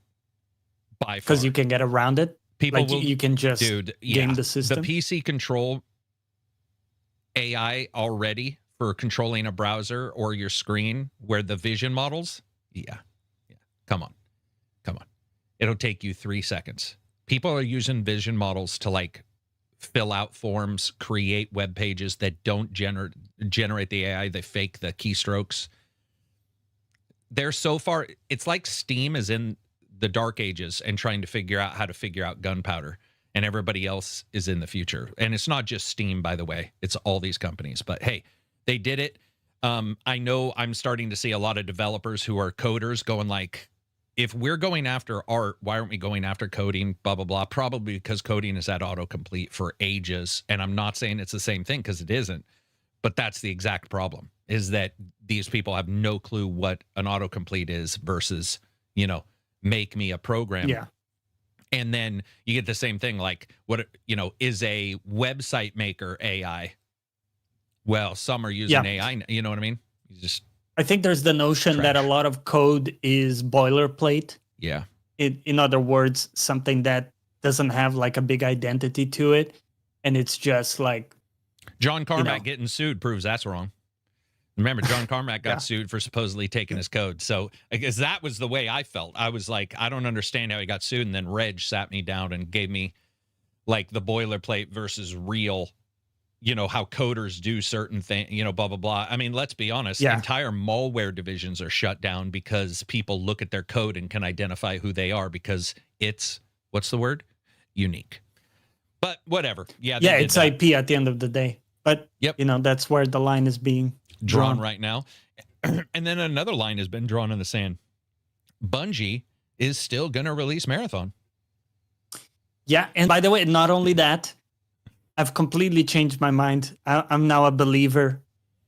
By far. Because you can get around it. You can just game the system. The PC control AI already for controlling a browser or your screen, where the vision models, come on. It'll take you 3 seconds. People are using vision models to fill out forms, create web pages that don't generate the AI. They fake the keystrokes. They're so far. It's like Steam is in the dark ages and trying to figure out how to figure out gunpowder, and everybody else is in the future. And it's not just Steam, by the way. It's all these companies. But hey, they did it. I know I'm starting to see a lot of developers who are coders going if we're going after art, why aren't we going after coding, blah, blah, blah. Probably because coding has had autocomplete for ages. And I'm not saying it's the same thing, because it isn't. But that's the exact problem, is that these people have no clue what an autocomplete is versus, make me a program. Yeah. And then you get the same thing, what, is a website maker AI? Well, some are using AI, you know what I mean? I think there's the notion that a lot of code is boilerplate. Yeah. In other words, something that doesn't have a big identity to it. And it's just John Carmack getting sued proves that's wrong. Remember, John Carmack got sued for supposedly taking his code. So I guess that was the way I felt. I was I don't understand how he got sued. And then Reg sat me down and gave me the boilerplate versus real, how coders do certain things, blah, blah, blah. I mean, let's be honest. Entire malware divisions are shut down because people look at their code and can identify who they are because it's, what's the word? Unique. But whatever. Yeah, it's IP at the end of the day. But, that's where the line is being drawn right now. And then another line has been drawn in the sand. Bungie is still going to release Marathon. Yeah, and by the way, not only that, I've completely changed my mind. I'm now a believer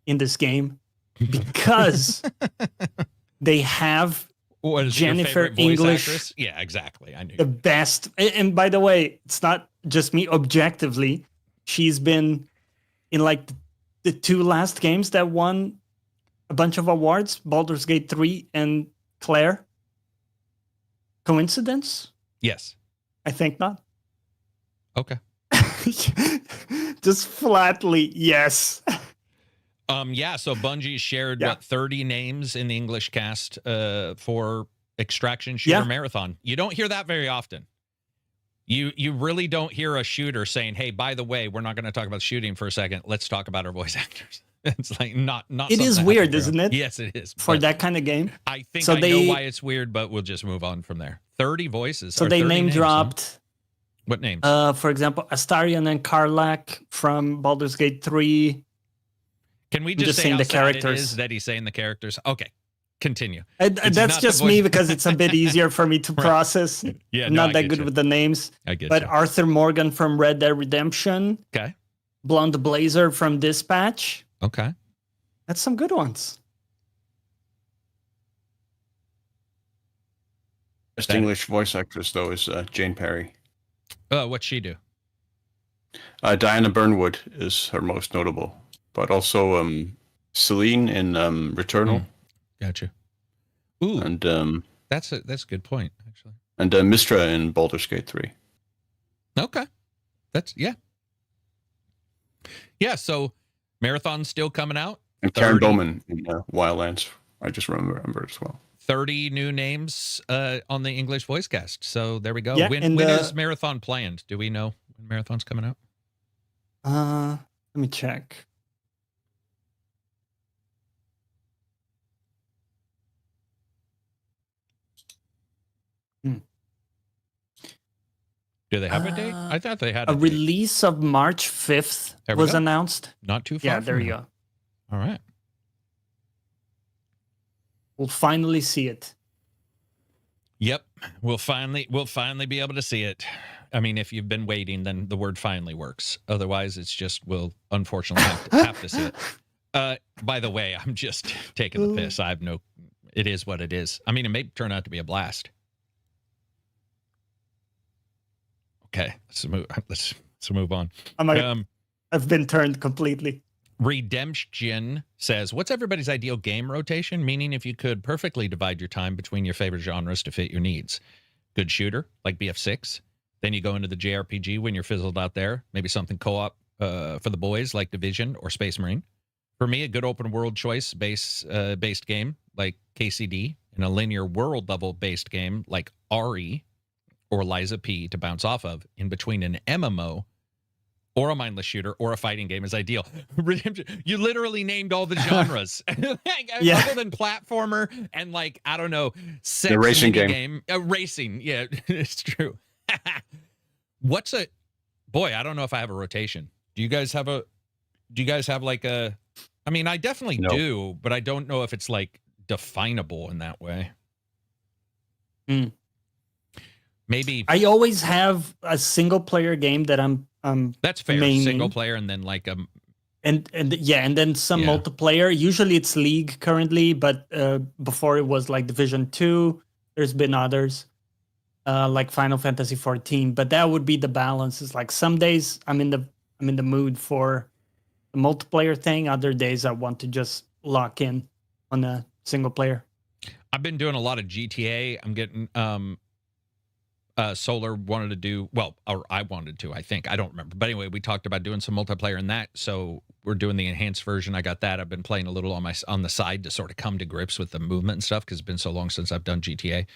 in this game because they have Jennifer English. Actress? Yeah, exactly. I knew the best. And by the way, it's not just me objectively. She's been in the 2 last games that won a bunch of awards, Baldur's Gate 3 and Claire. Coincidence? Yes. I think not. Okay. Just flatly, yes. So Bungie shared 30 names in the English cast for Extraction Shooter Marathon. You don't hear that very often. You really don't hear a shooter saying, "Hey, by the way, we're not going to talk about shooting for a second. Let's talk about our voice actors." It's not. It is weird, isn't it? Yes, it is. For that kind of game. I think I know why it's weird, but we'll just move on from there. 30 voices. So they name dropped. What names? For example, Astarion and Karlak from Baldur's Gate 3. Can we just say how the characters it is that he's saying the characters? Okay. Continue. That's just me because it's a bit easier for me to process. Yeah, I'm not that good with the names. I get But you. Arthur Morgan from Red Dead Redemption. Okay. Blonde Blazer from Dispatch. Okay. That's some good ones. Best English voice actress, though, is Jane Perry. What'd she do? Diana Burnwood is her most notable. But also Celine in Returnal. Gotcha. Ooh, and that's a good point, actually. And Mistra in Baldur's Gate 3. Okay, that's yeah. So Marathon's still coming out, and Karen Bowman in Wildlands. I just remember as well. 30 new names on the English voice cast. So there we go. Yeah, when and is Marathon planned? Do we know when Marathon's coming out? Let me check. Do they have a date? I thought they had a date. release of March 5th was announced. Not too far. Yeah, there you go. All right. We'll finally see it. Yep, we'll finally be able to see it. I mean, if you've been waiting, then the word finally works. Otherwise, it's just we'll unfortunately have to see it. By the way, I'm just taking the piss. I have no. It is what it is. I mean, it may turn out to be a blast. Okay, let's move on. I've been turned completely. Redemption says, what's everybody's ideal game rotation? Meaning if you could perfectly divide your time between your favorite genres to fit your needs. Good shooter, like BF6. Then you go into the JRPG when you're fizzled out there. Maybe something co-op for the boys like Division or Space Marine. For me, a good open world choice based game like KCD, and a linear world level based game like RE or Liza P to bounce off of in between an MMO or a mindless shooter or a fighting game is ideal. You literally named all the genres. Yeah. Other than platformer and like, I don't know, sex the racing game. Racing. Yeah, it's true. What's a boy? I don't know if I have a rotation. Do you guys have like a? I mean, I definitely do, but I don't know if it's like definable in that way. Maybe I always have a single player game that I'm that's fair. maining. Single player and then like and then some multiplayer. Usually it's League currently, but before it was like Division 2. There's been others. Like Final Fantasy 14, but that would be the balance. It's like some days I'm in the mood for the multiplayer thing. Other days I want to just lock in on a single player. I've been doing a lot of GTA. I'm getting Solar wanted to do or I wanted to. I think I don't remember, but anyway, we talked about doing some multiplayer in that. So we're doing the enhanced version. I got that. I've been playing a little on the side to sort of come to grips with the movement and stuff because it's been so long since I've done GTA.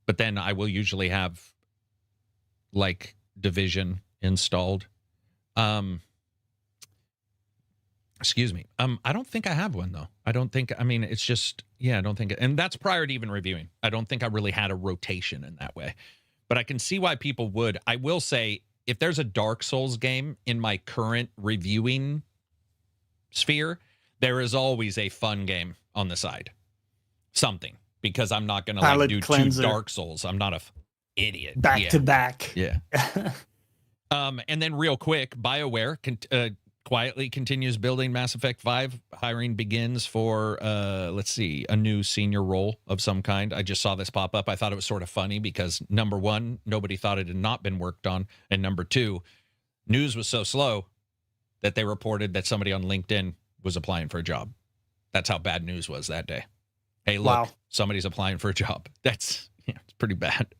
But then I will usually have like Division installed. Excuse me. I don't think I have one though. I don't think, I mean, it's just, I don't think, and that's prior to even reviewing. I don't think I really had a rotation in that way, but I can see why people would. I will say if there's a Dark Souls game in my current reviewing sphere, there is always a fun game on the side. Something. Because I'm not going to like do cleanser. 2 Dark Souls. I'm not a idiot. Back to back. Yeah. And then real quick, BioWare quietly continues building Mass Effect 5. Hiring begins for, let's see, a new senior role of some kind. I just saw this pop up. I thought it was sort of funny because number one, nobody thought it had not been worked on. And number two, news was so slow that they reported that somebody on LinkedIn was applying for a job. That's how bad news was that day. Hey, look, somebody's applying for a job. That's, it's pretty bad.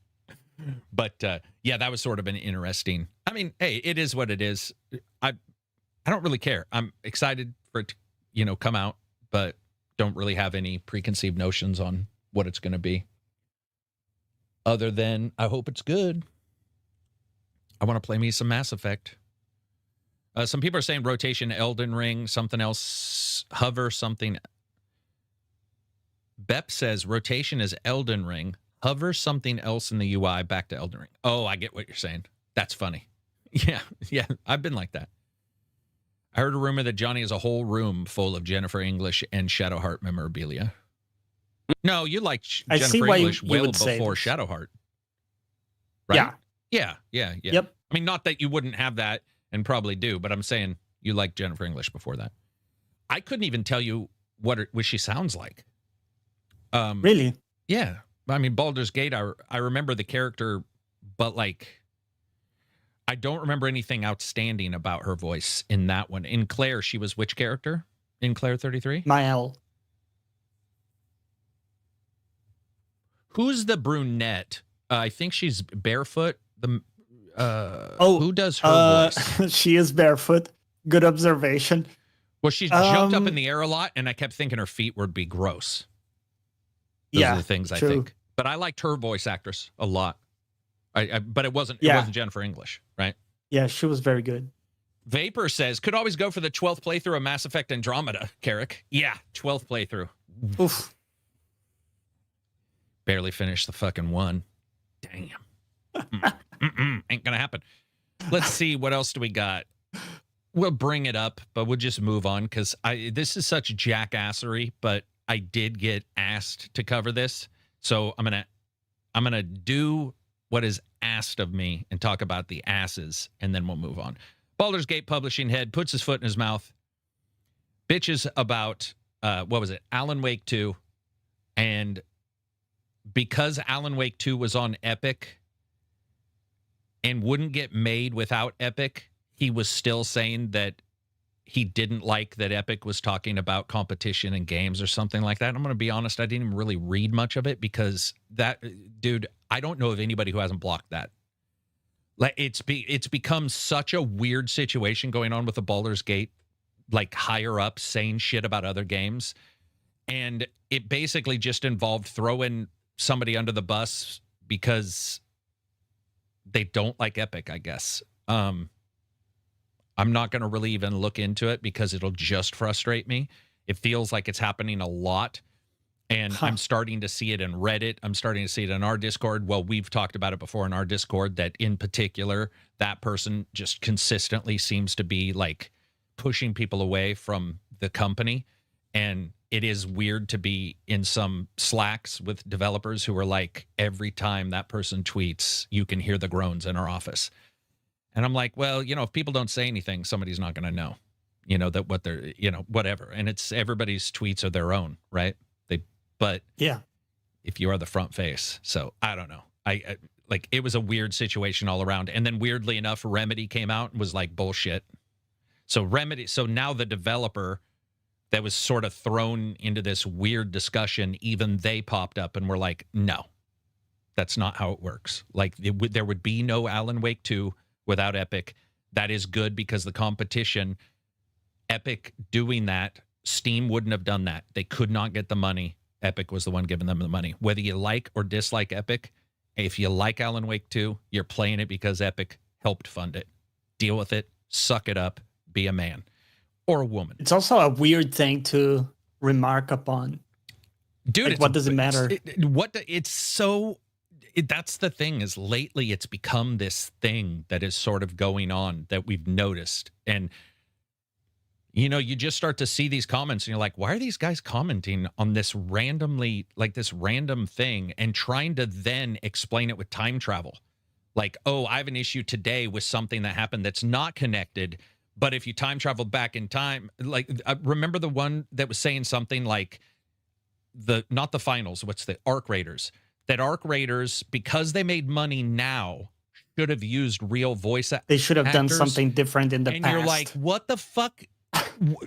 But that was sort of an interesting. I mean, hey, it is what it is. I don't really care. I'm excited for it to, come out, but don't really have any preconceived notions on what it's going to be. Other than I hope it's good. I want to play me some Mass Effect. Some people are saying rotation, Elden Ring, something else, hover, something. Bep says rotation is Elden Ring. Hover something else in the UI back to Elden Ring. Oh, I get what you're saying. That's funny. Yeah. I've been like that. I heard a rumor that Johnny has a whole room full of Jennifer English and Shadowheart memorabilia. No, you liked Jennifer English well before Shadowheart. Right? Yeah. Yep. I mean, not that you wouldn't have that and probably do, but I'm saying you liked Jennifer English before that. I couldn't even tell you what she sounds like. Really? Yeah. I mean, Baldur's Gate, I remember the character, but like, I don't remember anything outstanding about her voice in that one. In Claire, she was which character? In Claire 33? Mael. Who's the brunette? I think she's Barefoot. Who does her voice? She is Barefoot. Good observation. Well, she's jumped up in the air a lot, and I kept thinking her feet would be gross. Those Yeah, are the things I true. think. But I liked her voice actress a lot. But it wasn't Jennifer English, right? Yeah, she was very good. Vapor says, could always go for the 12th playthrough of Mass Effect Andromeda, Carrick. Yeah, 12th playthrough. Oof. Barely finished the fucking one. Damn. Ain't gonna happen. Let's see, what else do we got? We'll bring it up, but we'll just move on because this is such jackassery, but I did get asked to cover this. So I'm gonna do what is asked of me and talk about the asses, and then we'll move on. Baldur's Gate publishing head puts his foot in his mouth, bitches about what was it, Alan Wake 2, and because Alan Wake 2 was on Epic and wouldn't get made without Epic, he was still saying that he didn't like that Epic was talking about competition in games or something like that. And I'm going to be honest, I didn't even really read much of it because that, dude, I don't know of anybody who hasn't blocked that. Like it's become such a weird situation going on with the Baldur's Gate, like higher up saying shit about other games. And it basically just involved throwing somebody under the bus because they don't like Epic, I guess. I'm not going to really even look into it because it'll just frustrate me. It feels like it's happening a lot. And I'm starting to see it in Reddit. I'm starting to see it in our Discord. Well, we've talked about it before in our Discord that in particular, that person just consistently seems to be like pushing people away from the company. And it is weird to be in some Slacks with developers who are like, every time that person tweets, you can hear the groans in our office. And I'm like, well, you know, if people don't say anything, somebody's not going to know, you know, that what they're, you know, whatever. And it's everybody's tweets are their own, right? But yeah, if you are the front face. So I don't know. I like, it was a weird situation all around. And then weirdly enough, Remedy came out and was like, bullshit. So now the developer that was sort of thrown into this weird discussion, even they popped up and were like, no, that's not how it works. Like there would be no Alan Wake 2 without Epic. That is good because the competition, Epic doing that, Steam wouldn't have done that. They could not get the money. Epic was the one giving them the money. Whether you like or dislike Epic, if you like Alan Wake 2, you're playing it because Epic helped fund it. Deal with it, suck it up, be a man or a woman. it's also a weird thing to remark upon. Dude, like, what does it matter? That's the thing is lately it's become this thing that is sort of going on that we've noticed. And, you know, you just start to see these comments and you're like, why are these guys commenting on this randomly, like this random thing and trying to then explain it with time travel? Like, oh, I have an issue today with something that happened that's not connected. But if you time travel back in time, like, remember the one that was saying something like not the finals, what's the Arc Raiders? That Arc Raiders, because they made money now, should have used real voice actors. They should have done something different in the past. And you're like, what the fuck?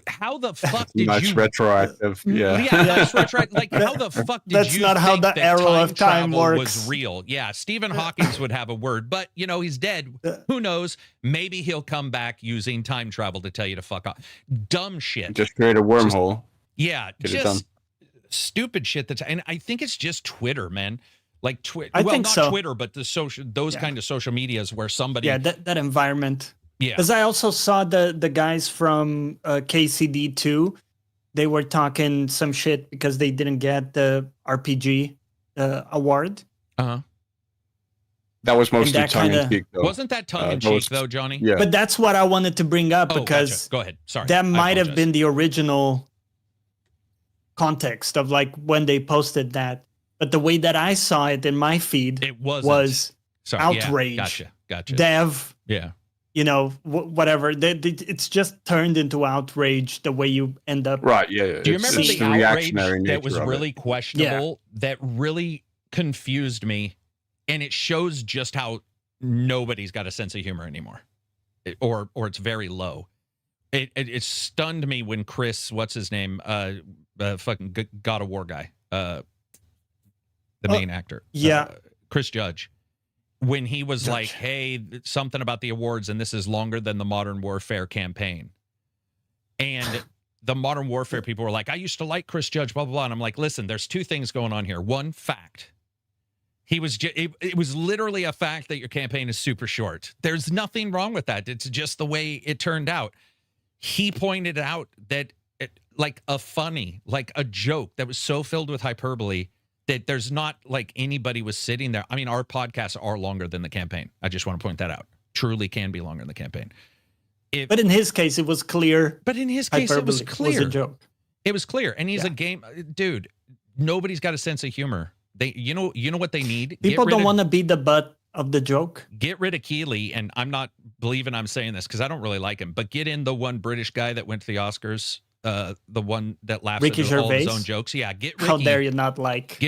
How the fuck did Much you... retroactive, yeah. That's retroactive. Like, how the fuck did That's you not how think the that arrow of time travel works. was real? Yeah, Stephen Hawking's would have a word, but, you know, he's dead. Who knows? Maybe he'll come back using time travel to tell you to fuck off. Dumb shit. Just create a wormhole. Just stupid shit. And I think it's just Twitter, man. Like Twitter. I Well, think not so. Twitter, but those kind of social medias where somebody... Yeah, that environment. Yeah. Because I also saw the guys from KCD2. They were talking some shit because they didn't get the RPG award. Uh-huh. That was mostly that tongue-in-cheek, though. Wasn't that tongue-in-cheek, though, Johnny? Yeah. But that's what I wanted to bring up because gotcha. Go ahead. Sorry. that I might have apologize. been the original context of like when they posted that. But the way that I saw it in my feed It wasn't. was Sorry. Yeah, outrage. Gotcha. dev, Yeah. you know, whatever. It's just turned into outrage the way you end up. Right, yeah. Do you remember it's the the outrage reactionary that was nature of it. really questionable, that really confused me? And it shows just how nobody's got a sense of humor anymore. Or it's very low. It stunned me when Chris, what's his name? Fucking God of War guy. The main actor. Yeah. Chris Judge. When he was Judge. like, hey, something about the awards, and this is longer than the Modern Warfare campaign. And the Modern Warfare people were like, I used to like Chris Judge, blah, blah, blah. And I'm like, listen, there's two things going on here. One, fact. He was it was literally a fact that your campaign is super short. There's nothing wrong with that. It's just the way it turned out. He pointed out that like a joke that was so filled with hyperbole that there's not like anybody was sitting there. I mean, our podcasts are longer than the campaign. I just want to point that out. Truly can be longer than the campaign. But in his case, it was clear. But in his case, it was clear. Was a joke. It was clear. And he's a game dude. Nobody's got a sense of humor. They, you know what they need? People don't want to be the butt of the joke. Get rid of Keeley, and I'm not believing I'm saying this because I don't really like him, but get in the one British guy that went to the Oscars, the one that laughs Ricky at all Gervais? his own jokes. Yeah, get Ricky. How dare you not like?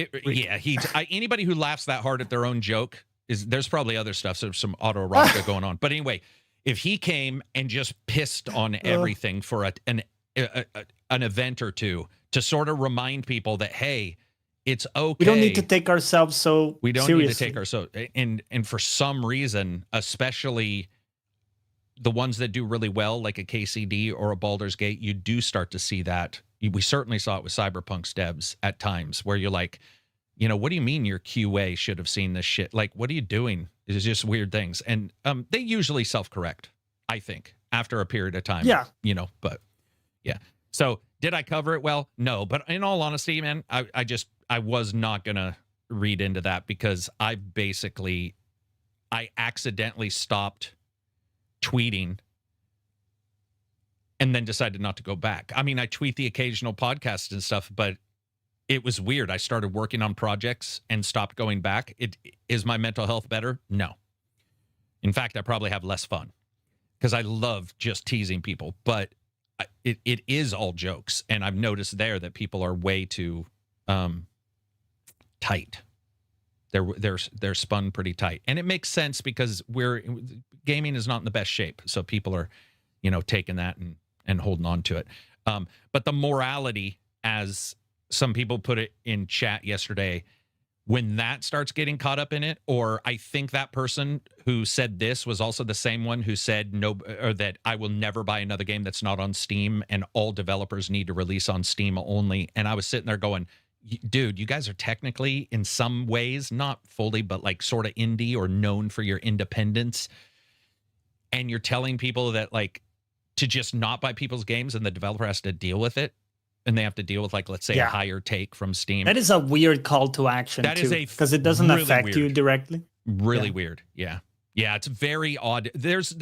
Anybody who laughs that hard at their own joke there's probably other stuff. So there's some autoerotica going on. But anyway, if he came and just pissed on everything for an event or two to sort of remind people that, hey, it's okay. We don't need to take ourselves so We don't seriously. need to take ourselves. And for some reason, especially the ones that do really well, like a KCD or a Baldur's Gate, you do start to see that. We certainly saw it with Cyberpunk's devs at times where you're like, what do you mean your QA should have seen this shit? Like, what are you doing? It's just weird things. And they usually self-correct, I think, after a period of time. Yeah. But yeah. So did I cover it well? No. But in all honesty, man, I was not going to read into that because I accidentally stopped tweeting and then decided not to go back. I mean, I tweet the occasional podcast and stuff, but it was weird. I started working on projects and stopped going back. Is my mental health better? No. In fact, I probably have less fun because I love just teasing people, but it is all jokes. And I've noticed there that people are way too tight. They're spun pretty tight, and it makes sense because gaming is not in the best shape, so people are, taking that and holding on to it. But the morality, as some people put it in chat yesterday, when that starts getting caught up in it, or I think that person who said this was also the same one who said no, or that I will never buy another game that's not on Steam, and all developers need to release on Steam only. And I was sitting there going, dude, you guys are technically in some ways, not fully, but like sort of indie or known for your independence. And you're telling people that like to just not buy people's games and the developer has to deal with it. And they have to deal with like, let's say a higher take from Steam. That is a weird call to action. That is because it doesn't really affect you directly. Really weird. Yeah. Yeah. It's very odd. There's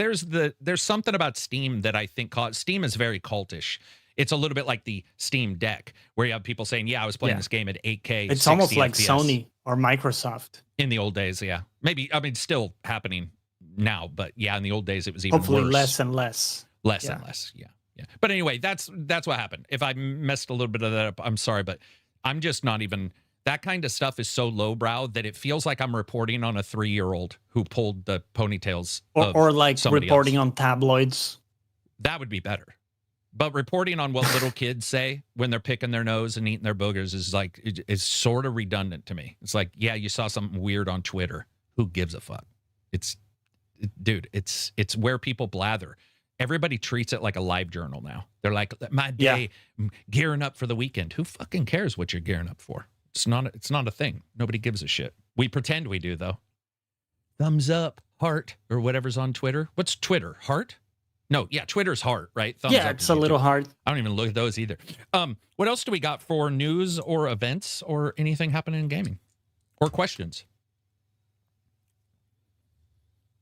something about Steam that I think Steam is very cultish. It's a little bit like the Steam Deck, where you have people saying, yeah, I was playing this game at 8K. It's almost like FPS. Sony or Microsoft. In the old days, yeah. Maybe, I mean, still happening now, but yeah, in the old days, it was even hopefully worse. less and less. Less and less, yeah. But anyway, that's what happened. If I messed a little bit of that up, I'm sorry, but I'm just not even... That kind of stuff is so lowbrow that it feels like I'm reporting on a 3-year-old who pulled the ponytails or like reporting else. On tabloids. That would be better. But reporting on what little kids say when they're picking their nose and eating their boogers is like, it's sort of redundant to me. It's like, yeah, you saw something weird on Twitter. Who gives a fuck? Dude, it's where people blather. Everybody treats it like a live journal now. They're like, my day, gearing up for the weekend. Who fucking cares what you're gearing up for? It's not a thing. Nobody gives a shit. We pretend we do, though. Thumbs up, heart, or whatever's on Twitter. What's Twitter? Heart? No, yeah, Twitter's heart, right? Thumbs up it's a little hard. I don't even look at those either. What else do we got for news or events or anything happening in gaming? Or questions?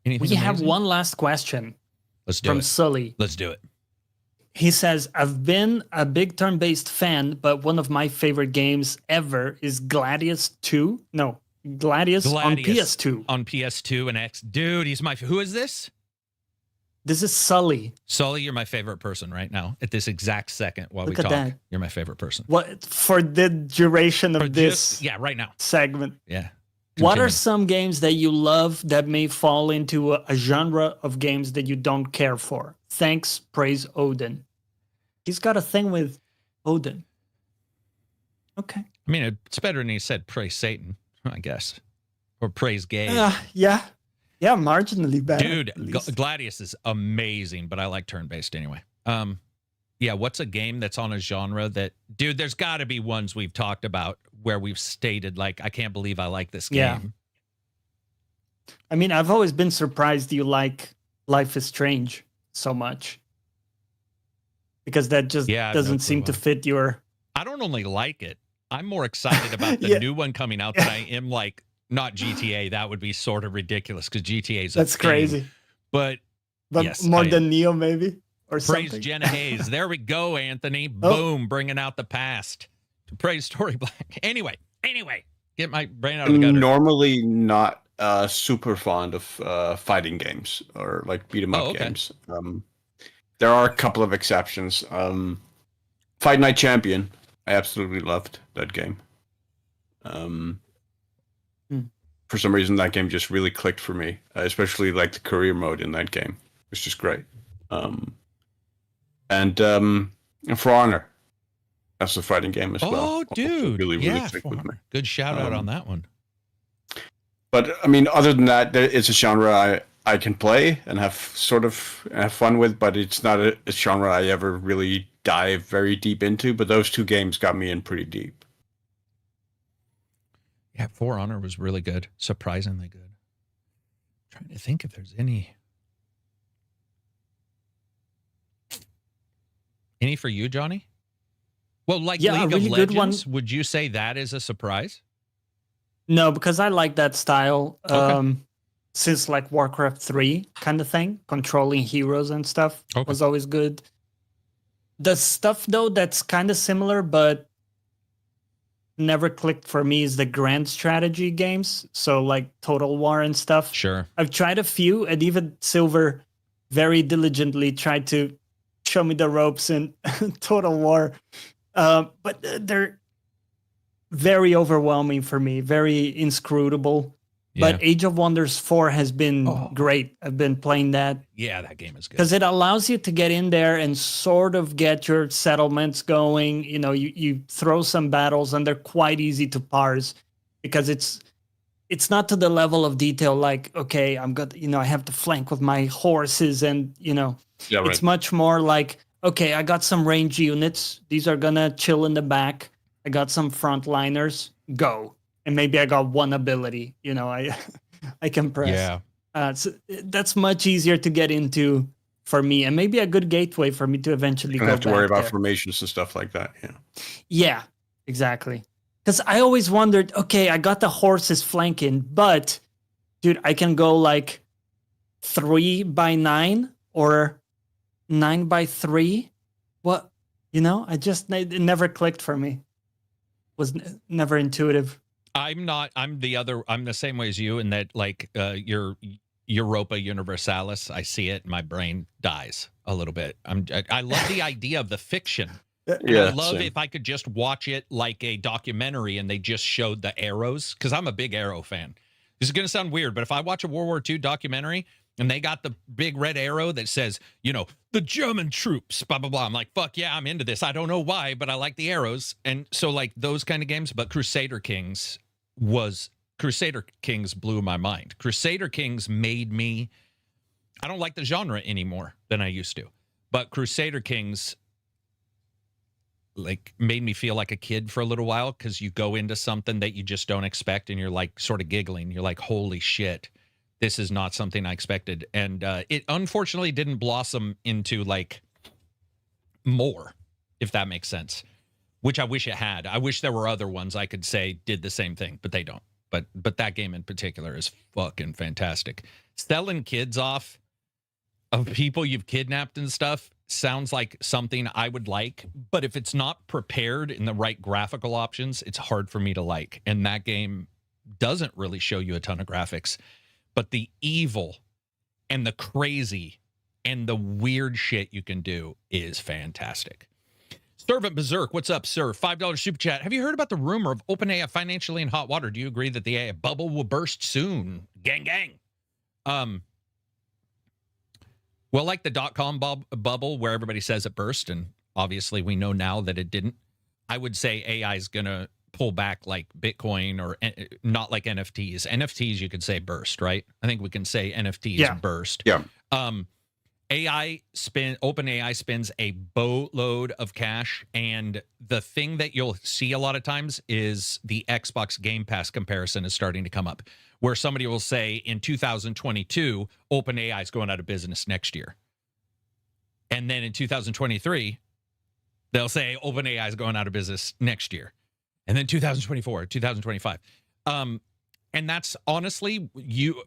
Anything we amazing? have one last question. Let's do from it. Sully. Let's do it. He says, I've been a big turn-based fan, but one of my favorite games ever is Gladius 2. No, Gladius on PS2. On PS2 and X. Dude, who is this? This is Sully. Sully, you're my favorite person right now. At this exact second while Look we at talk. that. You're my favorite person. What for the duration of this right now. segment. Yeah. What are some games that you love that may fall into a genre of games that you don't care for? Thanks, praise Odin. He's got a thing with Odin. Okay. I mean, it's better than he said praise Satan, I guess. Or praise gay. Yeah, marginally better. Dude, Gladius is amazing, but I like turn-based anyway. Yeah, what's a game that's on a genre that, dude, there's got to be ones we've talked about where we've stated, like, I can't believe I like this Yeah. game. I mean, I've always been surprised you like Life is Strange so much. Because that just doesn't seem to fit your... I don't only like it. I'm more excited about the new one coming out than I am like, not GTA. That would be sort of ridiculous because GTA is That's crazy. But yes, more than Neo, maybe? Or praise something. Jenna Hayes. There we go, Anthony. Boom, bringing out the past. Praise Story Black. Anyway, get my brain out of the gutter. Normally not super fond of fighting games or like beat 'em up games. There are a couple of exceptions. Fight Night Champion, I absolutely loved that game. For some reason, that game just really clicked for me, especially like the career mode in that game. It's just great. And For Honor, that's a fighting game as well. Oh, dude, really clicked with me. Good shout out on that one. But I mean, other than that, it's a genre I can play and have fun with, but it's not a genre I ever really dive very deep into. But those two games got me in pretty deep. Yeah, For Honor was really good, surprisingly good. I'm trying to think if there's any for you, Johnny? Well, like League of Legends, would you say that is a surprise? No, because I like that style. Since like Warcraft 3 kind of thing, controlling heroes and stuff was always good. The stuff though that's kind of similar but never clicked for me is the grand strategy games. So like Total War and stuff. Sure. I've tried a few, and even Silver very diligently tried to show me the ropes in Total War. But they're very overwhelming for me, very inscrutable. Yeah. But Age of Wonders 4 has been great. I've been playing that. Yeah, that game is good. Because it allows you to get in there and sort of get your settlements going. You know, you throw some battles and they're quite easy to parse because it's not to the level of detail like, okay, I have to flank with my horses and, it's much more like, okay, I got some range units. These are going to chill in the back. I got some frontliners. Go. And maybe I got one ability, I can press. Yeah. So that's much easier to get into for me, and maybe a good gateway for me to eventually go back. You don't have to worry about formations and stuff like that. Yeah. Yeah, exactly. Because I always wondered, okay, I got the horses flanking, but dude, I can go like 3x9 or 9x3. What? It never clicked for me. Was never intuitive. I'm the same way as you in that, like, your Europa Universalis, I see it and my brain dies a little bit. I love the idea of the fiction. Yeah, I love if I could just watch it like a documentary and they just showed the arrows, because I'm a big arrow fan. This is going to sound weird, but if I watch a World War II documentary and they got the big red arrow that says, the German troops, blah, blah, blah. I'm like, fuck yeah, I'm into this. I don't know why, but I like the arrows. And so like those kind of games, but Crusader Kings blew my mind. Crusader Kings made me, I don't like the genre anymore than I used to, but Crusader Kings like made me feel like a kid for a little while, because you go into something that you just don't expect and you're like sort of giggling. You're like, holy shit. This is not something I expected. And it unfortunately didn't blossom into like more, if that makes sense, which I wish it had. I wish there were other ones I could say did the same thing, but they don't. But that game in particular is fucking fantastic. Selling kids off of people you've kidnapped and stuff sounds like something I would like, but if it's not prepared in the right graphical options, it's hard for me to like. And that game doesn't really show you a ton of graphics. But the evil and the crazy and the weird shit you can do is fantastic. Servant Berserk, what's up, sir? $5 super chat. Have you heard about the rumor of OpenAI financially in hot water? Do you agree that the AI bubble will burst soon? Gang, gang. Well, like the .com bubble where everybody says it burst, and obviously we know now that it didn't. I would say AI is going to pull back like Bitcoin, or not like NFTs. NFTs, you could say burst, right? I think we can say NFTs burst. Yeah. OpenAI spends a boatload of cash, and the thing that you'll see a lot of times is the Xbox Game Pass comparison is starting to come up, where somebody will say in 2022, OpenAI is going out of business next year. And then in 2023, they'll say OpenAI is going out of business next year. And then 2024, 2025. And that's honestly,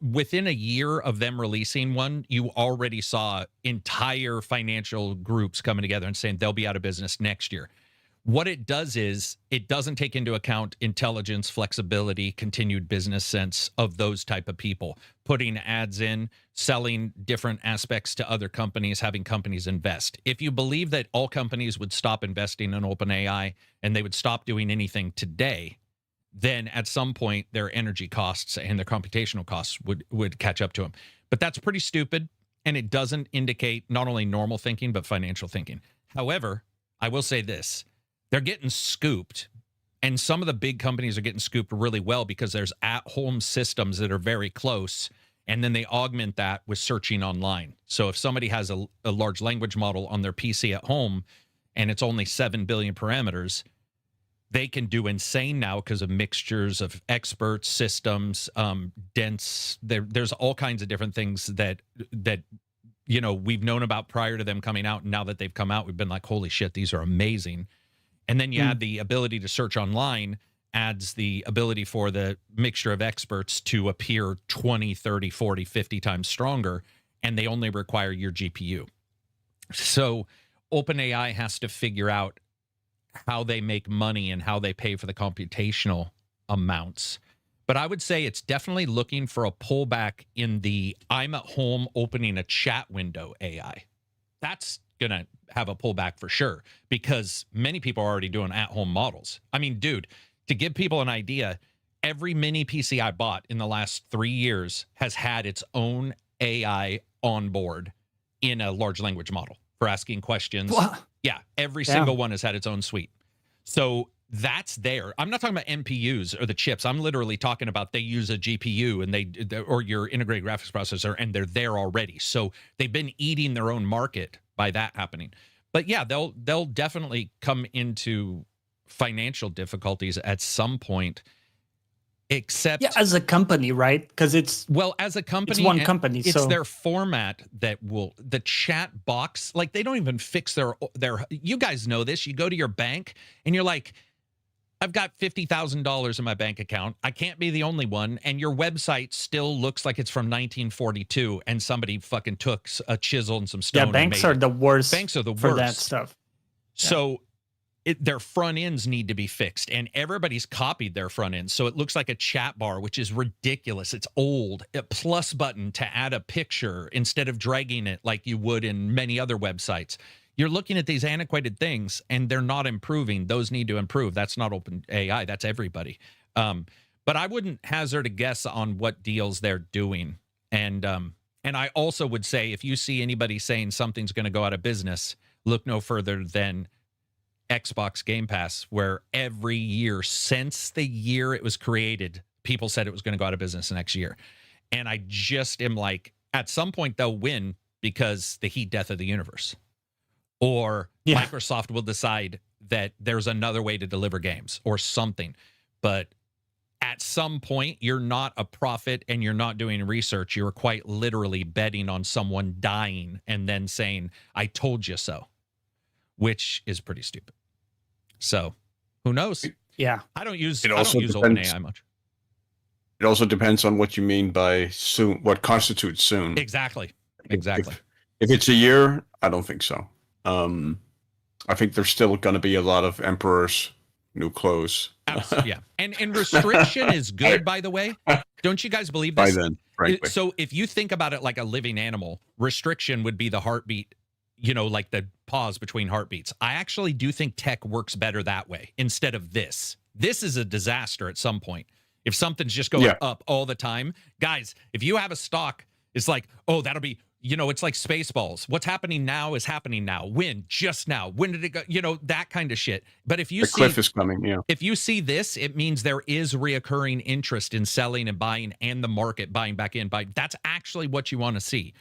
within a year of them releasing one, you already saw entire financial groups coming together and saying they'll be out of business next year. What it does is it doesn't take into account intelligence, flexibility, continued business sense of those type of people, putting ads in, selling different aspects to other companies, having companies invest. If you believe that all companies would stop investing in OpenAI and they would stop doing anything today, then at some point their energy costs and their computational costs would catch up to them. But that's pretty stupid, and it doesn't indicate not only normal thinking, but financial thinking. However, I will say this. They're getting scooped, and some of the big companies are getting scooped really well because there's at-home systems that are very close, and then they augment that with searching online. So if somebody has a large language model on their PC at home and it's only 7 billion parameters, they can do insane now because of mixtures of experts, systems, dense. There's all kinds of different things that we've known about prior to them coming out, and now that they've come out, we've been like, holy shit, these are amazing. And then you add the ability to search online, adds the ability for the mixture of experts to appear 20, 30, 40, 50 times stronger, and they only require your GPU. So OpenAI has to figure out how they make money and how they pay for the computational amounts. But I would say it's definitely looking for a pullback in the I'm at home opening a chat window AI. That's going to have a pullback for sure, because many people are already doing at-home models. I mean, dude, to give people an idea, every mini PC I bought in the last 3 years has had its own AI on board in a large language model for asking questions. What? Yeah, every single one has had its own suite. So that's there. I'm not talking about NPUs or the chips. I'm literally talking about they use a GPU and or your integrated graphics processor, and they're there already. So they've been eating their own market by that happening. But yeah, they'll definitely come into financial difficulties at some point. Except as a company, right? Because as a company, it's one company. It's their format that the chat box. Like, they don't even fix their. You guys know this. You go to your bank and you're like, I've got $50,000 in my bank account. I can't be the only one. And your website still looks like it's from 1942, and somebody fucking took a chisel and some stone. Yeah, banks are the worst. Banks are the worst for that stuff. So their front ends need to be fixed, and everybody's copied their front ends. So it looks like a chat bar, which is ridiculous. It's old. A plus button to add a picture instead of dragging it like you would in many other websites. You're looking at these antiquated things, and they're not improving. Those need to improve. That's not OpenAI. That's everybody. But I wouldn't hazard a guess on what deals they're doing. And I also would say, if you see anybody saying something's going to go out of business, look no further than Xbox Game Pass, where every year since the year it was created, people said it was going to go out of business next year. And I just am like, at some point they'll win because the heat death of the universe. Or Microsoft will decide that there's another way to deliver games or something. But at some point, you're not a prophet and you're not doing research. You're quite literally betting on someone dying and then saying, I told you so, which is pretty stupid. So who knows? Yeah. I don't use OpenAI much. It also depends on what you mean by soon, what constitutes soon. Exactly. If it's a year, I don't think so. I think there's still going to be a lot of emperors, new clothes. Absolutely, yeah. And restriction is good, by the way. Don't you guys believe this? By then, frankly. So if you think about it like a living animal, restriction would be the heartbeat, like the pause between heartbeats. I actually do think tech works better that way instead of this. This is a disaster at some point. If something's just going up all the time. Guys, if you have a stock, it's like, oh, that'll be... it's like Spaceballs. What's happening now is happening now. When? Just now. When did it go? That kind of shit. But if you the cliff is coming, if you see this, it means there is reoccurring interest in selling and buying, and the market buying back in. That's actually what you want to see.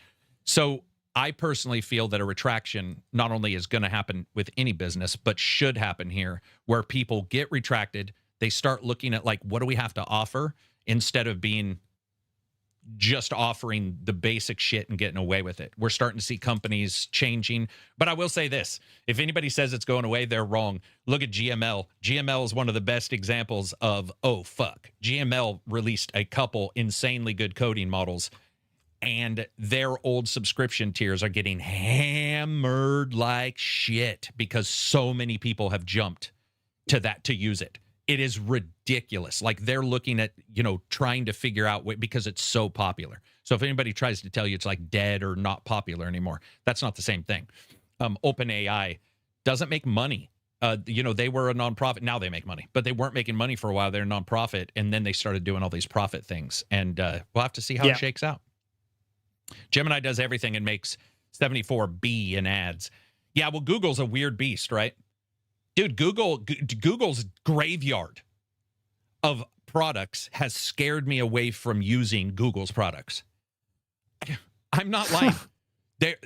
So I personally feel that a retraction not only is going to happen with any business, but should happen here, where people get retracted. They start looking at, like, what do we have to offer, instead of being just offering the basic shit and getting away with it. We're starting to see companies changing. But I will say this. If anybody says it's going away, they're wrong. Look at GML. GML is one of the best examples of, oh, fuck. GML released a couple insanely good coding models, and their old subscription tiers are getting hammered like shit because so many people have jumped to that to use it. It is ridiculous. Like, they're looking at, trying to figure out because it's so popular. So if anybody tries to tell you it's like dead or not popular anymore, that's not the same thing. OpenAI doesn't make money. They were a nonprofit. Now they make money, but they weren't making money for a while. They're a nonprofit, and then they started doing all these profit things. And we'll have to see how it shakes out. Gemini does everything and makes 74B in ads. Yeah, well, Google's a weird beast, right? Dude, Google's graveyard of products has scared me away from using Google's products. I'm not lying.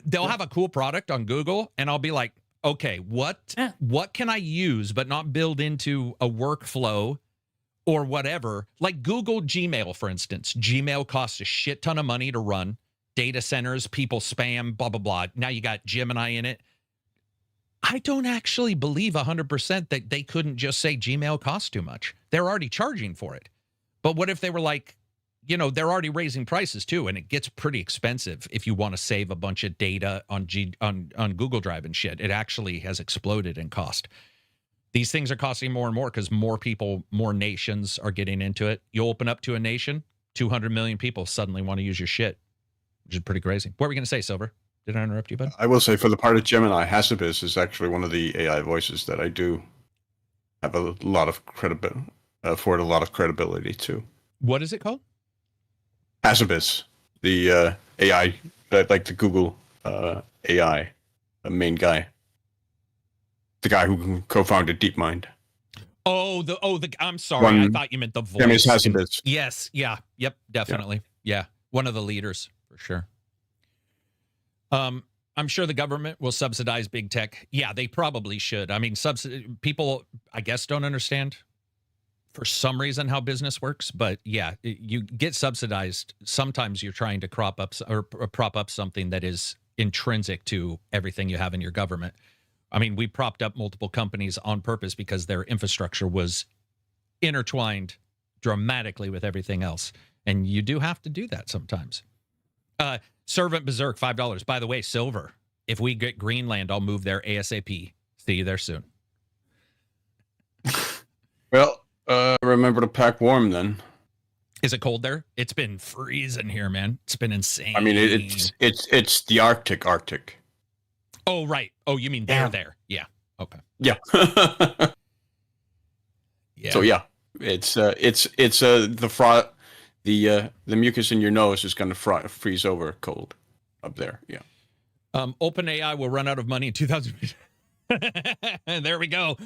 They'll have a cool product on Google, and I'll be like, okay, what can I use but not build into a workflow or whatever? Like Google Gmail, for instance. Gmail costs a shit ton of money to run. Data centers, people spam, blah, blah, blah. Now you got Gemini in it. I don't actually believe 100% that they couldn't just say Gmail costs too much. They're already charging for it. But what if they were like, they're already raising prices too, and it gets pretty expensive if you want to save a bunch of data on Google Drive and shit. It actually has exploded in cost. These things are costing more and more because more people, more nations are getting into it. You open up to a nation, 200 million people suddenly want to use your shit, which is pretty crazy. What were we going to say, Silver? Did I interrupt you, bud? I will say, for the part of Gemini, Hasibis is actually one of the AI voices that I do have a lot of afford a lot of credibility to. What is it called? Hasibis, the AI, like the Google AI, main guy, the guy who co-founded DeepMind. I'm sorry, I thought you meant the voice. Hasibis. Yes, yeah, yep, definitely, yeah, one of the leaders for sure. I'm sure the government will subsidize big tech. Yeah, they probably should. I mean, people, I guess, don't understand for some reason how business works. But yeah, you get subsidized. Sometimes you're trying to prop up something that is intrinsic to everything you have in your government. I mean, we propped up multiple companies on purpose because their infrastructure was intertwined dramatically with everything else. And you do have to do that sometimes. Servant Berserk, $5. By the way, Silver, if we get Greenland, I'll move there ASAP. See you there soon. Well, remember to pack warm then. Is it cold there? It's been freezing here, man. It's been insane. I mean, it's the Arctic. Oh, right. Oh, you mean they're there? Yeah. Okay. Yeah. Yeah. So yeah, it's the frost. The mucus in your nose is going to freeze over cold up there. Yeah. OpenAI will run out of money in 2000. There we go.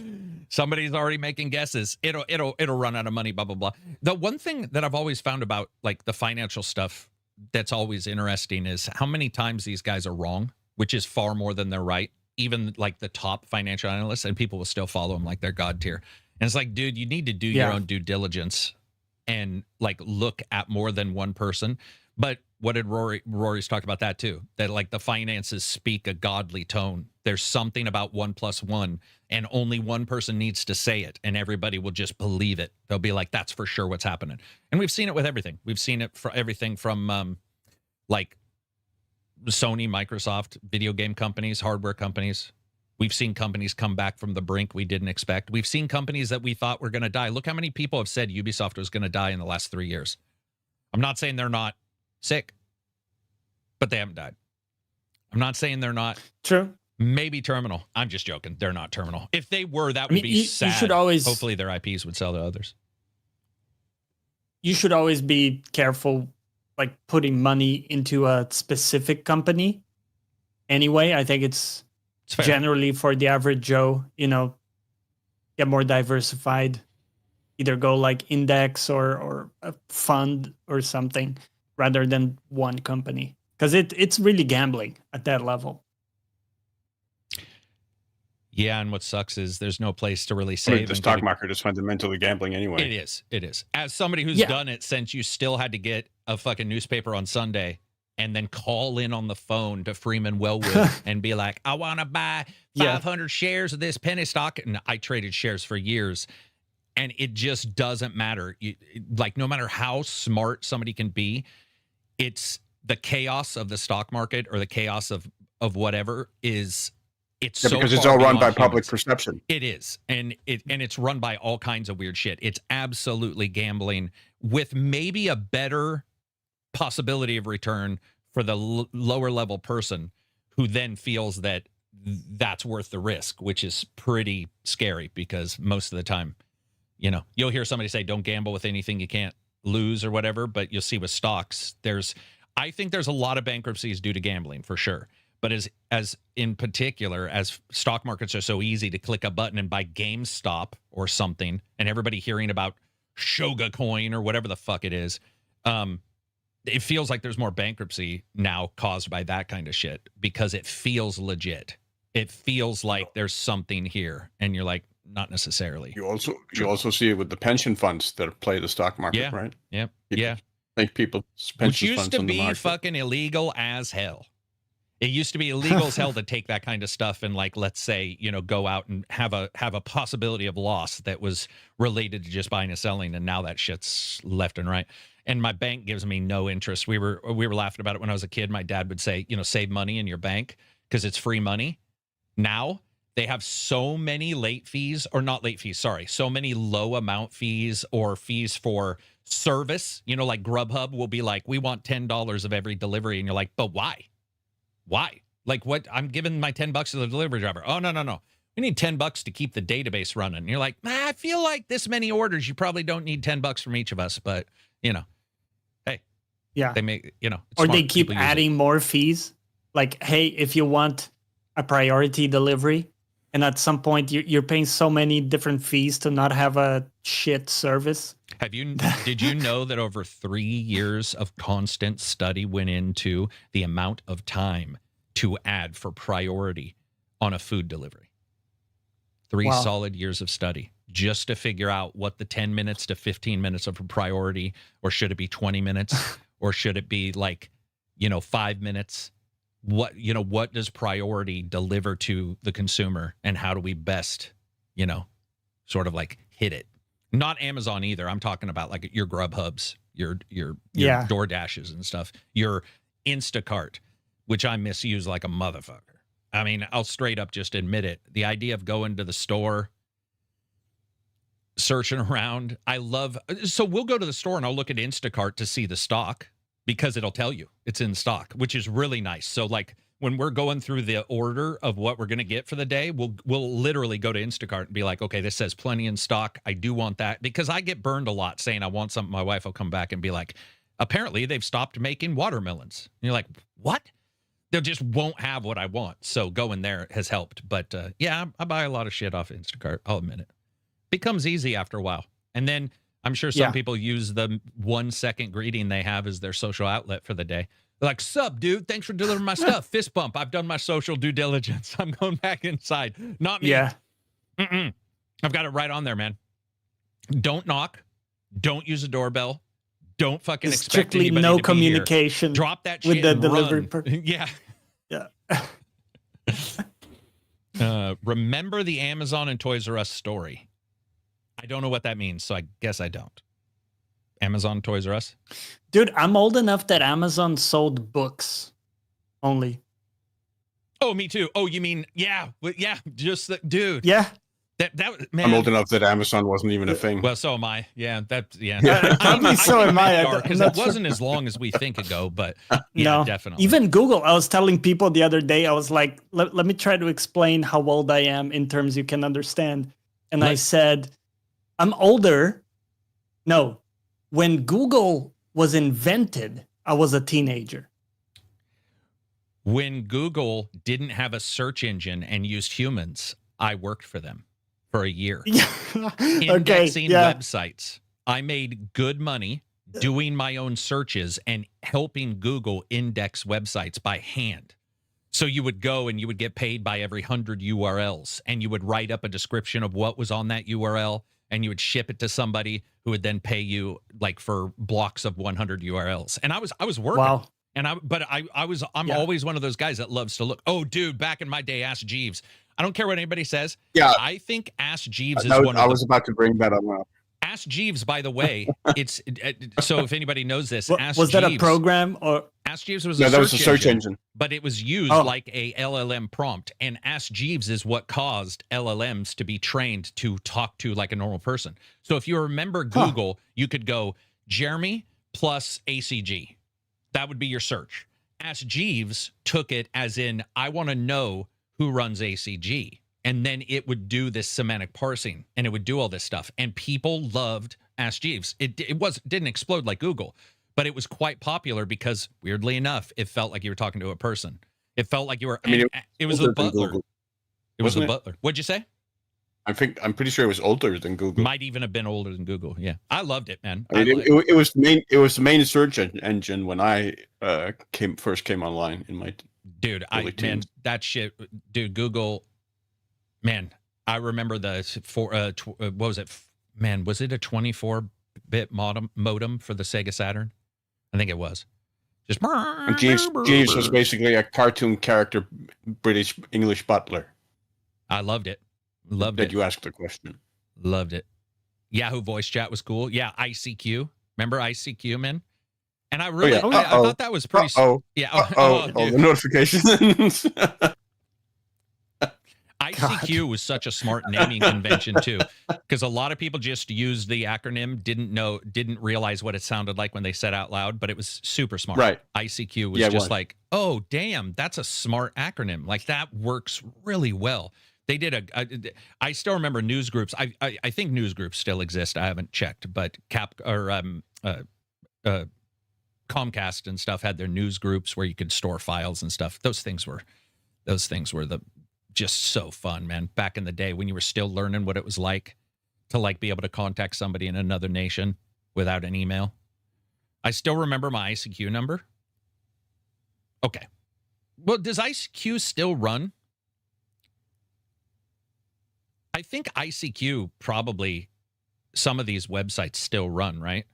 Somebody's already making guesses. It'll run out of money. Blah blah blah. The one thing that I've always found about like the financial stuff that's always interesting is how many times these guys are wrong, which is far more than they're right. Even like the top financial analysts, and people will still follow them like they're god tier. And it's like, dude, you need to do your own due diligence and like look at more than one person. But what did Rory's talked about that too, that like the finances speak a godly tone. There's something about 1 + 1 and only one person needs to say it and everybody will just believe it. They'll be like, that's for sure what's happening. And we've seen it with everything. We've seen it for everything from like Sony, Microsoft, video game companies, hardware companies. We've seen companies come back from the brink we didn't expect. We've seen companies that we thought were going to die. Look how many people have said Ubisoft was going to die in the last 3 years. I'm not saying they're not sick, but they haven't died. I'm not saying they're not true. Maybe terminal. I'm just joking. They're not terminal. If they were, that would be sad. You should always, hopefully their IPs would sell to others. You should always be careful, like putting money into a specific company. Anyway, I think it's generally for the average Joe, get more diversified. Either go like index or a fund or something rather than one company. because it's really gambling at that level. Yeah, and what sucks is there's no place to really I save. mean, the and stock get a- market is fundamentally gambling anyway. It is. It is. As somebody who's Yeah. done it since you still had to get a fucking newspaper on Sunday and then call in on the phone to Freeman Wellwood and be like, I want to buy Yeah. 500 shares of this penny stock. And I traded shares for years. And it just doesn't matter. Like, no matter how smart somebody can be, it's the chaos of the stock market or the chaos of whatever is... It's Yeah, so because it's far all run by beyond public humans. perception. It is, and it's run by all kinds of weird shit. It's absolutely gambling with maybe a better possibility of return for the lower level person who then feels that that's worth the risk, which is pretty scary because most of the time, you know, you'll hear somebody say, "Don't gamble with anything you can't lose" or whatever, but you'll see with stocks, I think there's a lot of bankruptcies due to gambling for sure. But as in particular, as stock markets are so easy to click a button and buy GameStop or something, and everybody hearing about Shoga Coin or whatever the fuck it is, it feels like there's more bankruptcy now caused by that kind of shit because it feels legit. It feels like there's something here, and you're like, not necessarily. You also see it with the pension funds that play the stock market, Yeah. right? Yep. People Yeah. Think people's Which pension used funds to on the be market. fucking illegal as hell. It used to be illegal as hell to take that kind of stuff and, like, let's say, you know, go out and have a possibility of loss that was related to just buying and selling, and now that shit's left and right. And my bank gives me no interest. We were laughing about it when I was a kid. My dad would say, you know, save money in your bank because it's free money. Now they have so many late fees, or not late fees, sorry, so many low amount fees or fees for service. You know, like Grubhub will be like, we want $10 of every delivery, and you're like, but why? Why? Like, what? I'm giving my $10 to the delivery driver. Oh, no. We need $10 to keep the database running. And you're like, I feel like this many orders, you probably don't need $10 from each of us. But, you know, hey, Yeah. they make, you know, it's Or smart. they keep People use it. adding more fees. Like, hey, if you want a priority delivery, and at some point you're paying so many different fees to not have a shit service. Did you know that over 3 years of constant study went into the amount of time to add for priority on a food delivery? 3 Wow. solid years of study just to figure out what the 10 minutes to 15 minutes of a priority, or should it be 20 minutes, or should it be like, you know, 5 minutes? What does priority deliver to the consumer, and how do we best, you know, sort of like hit it? Not Amazon either. I'm talking about like your Grubhubs, your Yeah. DoorDashes and stuff, your Instacart, which I misuse like a motherfucker. I mean, I'll straight up just admit it. The idea of going to the store, searching around. So we'll go to the store and I'll look at Instacart to see the stock because it'll tell you it's in stock, which is really nice. So like when we're going through the order of what we're going to get for the day, we'll literally go to Instacart and be like, okay, this says plenty in stock. I do want that, because I get burned a lot saying I want something. My wife will come back and be like, apparently they've stopped making watermelons. And you're like, what? They just won't have what I want. So going there has helped. But yeah, I buy a lot of shit off Instacart. I'll admit it. Becomes easy after a while. And then I'm sure some people use the 1 second greeting they have as their social outlet for the day. They're like, sup, dude, thanks for delivering my stuff. Fist bump. I've done my social due diligence. I'm going back inside. Not me. Yeah. I've got it right on there, man. Don't knock. Don't use a doorbell. Don't fucking expect Strictly anybody no to be communication. here. Drop that with shit the and delivery run. person. Yeah. Yeah. Remember the Amazon and Toys R Us story? I don't know what that means, so I guess I don't. Amazon, Toys R Us? Dude, I'm old enough that Amazon sold books only. Oh, me too. Oh, you mean, yeah, just the dude. Yeah. That man. I'm old enough that Amazon wasn't even a thing. Well, so am I. Yeah, yeah. Probably so am I. Because it wasn't as long as we think ago, but yeah, No, definitely. Even Google, I was telling people the other day, I was like, let me try to explain how old I am in terms you can understand. And I said, I'm older. No, when Google was invented, I was a teenager. When Google didn't have a search engine and used humans, I worked for them for a year. Okay, Indexing yeah. websites. I made good money doing my own searches and helping Google index websites by hand. So you would go and you would get paid by every 100 URLs, and you would write up a description of what was on that URL, and you would ship it to somebody who would then pay you like for blocks of 100 URLs. And I was working. Wow. And I'm always one of those guys that loves to look. Oh, dude, back in my day, Ask Jeeves. I don't care what anybody says. Yeah. I think Ask Jeeves is I was about to bring that up. Ask Jeeves, by the way, it's so if anybody knows this, Ask Was that Jeeves, a program or? Ask Jeeves was No, that was a search engine. but it was used like a LLM prompt. And Ask Jeeves is what caused LLMs to be trained to talk to like a normal person. So if you remember Google, you could go Jeremy plus ACG. That would be your search. Ask Jeeves took it as in, I want to know who runs ACG. And then it would do this semantic parsing, and it would do all this stuff. And people loved Ask Jeeves. It didn't explode like Google, but it was quite popular because, weirdly enough, it felt like you were talking to a person. It felt like you were. I mean, it was the butler. It was the butler. What'd you say? I'm pretty sure it was older than Google. Might even have been older than Google. Yeah, I loved it, man. I mean, it was the main search engine when I first came online in my man, that shit, dude. Google. Man, I remember what was it? Man, was it a 24-bit modem for the Sega Saturn? I think it was. Just and Jeeves was basically a cartoon character, British English butler. I loved it. Loved it. Did you ask the question? Loved it. Yahoo voice chat was cool. Yeah, ICQ. Remember ICQ, man? And I really, I thought that was pretty. Yeah. The notifications. ICQ was such a smart naming convention too, because a lot of people just used the acronym, didn't realize what it sounded like when they said out loud, but it was super smart. Right. ICQ was just like, oh damn, that's a smart acronym. Like that works really well. They did I still remember news groups. I think news groups still exist. I haven't checked, but Comcast and stuff had their news groups where you could store files and stuff. Those things were just so fun, man. Back in the day when you were still learning what it was like to like be able to contact somebody in another nation without an email. I still remember my ICQ number. Okay. Well, does ICQ still run? I think ICQ probably some of these websites still run, right?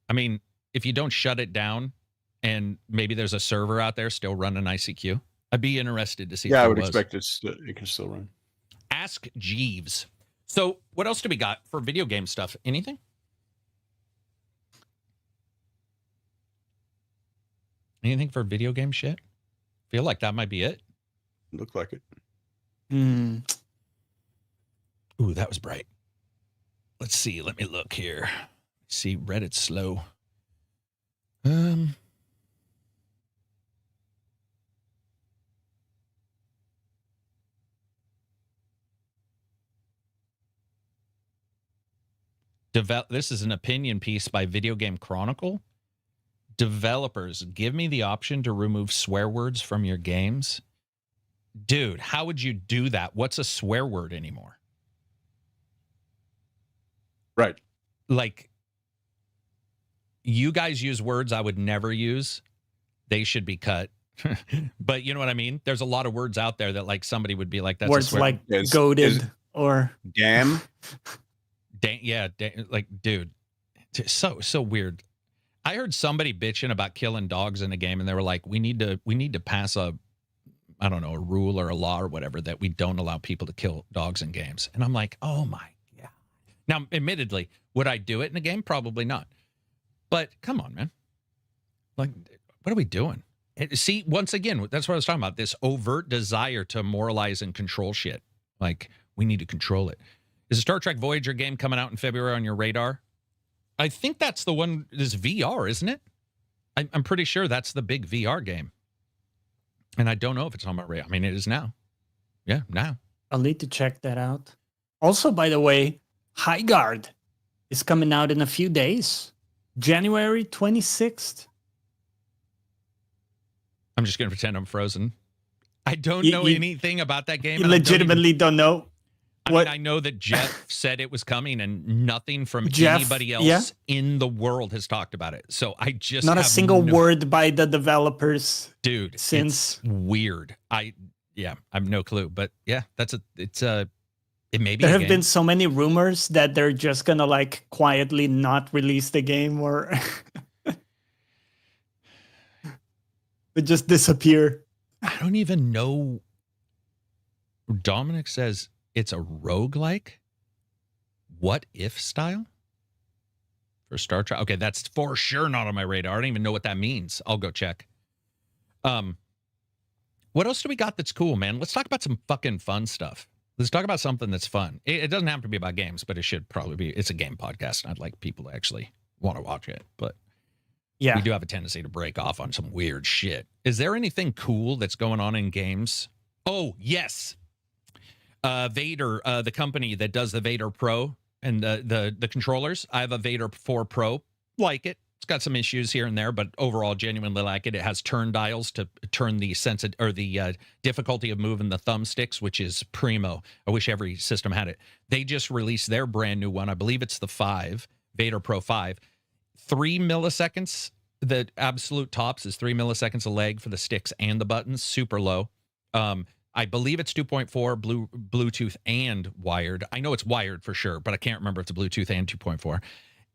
I mean, if you don't shut it down and maybe there's a server out there still running ICQ. I'd be interested to see. Yeah, I would expect it can still run. Ask Jeeves. So what else do we got for video game stuff? Anything? Anything for video game shit? Feel like that might be it. Look like it. Hmm. Ooh, that was bright. Let's see. Let me look here. See, Reddit's slow. This is an opinion piece by Video Game Chronicle. Developers, give me the option to remove swear words from your games. Dude, how would you do that? What's a swear word anymore? Right. Like, you guys use words I would never use. They should be cut. But you know what I mean? There's a lot of words out there that like somebody would be like, that's words a swear. like goated or damn. Like, dude, so weird. I heard somebody bitching about killing dogs in a game, and they were like, we need to pass a rule or a law or whatever that we don't allow people to kill dogs in games. And I'm like, oh my God. Now, admittedly, would I do it in a game? Probably not. But come on, man. Like, what are we doing? See, once again, that's what I was talking about. This overt desire to moralize and control shit. Like, we need to control it. Is a Star Trek Voyager game coming out in February on your radar? I think that's the one, this VR, isn't it? I'm pretty sure that's the big VR game. And I don't know if it's on my radar. I mean, it is now. Yeah, now. I'll need to check that out. Also, by the way, High Guard is coming out in a few days. January 26th. I'm just going to pretend I'm frozen. I don't know anything about that game. You legitimately don't know? I What- mean, I know that Jeff said it was coming, and nothing from Jeff, anybody else yeah. in the world has talked about it. So I just Not a have single no- word by the developers. dude. since- It's weird. I have no clue, but yeah, it may be. There a have game. been so many rumors that they're just gonna like quietly not release the game or it just disappear. I don't even know. Dominic says it's a roguelike. What if style? For Star Trek? Okay, that's for sure not on my radar. I don't even know what that means. I'll go check. What else do we got that's cool, man? Let's talk about some fucking fun stuff. Let's talk about something that's fun. It doesn't have to be about games, but it should probably be. It's a game podcast, and I'd like people to actually want to watch it. But Yeah. we do have a tendency to break off on some weird shit. Is there anything cool that's going on in games? Oh, yes. Vader, the company that does the Vader Pro and the controllers. I have a Vader 4 Pro. Like it. It's got some issues here and there, but overall, genuinely like it. It has turn dials to turn the difficulty of moving the thumbsticks, which is primo. I wish every system had it. They just released their brand new one. I believe it's the 5, Vader Pro 5. 3 milliseconds. The absolute tops is 3 milliseconds a lag for the sticks and the buttons. Super low. I believe it's 2.4 Bluetooth and wired. I know it's wired for sure, but I can't remember if it's Bluetooth and 2.4.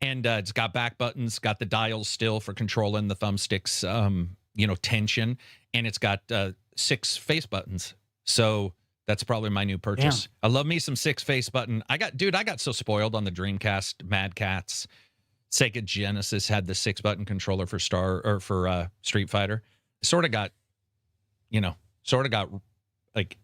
And it's got back buttons, got the dials still for controlling the thumbsticks, tension, and it's got 6 face buttons. So that's probably my new purchase. I love me some 6 face button. I got so spoiled on the Dreamcast, Mad Catz. Sega Genesis had the 6-button controller for Street Fighter. Sort of got like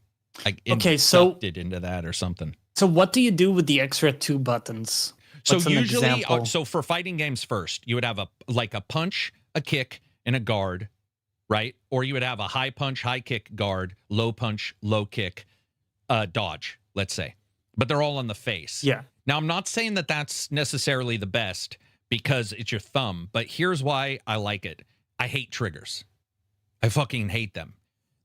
Okay, so- inducted into that or something. So what do you do with the extra 2 buttons? What's So an usually, example? so for fighting games first, you would have a punch, a kick, and a guard, right? Or you would have a high punch, high kick, guard, low punch, low kick, dodge, let's say. But they're all on the face. Yeah. Now, I'm not saying that that's necessarily the best because it's your thumb, but here's why I like it. I hate triggers. I fucking hate them.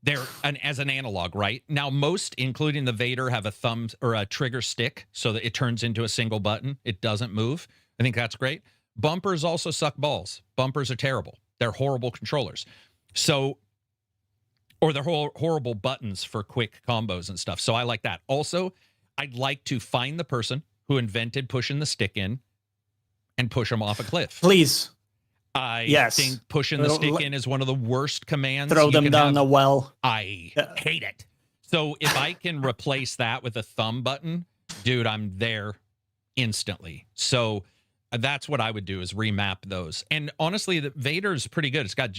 They're as an analog, right? Now, most, including the Vader, have a thumb or a trigger stick so that it turns into a single button. It doesn't move. I think that's great. Bumpers also suck balls. Bumpers are terrible. They're horrible controllers. So, or they're horrible buttons for quick combos and stuff. So I like that. Also, I'd like to find the person who invented pushing the stick in and push them off a cliff. Please I Yes. think pushing the stick in is one of the worst commands. throw you them can down have. the well. I hate it. So if I can replace that with a thumb button, dude, I'm there instantly. So that's what I would do is remap those. And honestly, the Vader's pretty good. It's got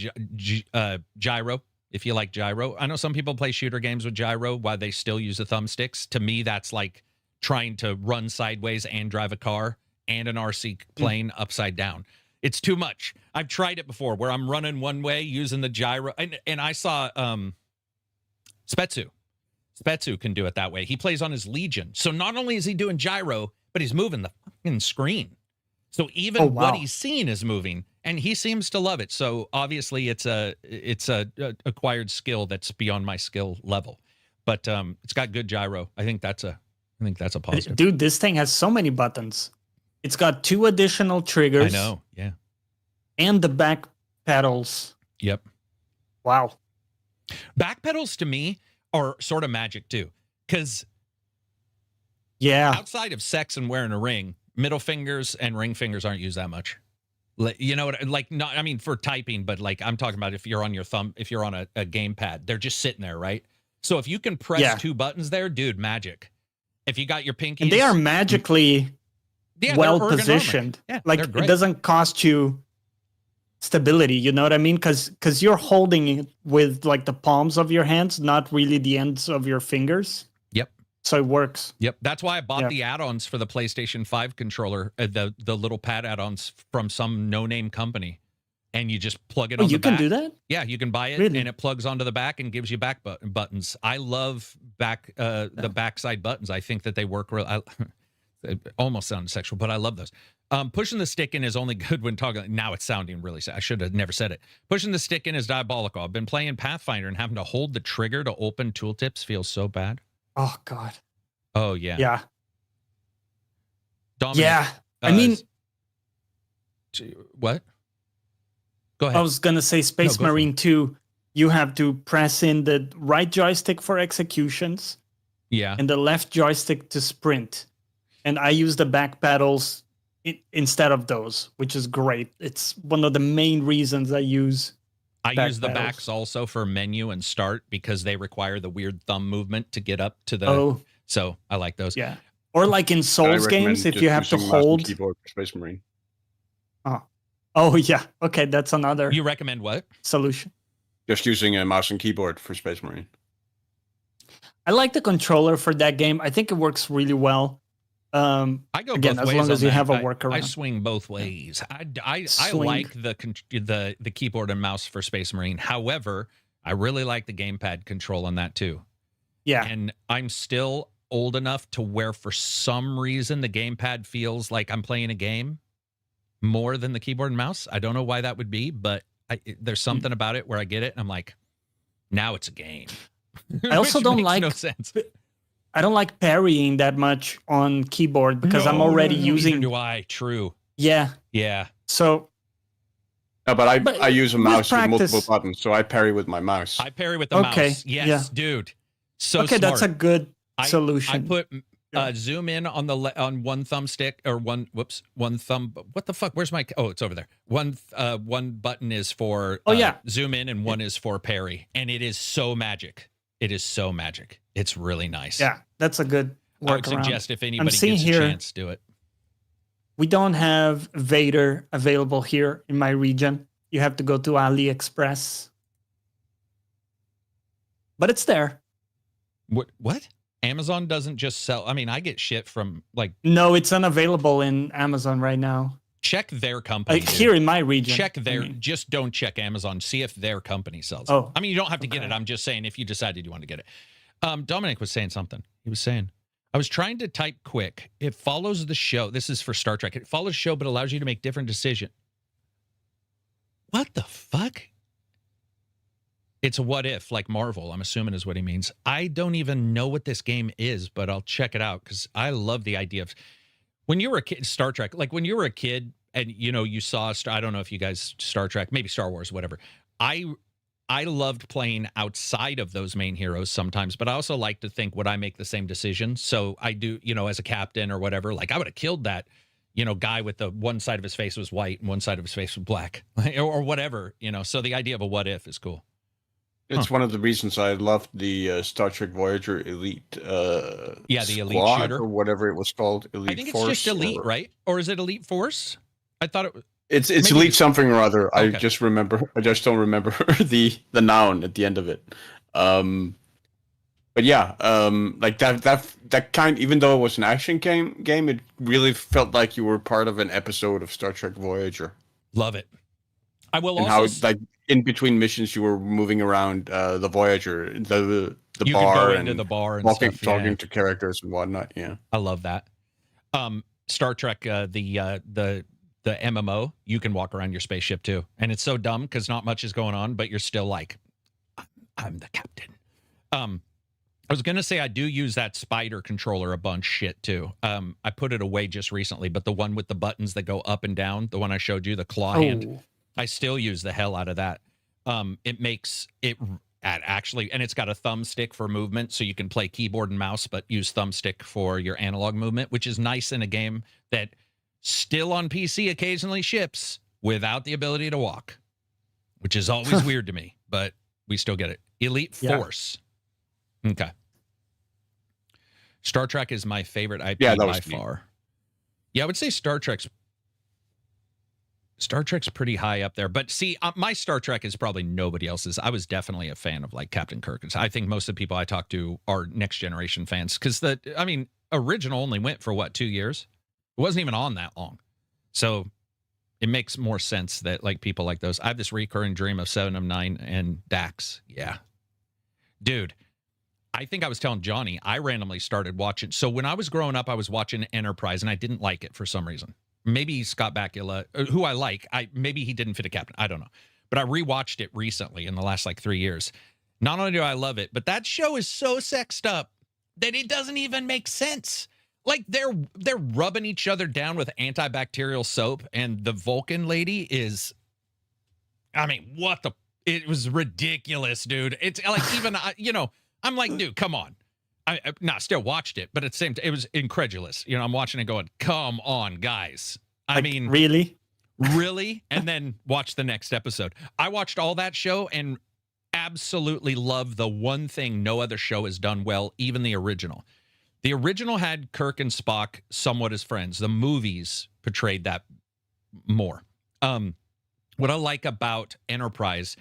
gyro, if you like gyro. I know some people play shooter games with gyro while they still use the thumbsticks. To me, that's like trying to run sideways and drive a car and an RC plane upside down. It's too much. I've tried it before where I'm running one way using the gyro. And I saw Spetsu. Spetsu can do it that way. He plays on his Legion. So not only is he doing gyro, but he's moving the fucking screen. So even what he's seeing is moving, and he seems to love it. So obviously it's a acquired skill that's beyond my skill level. But it's got good gyro. I think that's a positive. Dude, this thing has so many buttons. It's got 2 additional triggers. I know. Yeah. And the back pedals. Yep. Wow. Back pedals to me are sort of magic too, because Yeah. outside of sex and wearing a ring, middle fingers and ring fingers aren't used that much. You know what? Like, not, I mean, for typing, but like I'm talking about if you're on your thumb, if you're on a gamepad, they're just sitting there, right? So if you can press 2 buttons there, dude, magic. If you got your pinkies, And they are magically well they're ergonomic. positioned. Yeah, Like they're great. it doesn't cost you stability, you know what I mean? Because you're holding it with like the palms of your hands, not really the ends of your fingers. Yep. So it works. Yep. That's why I bought the add-ons for the PlayStation 5 controller, the little pad add-ons from some no-name company. And you just plug it on the you can back. do that? Yeah, you can buy it Really? and it plugs onto the back and gives you back buttons. I love the backside buttons. I think that they work real. It almost sounded sexual, but I love those. Pushing the stick in is only good when talking. Now it's sounding really sad. I should have never said it. Pushing the stick in is diabolical. I've been playing Pathfinder and having to hold the trigger to open tooltips feels so bad. Oh God. Oh yeah. Yeah. Dominic, Yeah. I mean, what? Go ahead. I was going to say Space go for Marine 2, you have to press in the right joystick for executions Yeah. and the left joystick to sprint. And I use the back pedals instead of those, which is great. It's one of the main reasons I use I back use the pedals. backs also for menu and start because they require the weird thumb movement to get up to the. Oh, So I like those. yeah. Or like in I Souls recommend games, if just you have to using mouse and hold. keyboard for Space Marine. Oh, yeah. Okay, that's another You recommend what? solution. Just using a mouse and keyboard for Space Marine. I like the controller for that game. I think it works really well. I go Again, both as ways long as on you that. have a I workaround. swing both ways. I Swing. like the keyboard and mouse for Space Marine. However, I really like the gamepad control on that too. Yeah. And I'm still old enough to where for some reason the gamepad feels like I'm playing a game more than the keyboard and mouse. I don't know why that would be, but there's something about it where I get it and I'm like, now it's a game. I also Which don't makes like no sense. I don't like parrying that much on keyboard because I'm already using. Neither do I. True. Yeah. Yeah. So No, but I use a with mouse with multiple practice- buttons, so I parry with my mouse. I parry with the Okay, mouse. Yes, yeah. dude. So okay, smart. that's a good I solution. put Yeah. zoom in on the on one thumbstick or one thumb. What the fuck? Where's my? Oh, it's over there. One button is for zoom in and one is for parry, and it is so magic. It is so magic. It's really nice. Yeah, that's a good I would workaround. suggest if anybody seeing gets here- a chance, do it. We don't have Vader available here in my region. You have to go to AliExpress. But it's there. What? Amazon doesn't just sell. I mean, I get shit from like No, it's unavailable in Amazon right now. check their company. dude. Here in my region. Check their. I mean. Just don't check Amazon. See if their company sells. Oh, it. I mean, you don't have to get okay. it. I'm just saying if you decided you want to get it. Dominic was saying something. He was saying, I was trying to type quick. It follows the show. This is for Star Trek. It follows the show, but allows you to make different decisions. What the fuck? It's a what if, like Marvel, I'm assuming is what he means. I don't even know what this game is, but I'll check it out because I love the idea of when you were a kid, Star Trek, like when you were a kid and, you know, you saw, I don't know if you guys, Star Trek, maybe Star Wars, whatever. I loved playing outside of those main heroes sometimes, but I also like to think, would I make the same decision? So I do, you know, as a captain or whatever, like I would have killed that, you know, guy with the one side of his face was white and one side of his face was black or whatever, you know. So the idea of a what if is cool. It's one of the reasons I loved the Star Trek Voyager Elite the Elite Squad, shooter. or whatever it was called. Elite I think Force, it's just Elite, or... right? Or is it Elite Force? I thought it was. It's maybe- Elite something or other. I Okay. just don't remember the noun at the end of it. But yeah, like that kind. Even though it was an action game, it really felt like you were part of an episode of Star Trek Voyager. Love it. I will And also. how, like, in between missions, you were moving around the Voyager, the you bar, could go and into the bar and talking stuff. Yeah. to characters and whatnot. Yeah, I love that. Star Trek, the MMO, you can walk around your spaceship too, and it's so dumb because not much is going on, but you're still like, I'm the captain. I was gonna say I do use that spider controller a bunch shit too. I put it away just recently, but the one with the buttons that go up and down, the one I showed you, the claw hand, I still use the hell out of that. It makes it actually, and it's got a thumbstick for movement, so you can play keyboard and mouse, but use thumbstick for your analog movement, which is nice in a game that still on PC occasionally ships without the ability to walk, which is always weird to me, but we still get it. Elite Force. Okay. Star Trek is my favorite IP by far. Yeah, I would say Star Trek's pretty high up there. But see, my Star Trek is probably nobody else's. I was definitely a fan of like Captain Kirk. I think most of the people I talk to are Next Generation fans because original only went for what, 2 years? It wasn't even on that long. So it makes more sense that like people like those. I have this recurring dream of 7 of 9 and Dax. Yeah. Dude, I think I was telling Johnny, I randomly started watching. So when I was growing up, I was watching Enterprise and I didn't like it for some reason. Maybe Scott Bakula, who I like, maybe he didn't fit a captain. I don't know. But I rewatched it recently in the last like 3 years. Not only do I love it, but that show is so sexed up. that it doesn't even make sense. Like they're rubbing each other down with antibacterial soap, and the Vulcan lady is, I mean, what the? It was ridiculous, dude. It's like even I'm like, dude, come on. I still watched it, but at the same time, it was incredulous. I'm watching it going, come on, guys. I mean, really? Really? And then watch the next episode. I watched all that show and absolutely love the one thing no other show has done well, even the original. The original had Kirk and Spock somewhat as friends. The movies portrayed that more. What I like about Enterprise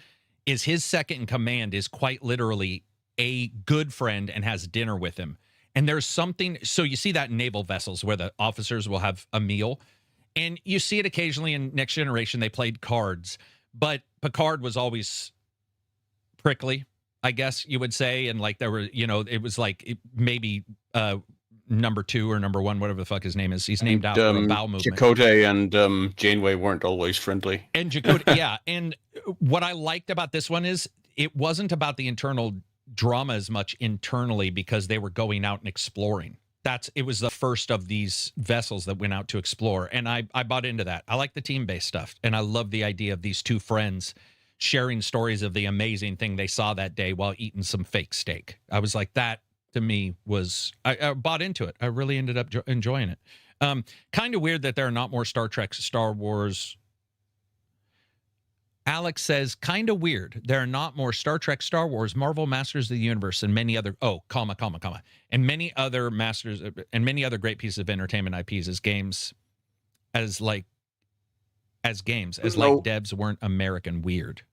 is his second in command is quite literally a good friend and has dinner with him. And there's something, so you see that in naval vessels where the officers will have a meal. And you see it occasionally in Next Generation. They played cards, but Picard was always prickly, I guess you would say. And like there were, it was like maybe number 2 or number 1, whatever the fuck his name is. He's named after a bowel movement. Chakotay and Janeway weren't always friendly. And Chakotay, yeah. And what I liked about this one is it wasn't about the internal drama as much internally because they were going out and exploring. It was the first of these vessels that went out to explore. And I bought into that. I like the team-based stuff. And I love the idea of these two friends sharing stories of the amazing thing they saw that day while eating some fake steak. I was like, that to me was, I bought into it. I really ended up enjoying it. Kind of weird that there are not more Star Trek, Star Wars. Alex says, kind of weird. There are not more Star Trek, Star Wars, Marvel, Masters of the Universe, and many other, and many other masters, and many other great pieces of entertainment IPs as games, as devs weren't American weird.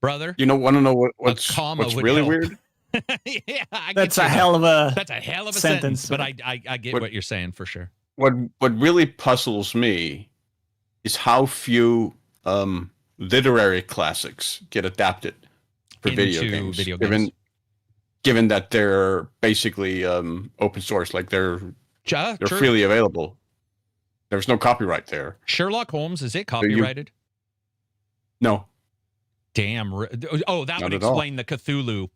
Brother? Want to know what's really weird? Yeah, that's a hell of a sentence. But I get what you're saying for sure. What really puzzles me is how few literary classics get adapted for video games. Given that they're basically open source, like they're freely available. There's no copyright there. Sherlock Holmes, is it copyrighted? No. Damn. Oh, that would explain the Cthulhu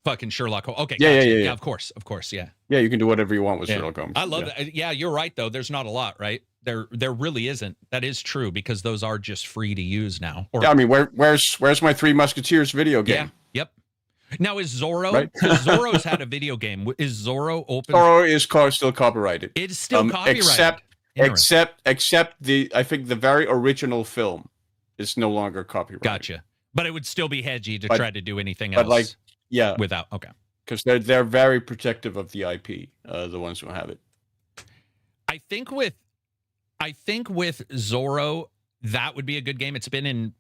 fucking Sherlock Holmes. Okay. Yeah, gotcha. yeah. Of course. Yeah. Yeah, you can do whatever you want with Sherlock Holmes. I love that. Yeah, you're right though. There's not a lot, right? There really isn't. That is true because those are just free to use now. Yeah, I mean, where's my Three Musketeers video game? Yeah. Yep. Now is Zorro? Right? Zorro's had a video game. Is Zorro open? Zorro is still copyrighted. It's still copyrighted. Except I think the very original film is no longer copyrighted. Gotcha. But it would still be hedgy to try to do anything else. Without because they're very protective of the IP, the ones who have it. I think with Zorro, that would be a good game. It's been in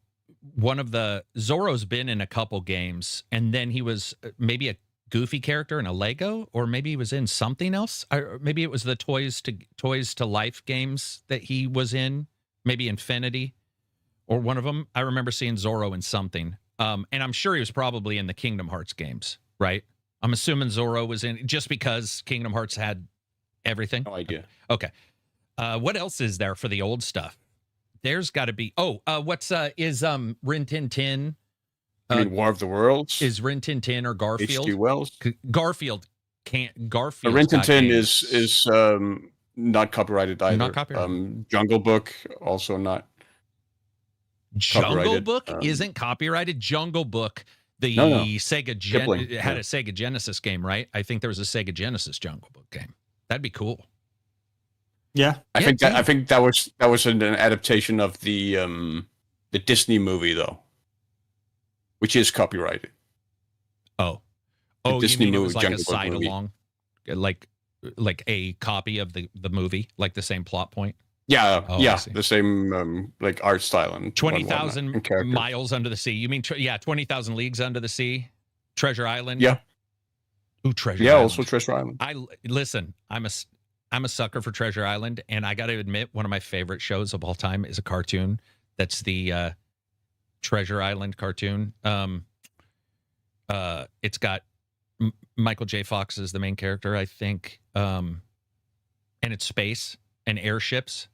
Zorro's been in a couple games, and then he was maybe a goofy character in a Lego, or maybe he was in something else. Maybe it was the Toys to Life games that he was in, maybe Infinity, or one of them. I remember seeing Zorro in something, and I'm sure he was probably in the Kingdom Hearts games, right? I'm assuming Zorro was in, just because Kingdom Hearts had everything. No idea. Okay. What else is there for the old stuff? There's got to be. Is Rin Tin Tin? I mean, War of the Worlds. Is Rin Tin Tin or Garfield? H.G. Wells. Garfield can't. Garfield. Rin Tin Tin is not copyrighted either. Not copyrighted. Jungle Book also not. Jungle Book isn't copyrighted. Jungle Book. Sega had a Sega Genesis game, right? I think there was a Sega Genesis Jungle Book game. That'd be cool. Yeah, I think that was an adaptation of the Disney movie though, which is copyrighted. The Disney movie, it was like Jungle a side along, like a copy of the movie, like the same plot point. Yeah, the same like art style and 20,000 miles under the sea. You mean 20,000 leagues under the sea? Treasure Island. Yeah. Ooh, Treasure Island. Yeah, also Treasure Island. I'm a sucker for Treasure Island, and I got to admit, one of my favorite shows of all time is a cartoon. That's the Treasure Island cartoon. It's got Michael J. Fox as the main character, I think, and it's space and airships.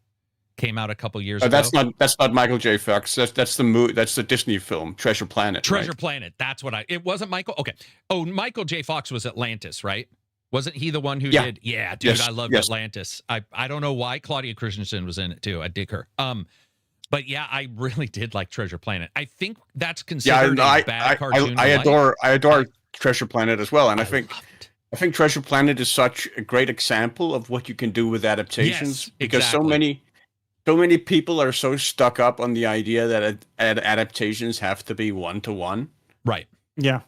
Came out a couple years ago. That's not Michael J. Fox. That's the Disney film Treasure Planet. Treasure Planet. That's what it wasn't Michael. Okay. Oh, Michael J. Fox was Atlantis, right? Wasn't he the one who Yeah. did? Yeah, dude, Yes, I loved yes. Atlantis. I don't know why Claudia Christensen was in it too. I dig her. But yeah, I really did like Treasure Planet. I think that's considered a bad cartoon. I adore Treasure Planet as well, and I think loved it. Treasure Planet is such a great example of what you can do with adaptations, Yes, because exactly. so many people are so stuck up on the idea that adaptations have to be one-to-one, Right. Yeah.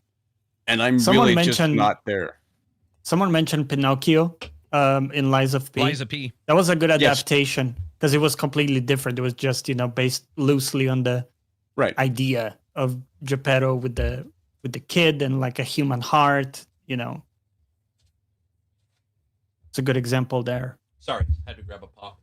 and I'm Someone really just mentioned- not there. Someone mentioned Pinocchio in Lies of P. Liza P. That was a good adaptation because it was completely different. It was just, based loosely on the Right. idea of Geppetto with the kid and like a human heart. It's a good example there. Sorry, had to grab a pop.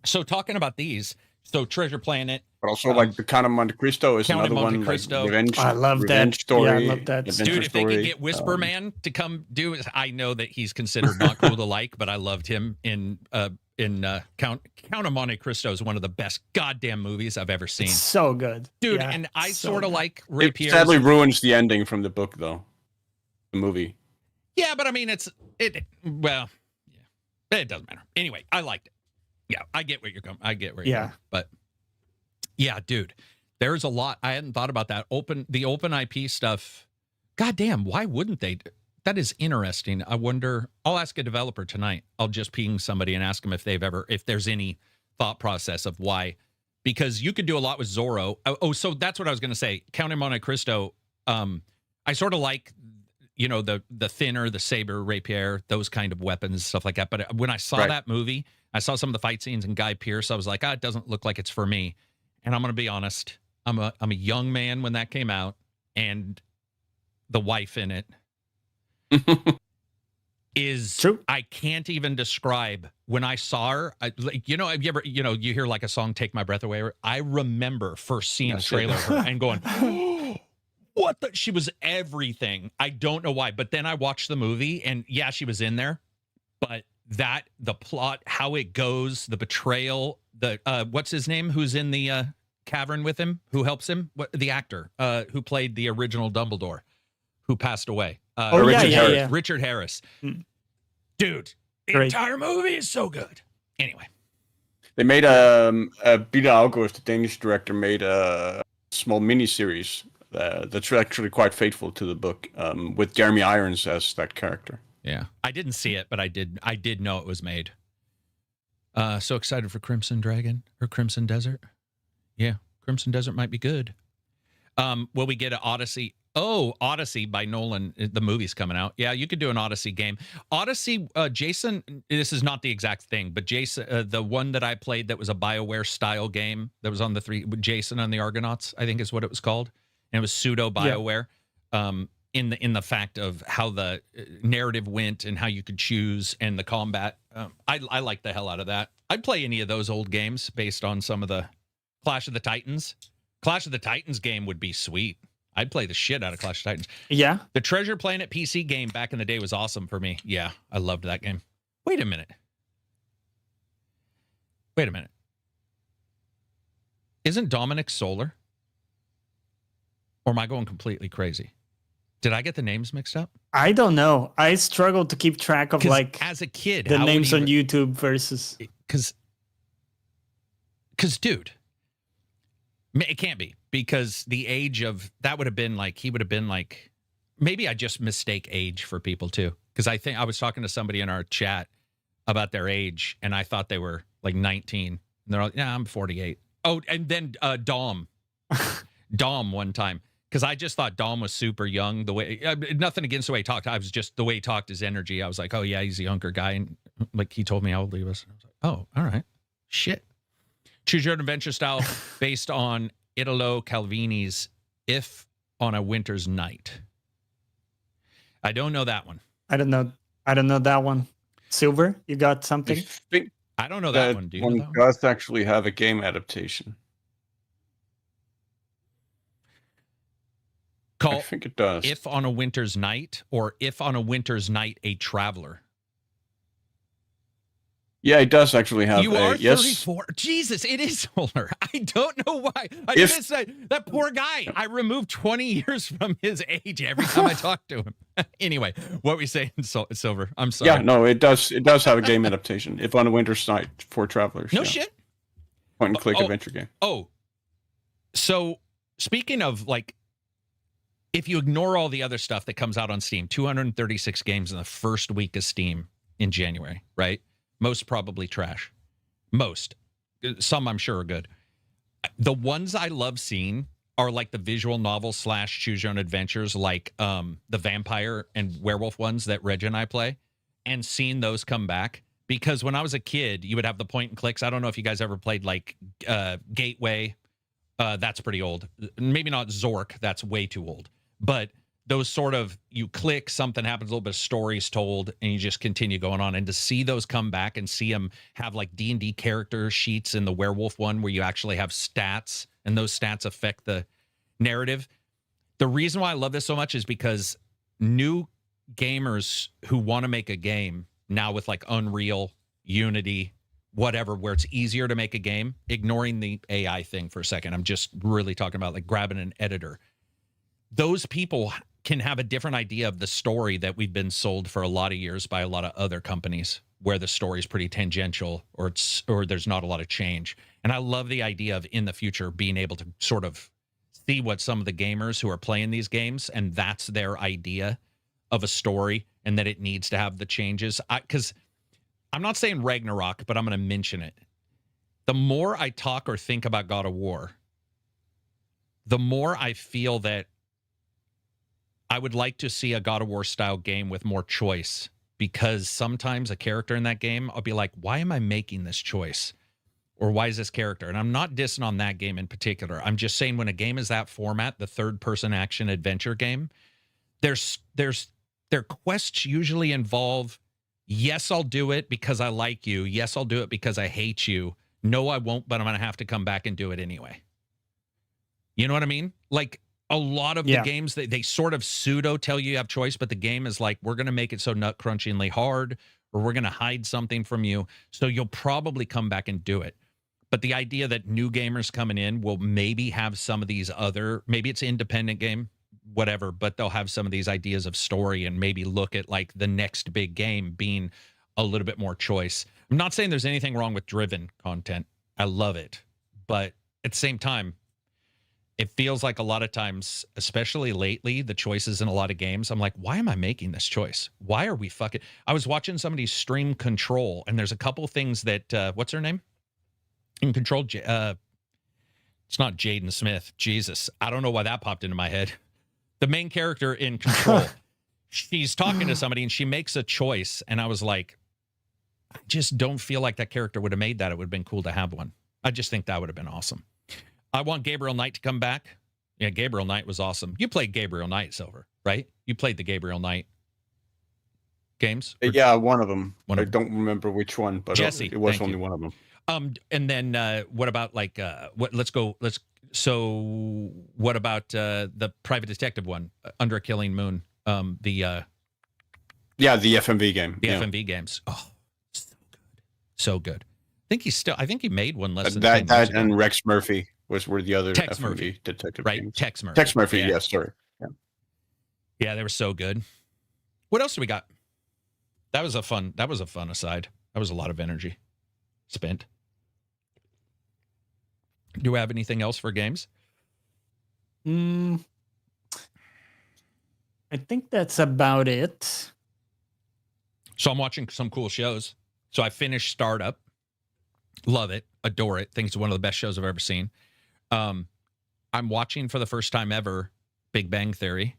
So talking about these, so Treasure Planet, But also, like the Count of Monte Cristo is Count of another Monte one. Cristo. Like revenge, I love revenge that. story. Yeah, I love that. adventure dude, if they story. could get Whisper Man to come do it, I know that he's considered not cool to like, but I loved him in Count of Monte Cristo is one of the best goddamn movies I've ever seen. It's so good. Dude, Yeah, and I so sort of good. like Ray It Pierre's. sadly ruins the ending from the book, though. The movie. Yeah, but I mean, well, yeah, it doesn't matter. Anyway, I liked it. Yeah, I get where you're going. But yeah, dude, there's a lot. I hadn't thought about that. The open IP stuff. God damn, why wouldn't they? That is interesting. I wonder. I'll ask a developer tonight. I'll just ping somebody and ask them if there's any thought process of why, because you could do a lot with Zorro. Oh, so that's what I was going to say. Count of Monte Cristo. I sort of like, the thinner, the saber, rapier, those kind of weapons, stuff like that. But when I saw that movie, I saw some of the fight scenes and Guy Pearce. I was like, it doesn't look like it's for me. And I'm going to be honest. I'm a young man when that came out, and the wife in it is True. I can't even describe. When I saw her, have you ever, you hear like a song "Take My Breath Away"? I remember first seeing a trailer of her and going, what the? She was everything. I don't know why, but then I watched the movie, and yeah, she was in there, but the plot, how it goes, the betrayal, the what's his name, who's in the cavern with him, who helps him, the actor who played the original Dumbledore, who passed away. Richard Harris. Dude, the Great. entire movie is so good. Anyway, They made Peter August, the Danish director, made a small miniseries that's actually quite faithful to the book, with Jeremy Irons as that character. yeah, I didn't see it, but I did know it was made. So excited for Crimson Dragon or Crimson Desert. Yeah, Crimson Desert might be good. Will we get an Odyssey? Oh, Odyssey by Nolan. The movie's coming out. Yeah, you could do an Odyssey game. Odyssey, Jason, this is not the exact thing, but Jason, the one that I played that was a BioWare style game that was on Jason and the Argonauts, I think is what it was called. And it was pseudo BioWare. In the fact of how the narrative went and how you could choose and the combat. I like the hell out of that. I'd play any of those old games based on some of the Clash of the Titans. Clash of the Titans game would be sweet. I'd play the shit out of Clash of Titans. Yeah. The Treasure Planet PC game back in the day was awesome for me. Yeah, I loved that game. Wait a minute. Isn't Dominic Solar? Or am I going completely crazy? Did I get the names mixed up? I don't know. I struggle to keep track of As a kid, the names on YouTube versus. Because, dude, it can't be, because the age of that would have been like, he would have been like, maybe I just mistake age for people too. Because I think I was talking to somebody in our chat about their age, and I thought they were like 19. And they're like, yeah, I'm 48. Oh, and then Dom one time. Because I just thought Dom was super young. The way, nothing against the way he talked. I was just, the way he talked, his energy. I was like, oh yeah, he's a younger guy. And like, he told me how old he was. I was like, oh, all right. Shit. Choose your own adventure style based on Italo Calvini's If on a Winter's Night. I don't know that one. I don't know that one. Silver, you got something? I think I don't know that one. Do you know that one? does actually have a game adaptation. I think it does. If on a Winter's Night, or If on a Winter's Night, a Traveler. Yeah, it does actually have You a are yes. 34. Jesus, it is older. I don't know why. I If- just said that poor guy. I removed 20 years from his age every time I talk to him. Anyway, what we say in Silver. I'm sorry. Yeah, no, it does. It does have a game adaptation. If on a winter's night for travelers. No yeah. shit. Point and click Oh. adventure game. Oh, so speaking of like, if you ignore all the other stuff that comes out on Steam, 236 games in the first week of Steam in January, right? Most probably trash. Most. Some I'm sure are good. The ones I love seeing are like the visual novel / choose your own adventures, like the vampire and werewolf ones that Reg and I play, and seeing those come back. Because when I was a kid, you would have the point and clicks. I don't know if you guys ever played like Gateway. That's pretty old. Maybe not Zork. That's way too old. But those sort of, you click, something happens, a little bit of stories told, and you just continue going on. And to see those come back and see them have like D&D character sheets in the werewolf one where you actually have stats, and those stats affect the narrative. The reason why I love this so much is because new gamers who want to make a game now with like Unreal, Unity, whatever, where it's easier to make a game, ignoring the AI thing for a second. I'm just really talking about like grabbing an editor. Those people can have a different idea of the story that we've been sold for a lot of years by a lot of other companies, where the story is pretty tangential or there's not a lot of change. And I love the idea of in the future being able to sort of see what some of the gamers who are playing these games, and that's their idea of a story, and that it needs to have the changes. Because I'm not saying Ragnarok, but I'm going to mention it. The more I talk or think about God of War, the more I feel that I would like to see a God of War style game with more choice, because sometimes a character in that game, I'll be like, why am I making this choice? Or why is this character? And I'm not dissing on that game in particular. I'm just saying when a game is that format, the third-person action adventure game, their quests usually involve, yes, I'll do it because I like you. Yes, I'll do it because I hate you. No, I won't, but I'm going to have to come back and do it anyway. You know what I mean? Like, a lot of the games, they sort of pseudo tell you have choice, but the game is like, we're going to make it so nut-crunchingly hard, or we're going to hide something from you, so you'll probably come back and do it. But the idea that new gamers coming in will maybe have some of these other, maybe it's independent game, whatever, but they'll have some of these ideas of story and maybe look at like the next big game being a little bit more choice. I'm not saying there's anything wrong with driven content. I love it. But at the same time, it feels like a lot of times, especially lately, the choices in a lot of games, I'm like, why am I making this choice? Why are we fucking... I was watching somebody stream Control, and there's a couple things that... what's her name? In Control... it's not Jaden Smith. Jesus. I don't know why that popped into my head. The main character in Control, she's talking to somebody, and she makes a choice, and I was like, I just don't feel like that character would have made that. It would have been cool to have one. I just think that would have been awesome. I want Gabriel Knight to come back. Yeah, Gabriel Knight was awesome. You played Gabriel Knight, Silver, right? You played the Gabriel Knight games? Yeah, one of them. I don't remember which one, but Jesse, it was only one of them. And then what about like what? So what about the private detective one, Under a Killing Moon? The FMV game. The FMV games. Oh, so good. I think he made one less than that and Rex Murphy were the other Tex FMV Murphy. detective Right? games. Tex Murphy. Tex Murphy, yeah. yes, sorry. Yeah, they were so good. What else do we got? That was a fun aside. That was a lot of energy spent. Do we have anything else for games? I think that's about it. So I'm watching some cool shows. So I finished Startup. Love it. Adore it. Think it's one of the best shows I've ever seen. I'm watching for the first time ever Big Bang Theory.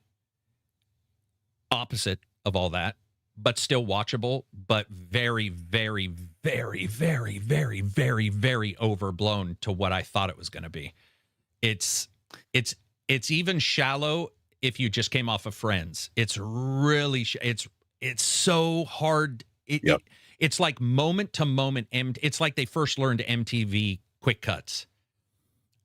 Opposite of all that, but still watchable, but very, very, very, very, very, very, very overblown to what I thought it was going to be. It's even shallow if you just came off of Friends. It's really it's so hard. It's like moment to moment. It's like they first learned MTV quick cuts.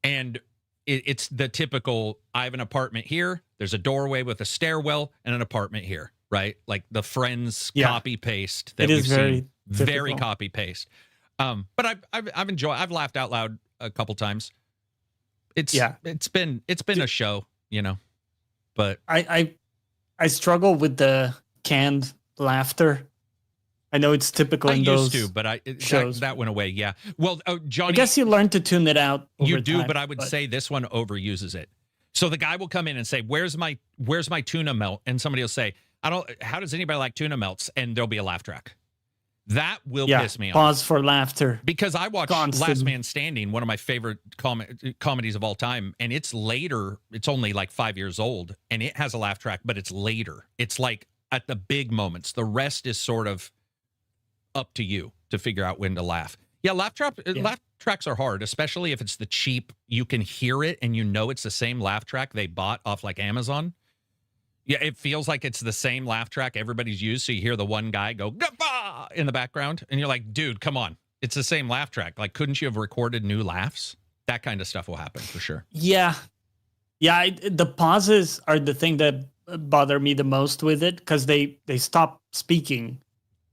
And it's the typical, I have an apartment here. There's a doorway with a stairwell and an apartment here. right? Like the Friends Yeah. copy paste that It is we've very seen. Very typical. copy paste. But I've enjoyed. I've laughed out loud a couple times. It's been a show, you know. But I struggle with the canned laughter. I know it's typical I in used those to, but shows. that went away. Yeah. Well, Johnny, I guess you learn to tune it out. you over do, time, but I would say this one overuses it. So the guy will come in and say, "Where's my tuna melt?" And somebody will say, "I don't. How does anybody like tuna melts?" And there'll be a laugh track. That will piss me off. Pause for laughter. Because I watched Constant. Last Man Standing, one of my favorite comedies of all time, and it's later. It's only like 5 years old, and it has a laugh track, but it's later. It's like at the big moments. The rest is sort of up to you to figure out when to laugh. Yeah, laugh tracks are hard, especially if it's the cheap. You can hear it, and you know it's the same laugh track they bought off like Amazon. Yeah, it feels like it's the same laugh track everybody's used. So you hear the one guy go "Gah!" in the background, and you're like, dude, come on. It's the same laugh track. Like, couldn't you have recorded new laughs? That kind of stuff will happen for sure. Yeah. Yeah, the pauses are the thing that bother me the most with it because they stop speaking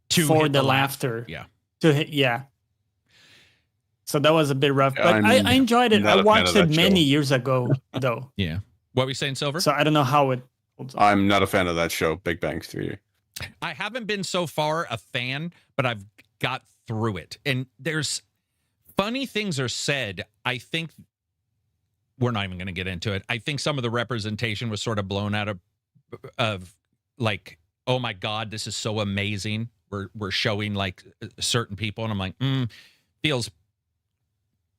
for hit the laugh. laughter. Yeah. Yeah. So that was a bit rough, Yeah, but I enjoyed it. not I a fan watched of it that many show. years ago, though. Yeah. What were we saying, Silver? So I don't know how it holds up. I'm not a fan of that show, Big Bang Theory. I haven't been so far a fan, but I've got through it. And there's funny things are said. I think we're not even going to get into it. I think some of the representation was sort of blown out of like, oh my God, this is so amazing. We're showing like certain people, and I'm like, feels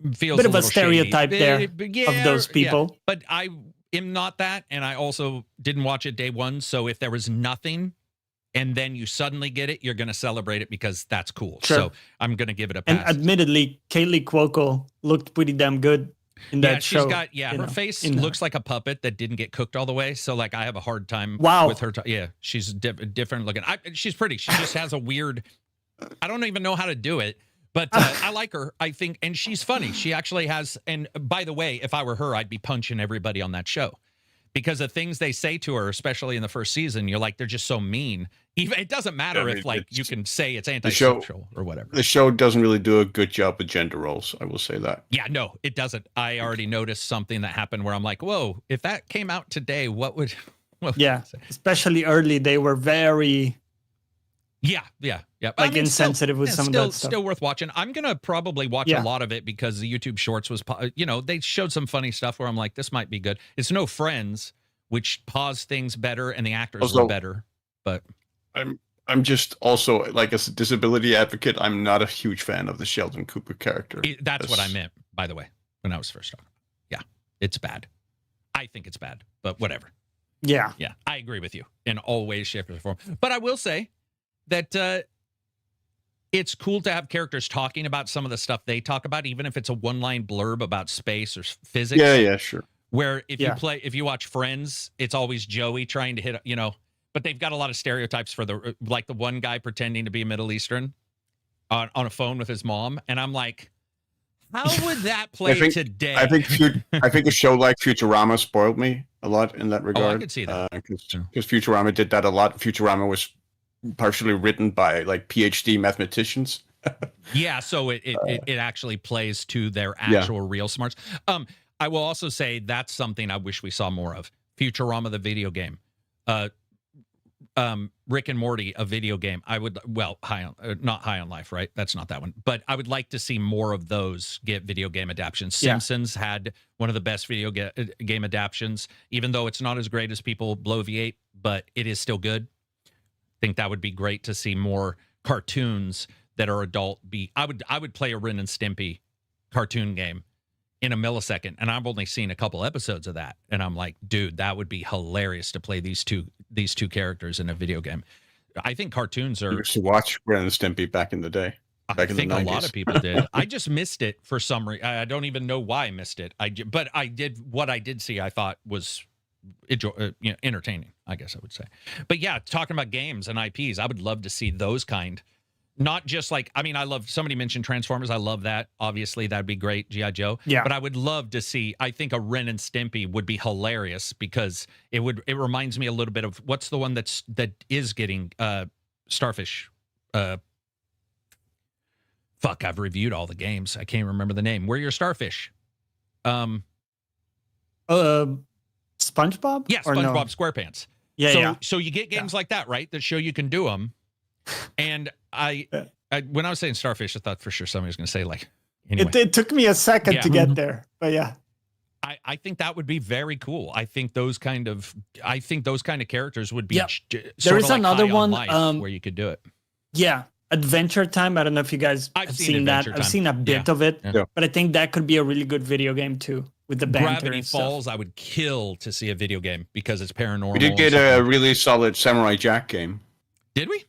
Bit of a stereotype shady. there Yeah, of those people. Yeah. But I am not that, and I also didn't watch it day one. So if there was nothing, and then you suddenly get it, you're going to celebrate it because that's cool. Sure. So I'm going to give it a And pass. admittedly, Kaylee Cuoco looked pretty damn good in that she's show. got you her know, face in looks like a puppet that didn't get cooked all the way. So like I have a hard time Wow. with her. Yeah, she's different looking. She's pretty. She just has a weird. I don't even know how to do it, but I like her. I think, and she's funny. She actually has. And by the way, if I were her, I'd be punching everybody on that show. Because the things they say to her, especially in the first season, you're like, they're just so mean. Even it doesn't matter if like you can say it's antisocial or whatever. The show doesn't really do a good job with gender roles. I will say that. Yeah, no, it doesn't. I already noticed something that happened where I'm like, whoa, if that came out today, what would Yeah, especially early, they were very Yeah. like insensitive with some of that stuff. Still worth watching. I'm gonna probably watch a lot of it because the YouTube Shorts was, they showed some funny stuff where I'm like, this might be good. It's no Friends, which paused things better and the actors were better. But I'm just also like as a disability advocate, I'm not a huge fan of the Sheldon Cooper character. That's what I meant, by the way, when I was first talking. Yeah, it's bad. I think it's bad, but whatever. Yeah, I agree with you in all ways, shape, or form. But I will say that it's cool to have characters talking about some of the stuff they talk about, even if it's a one-line blurb about space or physics. Yeah, sure. Where if you watch Friends, it's always Joey trying to hit, but they've got a lot of stereotypes for the one guy pretending to be Middle Eastern on a phone with his mom, and I'm like, how would that play today? I think a show like Futurama spoiled me a lot in that regard. Oh, I could see that because Futurama did that a lot. Futurama was partially written by like PhD mathematicians. Yeah, so it actually plays to their actual real smarts. I will also say that's something I wish we saw more of. Futurama, the video game. Rick and Morty, a video game. I would, not High on Life, right? That's not that one. But I would like to see more of those get video game adaptations. Simpsons had one of the best video game adaptions, even though it's not as great as people bloviate, but it is still good. I think that would be great to see more cartoons that are adult. I would play a Ren and Stimpy cartoon game in a millisecond, and I've only seen a couple episodes of that, and I'm like, dude, that would be hilarious to play these two characters in a video game. I think cartoons are. You used to watch Ren and Stimpy back in the day. I think a lot of people did. I just missed it for some reason. I don't even know why I missed it. But I did what I did see. I thought was entertaining, I guess I would say. But yeah, talking about games and IPs, I would love to see those kind Not just like, I mean, I love, somebody mentioned Transformers. I love that. Obviously, that'd be great, G.I. Joe. Yeah. But I would love to see, I think a Ren and Stimpy would be hilarious because it reminds me a little bit of, what's the one that is getting Starfish? Fuck, I've reviewed all the games. I can't remember the name. Where you're Starfish? SpongeBob? Yeah, Or no? SpongeBob SquarePants. Yeah, So you get games like that, right? That show you can do them. And I when I was saying Starfish, I thought for sure somebody was going to say like. Anyway. It took me a second to get there, but yeah. I think that would be very cool. I think those kind of characters would be. Yep. There is another one where you could do it. Yeah, Adventure Time. I don't know if you guys have seen that. I've seen a bit of it, but I think that could be a really good video game too with the banter Gravity and Falls. stuff. I would kill to see a video game because it's paranormal. We did get a really solid Samurai Jack game. Did we?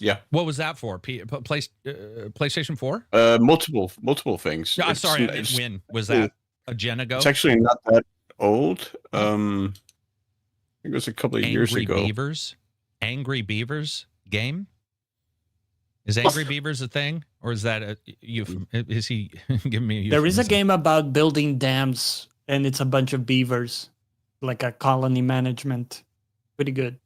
Yeah. What was that for? PlayStation 4? Multiple things. Oh, sorry, I didn't win. Was that a gen ago? It's actually not that old. I think it was a couple of years ago. Angry Beavers game? Is Angry Beavers a thing? Or is that a euphemism? Is he giving me a euphemism? There is a game about building dams, and it's a bunch of beavers, like a colony management. Pretty good.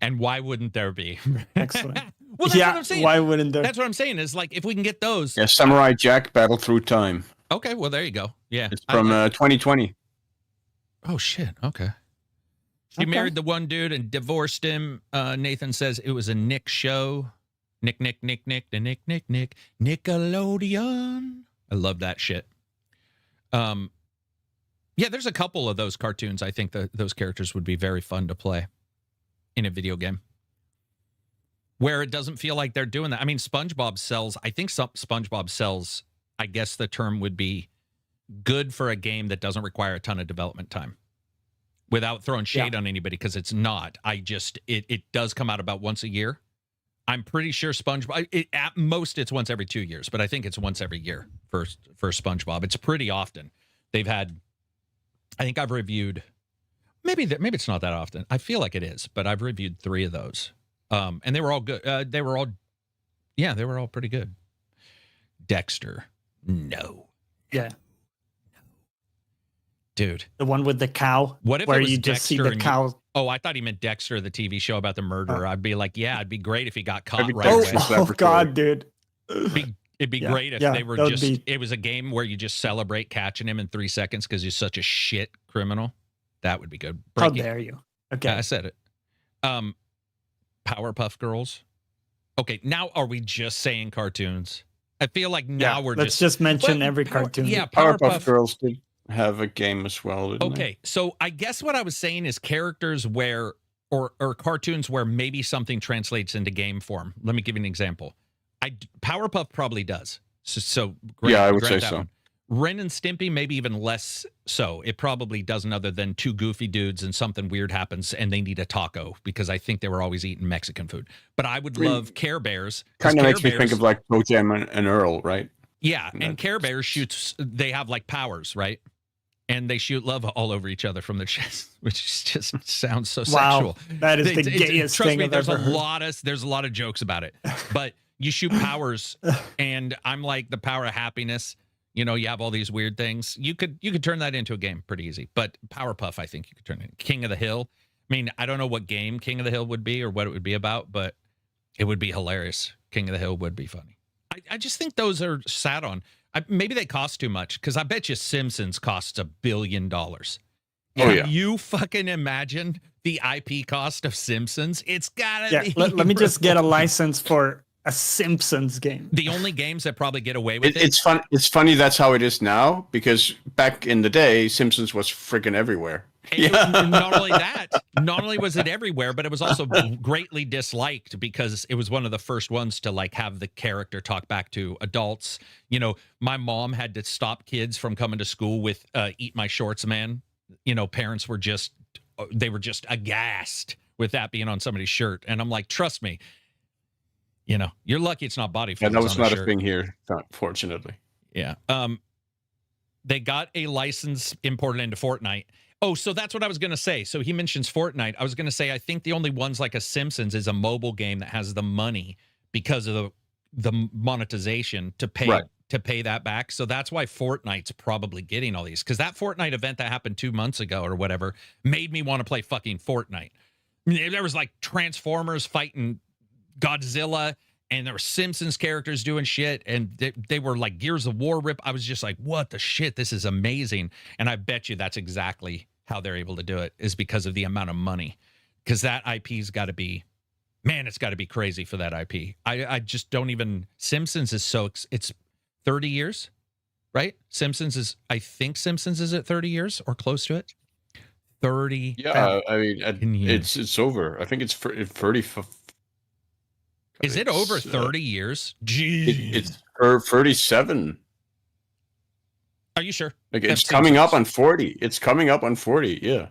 And why wouldn't there be? Excellent. Well, that's what I'm saying. Why wouldn't there? That's what I'm saying is like if we can get those. Yeah, Samurai Jack Battle Through Time. Okay, well there you go. Yeah. It's from 2020. Oh shit. Okay. She married the one dude and divorced him. Nathan says it was a Nick show. Nick, Nickelodeon. I love that shit. Yeah, there's a couple of those cartoons. I think that those characters would be very fun to play in a video game where it doesn't feel like they're doing that. I mean, SpongeBob sells, I think SpongeBob sells, I guess the term would be good for a game that doesn't require a ton of development time without throwing shade on anybody. Cause it's not, it does come out about once a year. I'm pretty sure SpongeBob, at most it's once every 2 years, but I think it's once every year for SpongeBob. It's pretty often. They've had, I think I've reviewed, maybe it's not that often. I feel like it is, but I've reviewed 3 of those. And they were all good. They were all pretty good. Dexter. No. Yeah. Dude. The one with the cow. What if where it was you just Dexter see the cow? Oh, I thought he meant Dexter, the TV show about the murderer. I'd be like, yeah, it'd be great if he got caught right away. Oh God, dude. It'd be great if they were just, it was a game where you just celebrate catching him in 3 seconds because he's such a shit criminal. That would be good. How dare you? Okay. I said it. Powerpuff Girls. Okay, now are we just saying cartoons? I feel like now we're let's just mention every cartoon. Yeah, Powerpuff Girls did have a game as well, didn't they? So I guess what I was saying is characters where, or cartoons where maybe something translates into game form. Let me give you an example. Powerpuff probably does. So yeah, I would say so. One. Ren and Stimpy, maybe even less so. It probably doesn't, other than 2 goofy dudes and something weird happens and they need a taco because I think they were always eating Mexican food. But I would love Care Bears. Kind of makes me think of like ToeJam and Earl, right? Yeah, and Care Bears shoots, they have like powers, right? And they shoot love all over each other from the chest, which just sounds so sexual. That is the gayest thing I've ever heard. There's a lot of jokes about it. But you shoot powers, and I'm like the power of happiness. You know, you have all these weird things. You could turn that into a game pretty easy. But Powerpuff, I think you could turn it. King of the Hill. I mean, I don't know what game King of the Hill would be or what it would be about, but it would be hilarious. King of the Hill would be funny. I just think those are sat on. Maybe they cost too much because I bet you Simpsons costs $1 billion. Oh, yeah. You fucking imagine the IP cost of Simpsons? It's gotta be. Let me just get a license for a Simpsons game. The only games that probably get away with it. It's fun. It's funny that's how it is now because back in the day, Simpsons was freaking everywhere. Not only was it everywhere, but it was also greatly disliked because it was one of the first ones to like have the character talk back to adults. You know, my mom had to stop kids from coming to school with "Eat My Shorts, Man." You know, parents were just aghast with that being on somebody's shirt, and I'm like, trust me. You know, you're lucky it's not body fluids. Yeah, that was not a thing here, fortunately. Yeah. They got a license imported into Fortnite. Oh, so that's what I was going to say. So he mentions Fortnite. I was going to say I think the only ones like a Simpsons is a mobile game that has the money because of the monetization to pay that back. So that's why Fortnite's probably getting all these, because that Fortnite event that happened 2 months ago or whatever made me want to play fucking Fortnite. I mean, there was like Transformers fighting Godzilla, and there were Simpsons characters doing shit, and they were like Gears of War rip. I was just like, what the shit? This is amazing. And I bet you that's exactly how they're able to do it, is because of the amount of money. Because that IP's got to be, man, it's got to be crazy for that IP. I just don't even, Simpsons is so, it's 30 years, right? I think Simpsons is at 30 years or close to it. 30. Yeah, I mean, it's over. I think it's 30. Is it over 30 years? Jeez. It's 37. Are you sure? Like, it's coming up on 40. It's coming up on 40, yeah.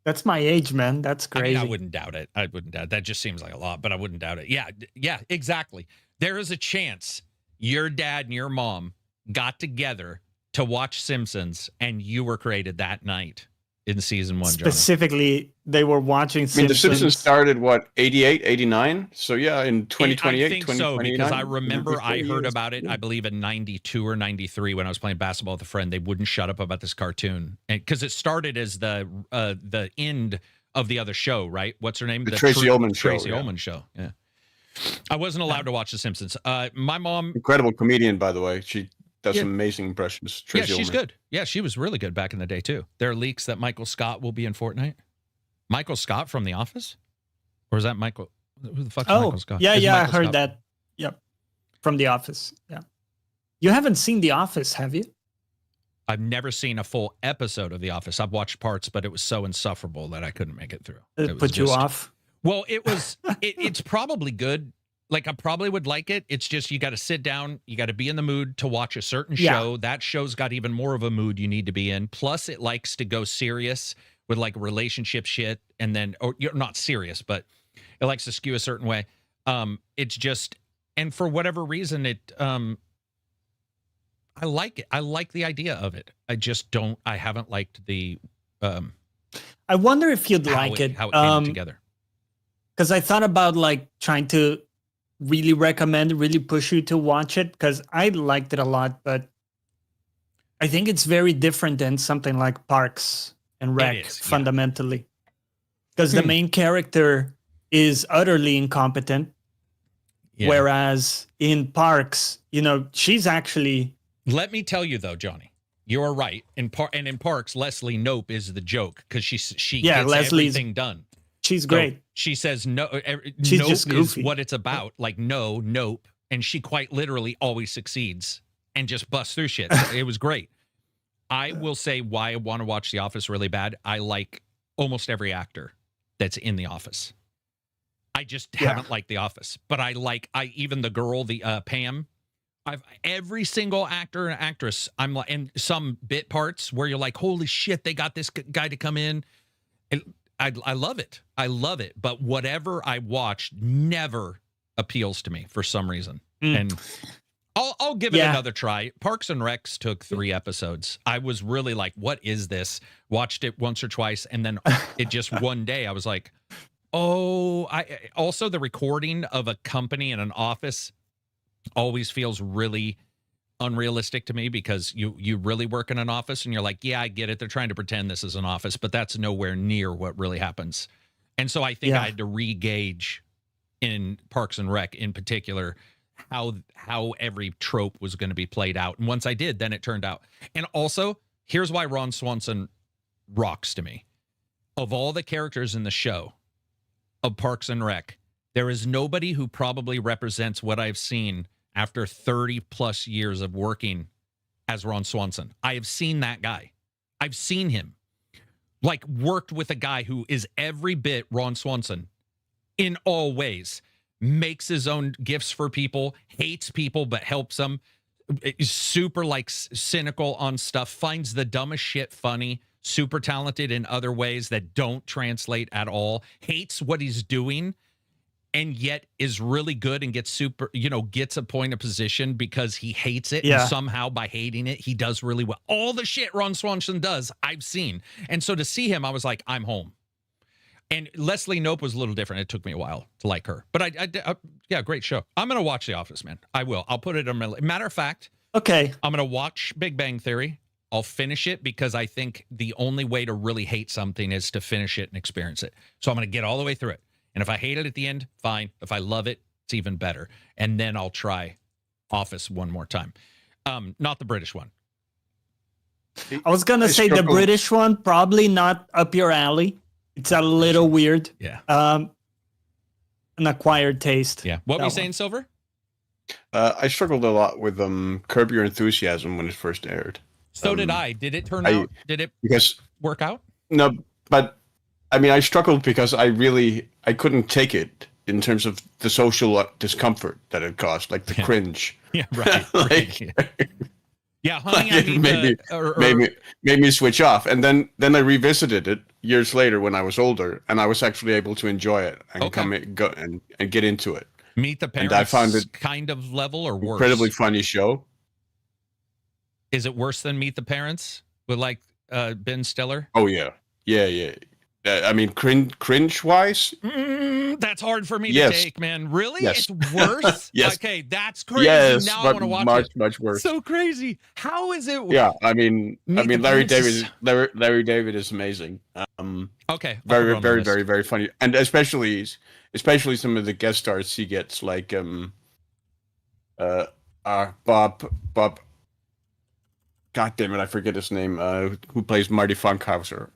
That's my age, man. That's crazy. I wouldn't doubt it. That just seems like a lot, but I wouldn't doubt it. Yeah, exactly. There is a chance your dad and your mom got together to watch Simpsons, and you were created that night in season 1, Specifically, they were watching Simpsons. I mean, the Simpsons started, what, 88, 89? So, yeah, in 2028, I think 2029. So, because I remember I heard about it, I believe, in 92 or 93 when I was playing basketball with a friend. They wouldn't shut up about this cartoon. Because it started as the end of the other show, right? What's her name? The Tracy Ullman show. Tracy Ullman show, yeah. I wasn't allowed to watch The Simpsons. My mom... Incredible comedian, by the way. She does some amazing impressions. Tracy she's Ullman. good. Yeah, she was really good back in the day, too. There are leaks that Michael Scott will be in Fortnite. Michael Scott from The Office? Or is that Michael? Who the fuck is Michael Scott? Yeah, Michael I heard Scott? that. Yep. From The Office. Yeah. You haven't seen The Office, have you? I've never seen a full episode of The Office. I've watched parts, but it was so insufferable that I couldn't make it through. It put you off? Well, it was. It's probably good. Like, I probably would like it. It's just you got to sit down. You got to be in the mood to watch a certain show. That show's got even more of a mood you need to be in. Plus, it likes to go serious with like relationship shit, and then, or you're not serious, but it likes to skew a certain way. It's just, and for whatever reason, I like it. I like the idea of it. I just don't. I haven't liked the. I wonder if you'd like it. How it came together. Because I thought about like trying to really recommend, really push you to watch it, because I liked it a lot, but I think it's very different than something like Parks and Rec, fundamentally. Because the main character is utterly incompetent, whereas in Parks, she's actually... Let me tell you, though, Johnny, you're right. In Parks, Leslie Knope is the joke, because she gets everything done. She's great. So she says no. She's nope just goofy. Is what it's about. Like nope, and she quite literally always succeeds and just busts through shit. So it was great. I will say why I want to watch The Office really bad. I like almost every actor that's in The Office. I just haven't liked The Office, but I even the girl, the Pam. Every single actor and actress. I'm like, and some bit parts where you're like, holy shit, they got this guy to come in. I love it. I love it. But whatever I watched never appeals to me for some reason. And I'll give it another try. Parks and Recs took 3 episodes. I was really like, what is this? Watched it once or twice. And then it just one day I was like, oh, also the recording of a company in an office always feels really unrealistic to me, because you really work in an office and you're like, yeah, I get it. They're trying to pretend this is an office, but that's nowhere near what really happens. And so I think I had to re-gauge in Parks and Rec in particular how every trope was going to be played out. And once I did, then it turned out. And also, here's why Ron Swanson rocks to me. Of all the characters in the show of Parks and Rec, there is nobody who probably represents what I've seen after 30 plus years of working as Ron Swanson. I have seen that guy. I've seen him like worked with a guy who is every bit Ron Swanson in all ways, makes his own gifts for people, hates people, but helps them, is super like cynical on stuff, finds the dumbest shit funny, super talented in other ways that don't translate at all, hates what he's doing, and yet is really good and gets gets a point of position because he hates it. Yeah. And somehow by hating it, he does really well. All the shit Ron Swanson does, I've seen. And so to see him, I was like, I'm home. And Leslie Knope was a little different. It took me a while to like her. But yeah, great show. I'm going to watch The Office, man. I will. I'll put it on my list. Matter of fact, Okay. I'm going to watch Big Bang Theory. I'll finish it because I think the only way to really hate something is to finish it and experience it. So I'm going to get all the way through it. And if I hate it at the end, fine. If I love it, it's even better. And then I'll try Office one more time. Not the British one. I was going to say the British one, probably not up your alley. It's a little weird. Yeah. An acquired taste. Yeah. What were you saying, Silver? I struggled a lot with Curb Your Enthusiasm when it first aired. So did I. Did it turn out? Did it work out? No, but I mean, I struggled because I couldn't take it in terms of the social discomfort that it caused, like the cringe. Yeah, right. Like, yeah, honey, it made me switch off, and then I revisited it years later when I was older, and I was actually able to enjoy it and go and get into it. Meet the Parents. And I found it kind of level or worse. Incredibly funny show. Is it worse than Meet the Parents with like Ben Stiller? Oh yeah. I mean, cringe wise, that's hard for me to take, man. Really? Yes. It's worse? Yes. Okay, that's crazy. Yes, now I but want to watch it. Much worse. So crazy. How is it? Yeah, I mean, Larry Parents David is amazing. Okay. Very funny, and especially some of the guest stars he gets, like Bob. God damn it, I forget his name. Who plays Marty Funkhauser?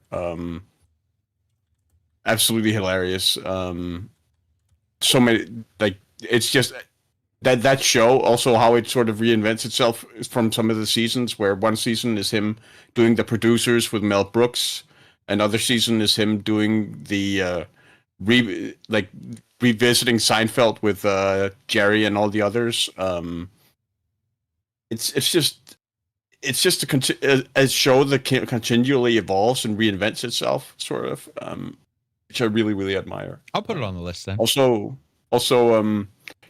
Absolutely hilarious. So many, like, it's just that show. Also, how it sort of reinvents itself from some of the seasons, where one season is him doing the producers with Mel Brooks, another season is him doing the revisiting Seinfeld with Jerry and all the others. It's just a show that continually evolves and reinvents itself, sort of, which I really, really admire. I'll put it on the list then. Also,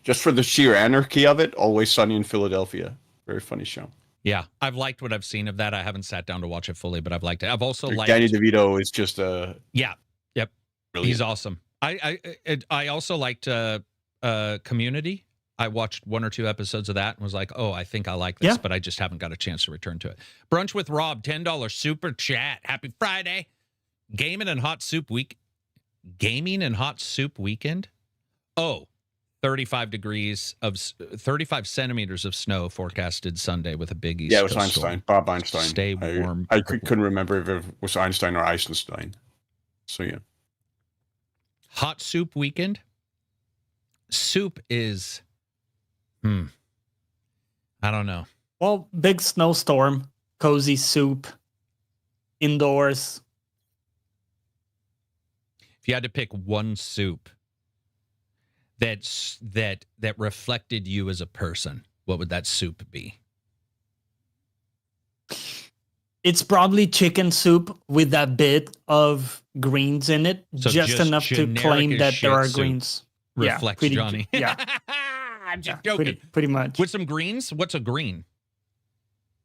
just for the sheer anarchy of it, Always Sunny in Philadelphia. Very funny show. Yeah, I've liked what I've seen of that. I haven't sat down to watch it fully, but I've liked it. I've also liked Danny DeVito is just yep, brilliant. He's awesome. I also liked Community. I watched 1 or 2 episodes of that and was like, oh, I think I like this, but I just haven't got a chance to return to it. Brunch with Rob, $10 super chat. Happy Friday. Gaming and hot soup weekend. Oh, 35 centimeters of snow forecasted Sunday with a big East Yeah, it was Coast Einstein. storm. Bob Einstein. Stay warm. I couldn't remember if it was Einstein or Eisenstein. So yeah. Hot soup weekend. Soup is, I don't know. Well, big snowstorm, cozy soup, indoors. If you had to pick one soup that reflected you as a person, what would that soup be? It's probably chicken soup with a bit of greens in it, So just enough to generic claim as that shit there are soup. greens. Reflects pretty, Johnny. Yeah, I'm just joking. Pretty much. With some greens? What's a green?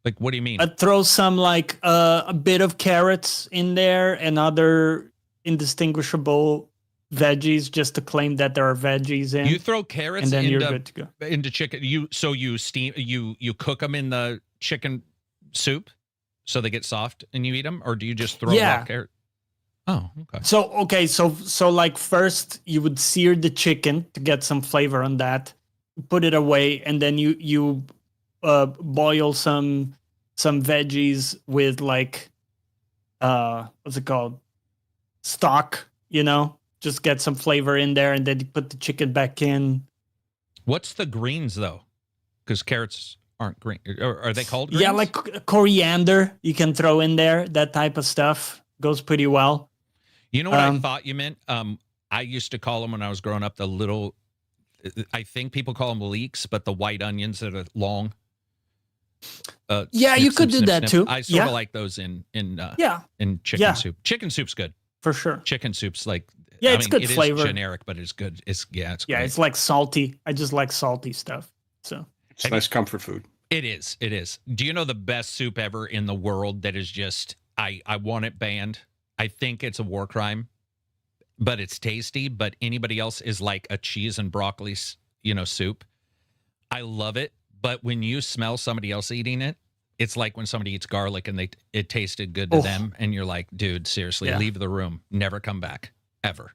Like, what do you mean? Throw some like a bit of carrots in there and other indistinguishable veggies, just to claim that there are veggies in. You throw carrots and then you're good to go. into chicken. You steam you cook them in the chicken soup so they get soft and you eat them, or do you just throw raw carrot? Oh, okay. So like first you would sear the chicken to get some flavor on that, put it away, and then you boil some veggies with like what's it called? Stock, just get some flavor in there, and then you put the chicken back in. What's the greens though? Because carrots aren't green. Or are they called greens? Yeah, like coriander you can throw in there. That type of stuff goes pretty well. You know what I thought you meant? I used to call them when I was growing up the little, I think people call them leeks, but the white onions that are long. You could do that too. I sort of like those in chicken soup. Chicken soup's good. For sure. Chicken soup's like, Yeah, I it's mean, good it flavor. is generic, but it's good. It's Yeah, great. it's like salty. I just like salty stuff. So It's nice comfort food. It is. It is. Do you know the best soup ever in the world that is just I want it banned? I think it's a war crime, but it's tasty. But anybody else is like a cheese and broccoli, soup. I love it, but when you smell somebody else eating it, it's like when somebody eats garlic and it tasted good to them, and you're like, dude, seriously, leave the room, never come back, ever,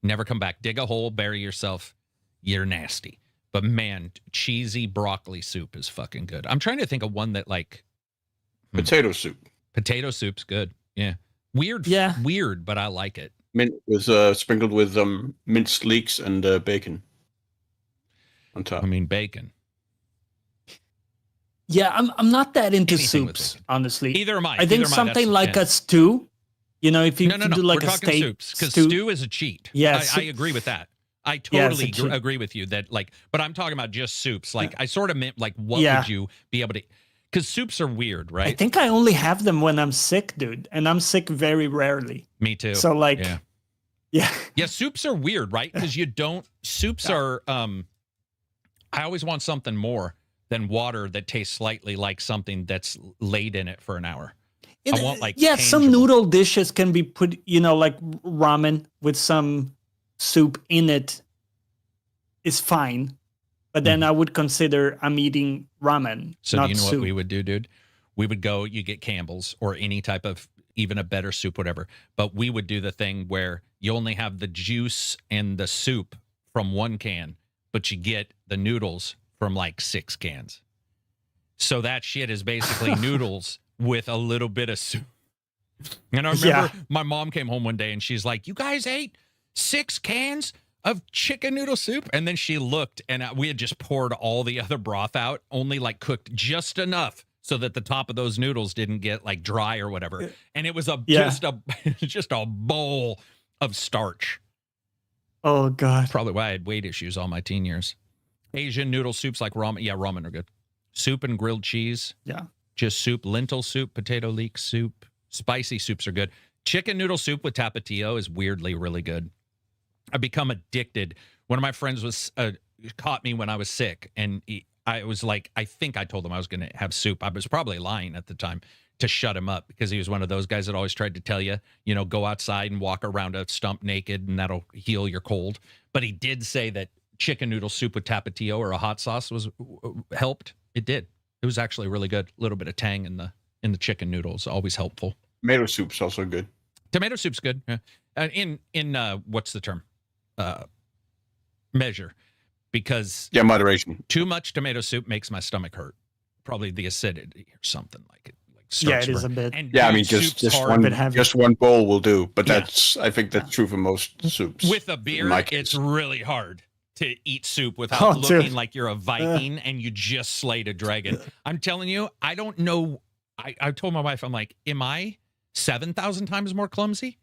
never come back. Dig a hole, bury yourself. You're nasty. But man, cheesy broccoli soup is fucking good. I'm trying to think of one that like Potato soup. Potato soup's good. Yeah, weird. Yeah. Weird, but I like it. Mint was sprinkled with minced leeks and bacon on top. I mean, bacon. yeah, I'm not that into Anything with soups, bacon. honestly. Either am I. I think Either am I. something That's- like yeah. a stew. You know, if you No. do like We're a talking steak soups because stew is a cheat. Yeah, I agree with that. I Yeah, it's totally a cheat. agree with you that like, but I'm talking about just soups. Like I sort of meant like, what Yeah. would you be able to? Because soups are weird, I right? think I only have them when I'm sick, dude, and I'm sick very rarely. Me too. So like, yeah, yeah, soups are weird, right? Because you don't. Soups are. I always want something more than water that tastes slightly like something that's laid in it for an hour. I want like some tangible. noodle dishes can be put, like ramen with some soup in it is fine, but then I would consider I'm eating ramen, So not do you know soup. what we would do, dude? We would go, you get Campbell's or any type of even a better soup, whatever. But we would do the thing where you only have the juice and the soup from one can, but you get the noodles from like 6 cans. So that shit is basically noodles with a little bit of soup. And I remember my mom came home one day and she's like, you guys ate 6 cans of chicken noodle soup? And then she looked and we had just poured all the other broth out, only like cooked just enough so that the top of those noodles didn't get like dry or whatever. And it was just a bowl of starch. Oh god. Probably why I had weight issues all my teen years. Asian noodle soups like ramen. Yeah, ramen are good. Soup and grilled cheese. Yeah. Just soup, lentil soup, potato leek soup. Spicy soups are good. Chicken noodle soup with tapatio is weirdly really good. I've become addicted. One of my friends was caught me when I was sick, and I was like, I think I told him I was going to have soup. I was probably lying at the time to shut him up because he was one of those guys that always tried to tell you, go outside and walk around a stump naked, and that'll heal your cold. But he did say that chicken noodle soup with tapatio or a hot sauce was helped. It did. It was actually really good. A little bit of tang in the chicken noodles, always helpful. Tomato soup's also good. Tomato soup's good. Yeah. In what's the term? Measure, because moderation. too much tomato soup makes my stomach hurt. Probably the acidity or something like it. Yeah, it is a bit. And Yeah, I dude, mean soup's just hard. one bowl will do. But Yeah. I think that's true for most soups. With a in beer, my case. it's really hard to eat soup without Oh, looking dude. like you're a Viking and you just slayed a dragon. I'm telling you, I don't know. I told my wife, I'm like, am I 7,000 times more clumsy?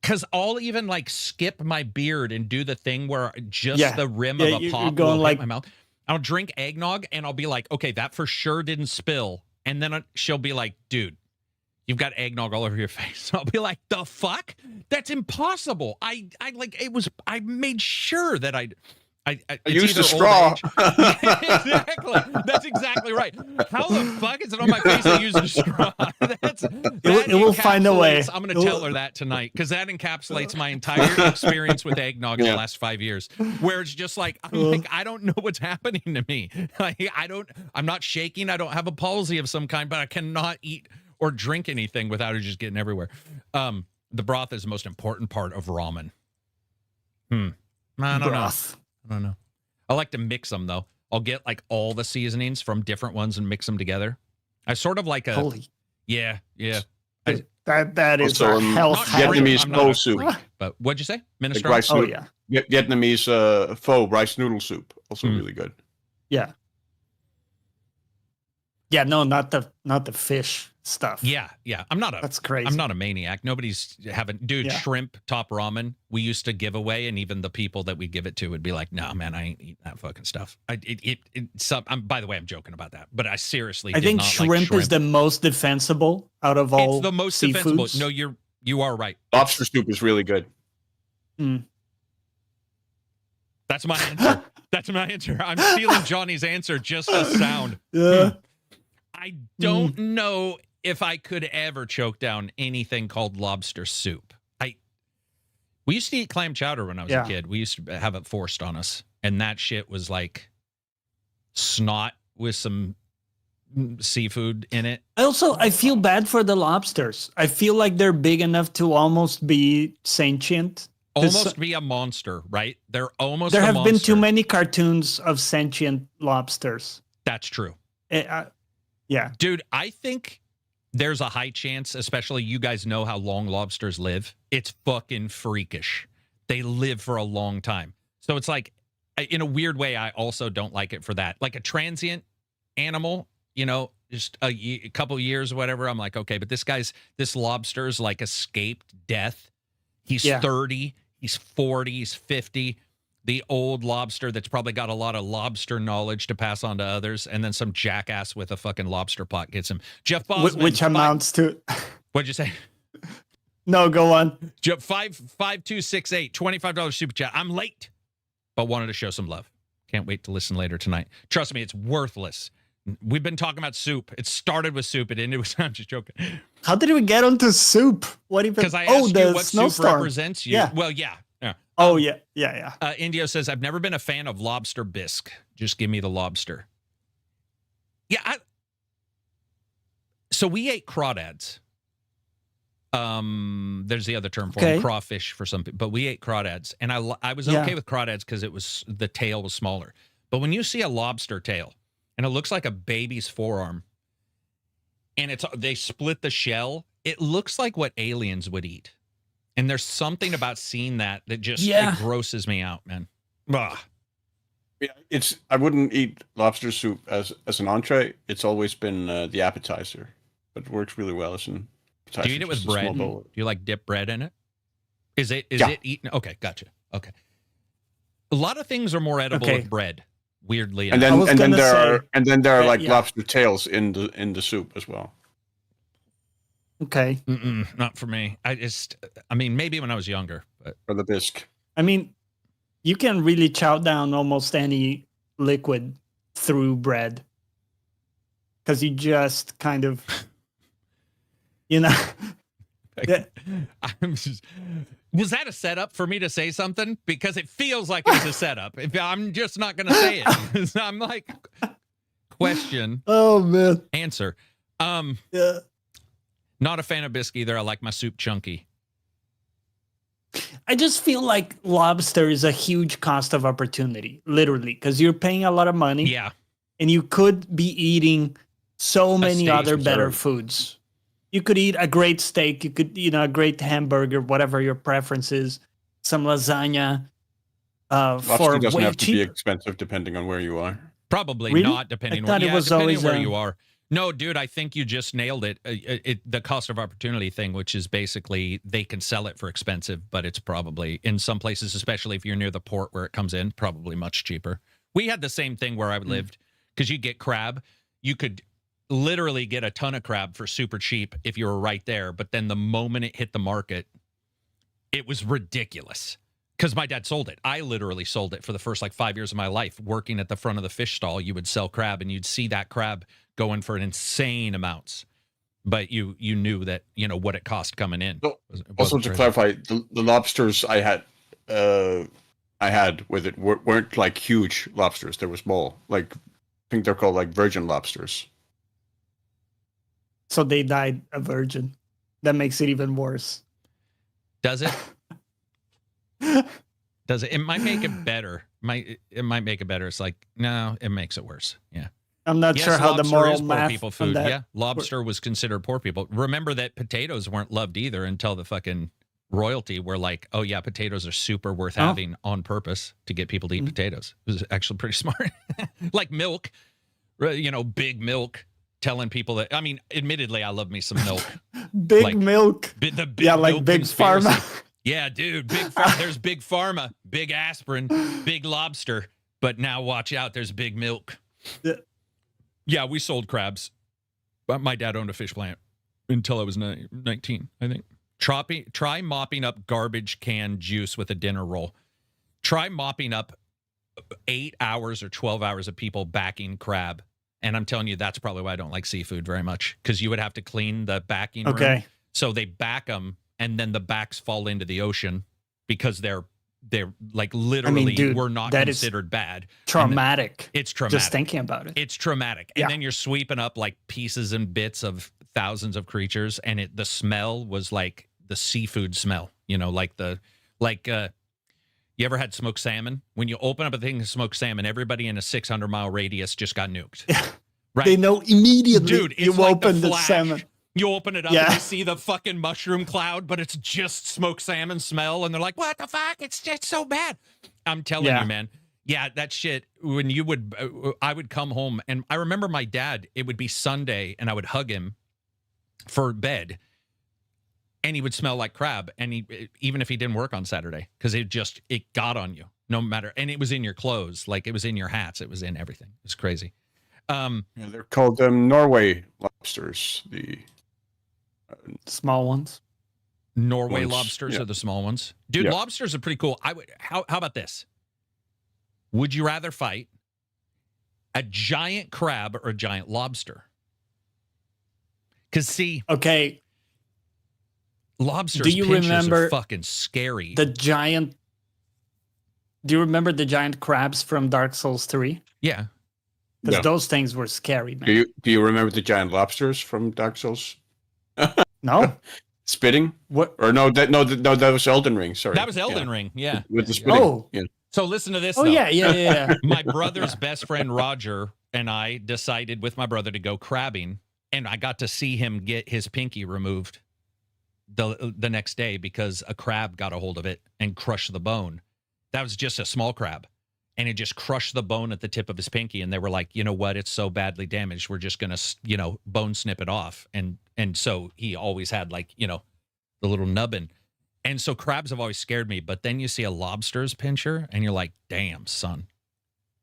Because I'll even like skip my beard and do the thing where just the rim of a you're pop going will like- hit my mouth. I'll drink eggnog and I'll be like, okay, that for sure didn't spill. And then she'll be like, dude, you've got eggnog all over your face. I'll be like, the fuck? That's impossible. I made sure that I used a it's either straw. old age- Exactly. That's exactly right. How the fuck is it on my face I used a straw? It will find a way. I'm going to tell her that tonight because that encapsulates my entire experience with eggnog in the last 5 years, where it's just like, I don't know what's happening to me. Like, I'm not shaking. I don't have a palsy of some kind, but I cannot eat or drink anything without it just getting everywhere. The broth is the most important part of ramen. I don't Broth. know. I don't know. I like to mix them though. I'll get like all the seasonings from different ones and mix them together. I sort of like a Holy. yeah. That is Also, a health not hack. Vietnamese I'm not pho a soup. freak, but what'd you say? Like Minestrone? rice Oh noodle- yeah. Vietnamese pho rice noodle soup, also really good. Yeah. Yeah, no, not the fish stuff. Yeah. That's crazy. I'm not a maniac. Nobody's having, dude, Yeah. shrimp top ramen we used to give away, and even the people that we give it to would be like, no, man, I ain't eating that fucking stuff. By the way, I'm joking about that, but I seriously I did think not shrimp, like shrimp is the most defensible out of all It's the most seafoods. defensible. No, you are right. Lobster soup is really good. Mm. That's my answer. That's my answer. I'm stealing Johnny's answer just a sound. Yeah. I don't know if I could ever choke down anything called lobster soup. We used to eat clam chowder when I was a kid. We used to have it forced on us. And that shit was like snot with some seafood in it. I feel bad for the lobsters. I feel like they're big enough to almost be sentient. Almost be a monster, right? They're almost There a have monster. been too many cartoons of sentient lobsters. That's true. Yeah. Dude, I think there's a high chance, especially you guys know how long lobsters live. It's fucking freakish. They live for a long time. So it's like, in a weird way, I also don't like it for that. Like a transient animal, you know, just a couple years or whatever. I'm like, okay, but this lobster's like escaped death. He's 30, he's 40, he's 50. The old lobster that's probably got a lot of lobster knowledge to pass on to others, and then some jackass with a fucking lobster pot gets him. Jeff Bosman, which amounts to... What'd you say? No, go on. 5268, $25 super chat. I'm late, but wanted to show some love. Can't wait to listen later tonight. Trust me, it's worthless. We've been talking about soup. It started with soup. It ended with... I'm just joking. How did we get onto soup? What even? Because I asked you what soup snowstorm represents you. Yeah. Well, yeah. Oh, yeah. Indio says, I've never been a fan of lobster bisque. Just give me the lobster. Yeah. So we ate crawdads. There's the other term for them, crawfish for some people, but we ate crawdads. And I was okay with crawdads because the tail was smaller. But when you see a lobster tail and it looks like a baby's forearm and they split the shell, it looks like what aliens would eat. And there's something about seeing that just it grosses me out, man. Ugh. Yeah, I wouldn't eat lobster soup as an entree. It's always been the appetizer, but it works really well as an appetizer. Do you eat it with bread? Do you like dip bread in it? Is it eaten? Okay, gotcha. Okay. A lot of things are more edible with bread. Weirdly, and then there are like lobster tails in the soup as well. Okay. Not for me. I mean, maybe when I was younger. But. For the bisque. I mean, you can really chow down almost any liquid through bread. Because you just kind of, you know. Was that a setup for me to say something? Because it feels like it's a setup. I'm just not going to say it. I'm like, question. Oh, man. Answer. Yeah. Not a fan of bisque either. I like my soup chunky. I just feel like lobster is a huge cost of opportunity, literally, because you're paying a lot of money. Yeah. And you could be eating so many other better foods. You could eat a great steak. You could eat a great hamburger, whatever your preference is. Some lasagna. Lobster doesn't have to be expensive depending on where you are. Probably really? Not depending on where you are. No, dude, I think you just nailed it. The cost of opportunity thing, which is basically they can sell it for expensive, but it's probably in some places, especially if you're near the port where it comes in, probably much cheaper. We had the same thing where I lived because you get crab. You could literally get a ton of crab for super cheap if you were right there. But then the moment it hit the market, it was ridiculous because my dad sold it. I literally sold it for the first 5 years of my life. Working at the front of the fish stall, you would sell crab and you'd see that crab going for an insane amounts, but you knew that what it cost coming in. So, also to clarify, the lobsters I had with it weren't like huge lobsters. They were small. I think they're called virgin lobsters. So they died a virgin. That makes it even worse. Does it? Does it? It might make it better. It might make it better. It's no, it makes it worse. Yeah. I'm not sure how the moral math people food. Yeah, lobster was considered poor people. Remember that potatoes weren't loved either until the fucking royalty were like, oh yeah, potatoes are super worth having on purpose to get people to eat potatoes. It was actually pretty smart. Like milk, big milk, telling people that. I mean, admittedly, I love me some milk. Big milk. The big milk Big conspiracy. Pharma. Yeah, dude. There's big pharma, big aspirin, big lobster. But now watch out. There's big milk. Yeah, we sold crabs. But my dad owned a fish plant until I was 19, I think. Try mopping up garbage can juice with a dinner roll. Try mopping up 8 hours or 12 hours of people backing crab. And I'm telling you, that's probably why I don't like seafood very much, because you would have to clean the backing room. So they back them, and then the backs fall into the ocean because they're like literally dude, were not considered bad. Traumatic. It's traumatic. Just thinking about it. It's traumatic. And then you're sweeping up like pieces and bits of thousands of creatures, and the smell was like the seafood smell, you know, you ever had smoked salmon? When you open up a thing of smoked salmon, everybody in a 600-mile radius just got nuked. Right? They know immediately. Dude, it's you like open the salmon. You open it up and you see the fucking mushroom cloud, but it's just smoked salmon smell, and they're like, "What the fuck? It's just so bad." I'm telling you, man. Yeah, that shit. When I would come home, and I remember my dad. It would be Sunday, and I would hug him for bed, and he would smell like crab, and even if he didn't work on Saturday, because it got on you no matter, and it was in your clothes, like it was in your hats, it was in everything. It's crazy. They're called Norway lobsters. The small ones. Norway lobsters are the small ones. Dude, lobsters are pretty cool. How about this? Would you rather fight a giant crab or a giant lobster? Because lobsters pinches are fucking scary. Do you remember the giant crabs from Dark Souls 3? Yeah. Because those things were scary, man. Do you remember the giant lobsters from Dark Souls? No. Spitting? What? Or no, that was Elden Ring. Sorry, that was Elden Ring. Yeah, with the spitting. Oh, yeah. So listen to this. Oh, though. yeah. My brother's best friend Roger and I decided with my brother to go crabbing, and I got to see him get his pinky removed the next day because a crab got a hold of it and crushed the bone. That was just a small crab, and it just crushed the bone at the tip of his pinky. And they were like, you know what? It's so badly damaged. We're just gonna, bone snip it off. And so he always had the little nubbin. And so crabs have always scared me. But then you see a lobster's pincher, and you're like, damn, son.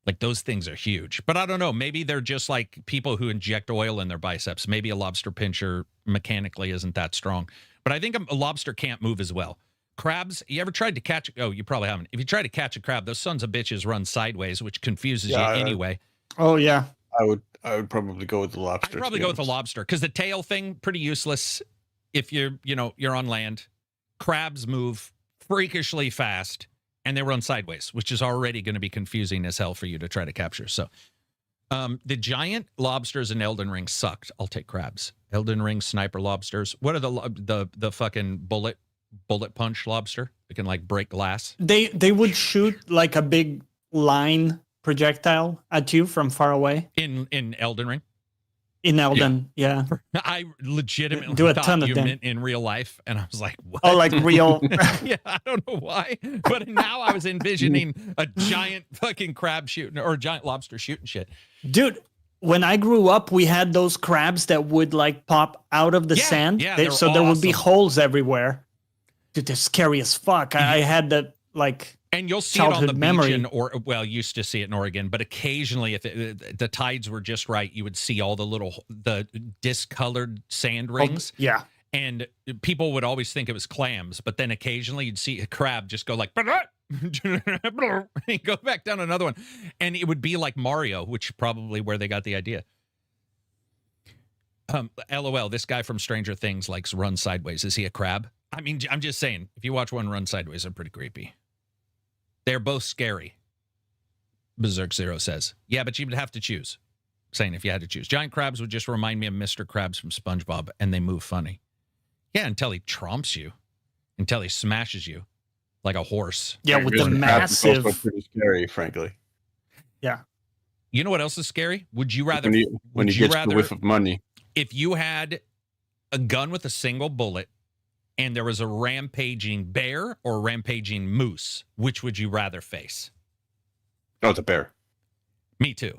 Like, those things are huge. But I don't know. Maybe they're just like people who inject oil in their biceps. Maybe a lobster pincher mechanically isn't that strong. But I think a lobster can't move as well. Crabs, you ever tried to catch? Oh, you probably haven't. If you try to catch a crab, those sons of bitches run sideways, which confuses you anyway. Oh, yeah. I would probably go with the lobster. I'd probably go with the lobster, because the tail thing, pretty useless if you're on land. Crabs move freakishly fast, and they run sideways, which is already going to be confusing as hell for you to try to capture. So the giant lobsters in Elden Ring sucked. I'll take crabs. Elden Ring sniper lobsters. What are the fucking bullet punch lobster? They can break glass. They would shoot like a big line projectile at you from far away. In Elden Ring? In Elden, yeah. I legitimately do a thought ton of you them. meant in real life, and I was like, what? Oh, like real. Yeah, I don't know why, but now I was envisioning a giant fucking crab shooting or a giant lobster shooting shit. Dude, when I grew up, we had those crabs that would pop out of the sand. Yeah, so there would be holes everywhere. Dude, they're scary as fuck. I had that and you'll see it on the memory. beach used to see it in Oregon, but occasionally if the tides were just right, you would see all the discolored sand rings. Yeah. And people would always think it was clams, but then occasionally you'd see a crab just go like, and go back down another one. And it would be like Mario, which probably where they got the idea. LOL, this guy from Stranger Things likes run sideways. Is he a crab? I mean, I'm just saying, if you watch one run sideways, they're pretty creepy. They're both scary. Berserk Zero says. Yeah, but you would have to choose. Saying if you had to choose. Giant crabs would just remind me of Mr. Krabs from SpongeBob, and they move funny. Yeah, until he trumps you. Until he smashes you like a horse. Yeah, with the massive... It's pretty scary, frankly. Yeah. You know what else is scary? Would you rather... When you get the whiff of money. If you had a gun with a single bullet, and there was a rampaging bear or a rampaging moose, which would you rather face? Oh, the bear. Me too.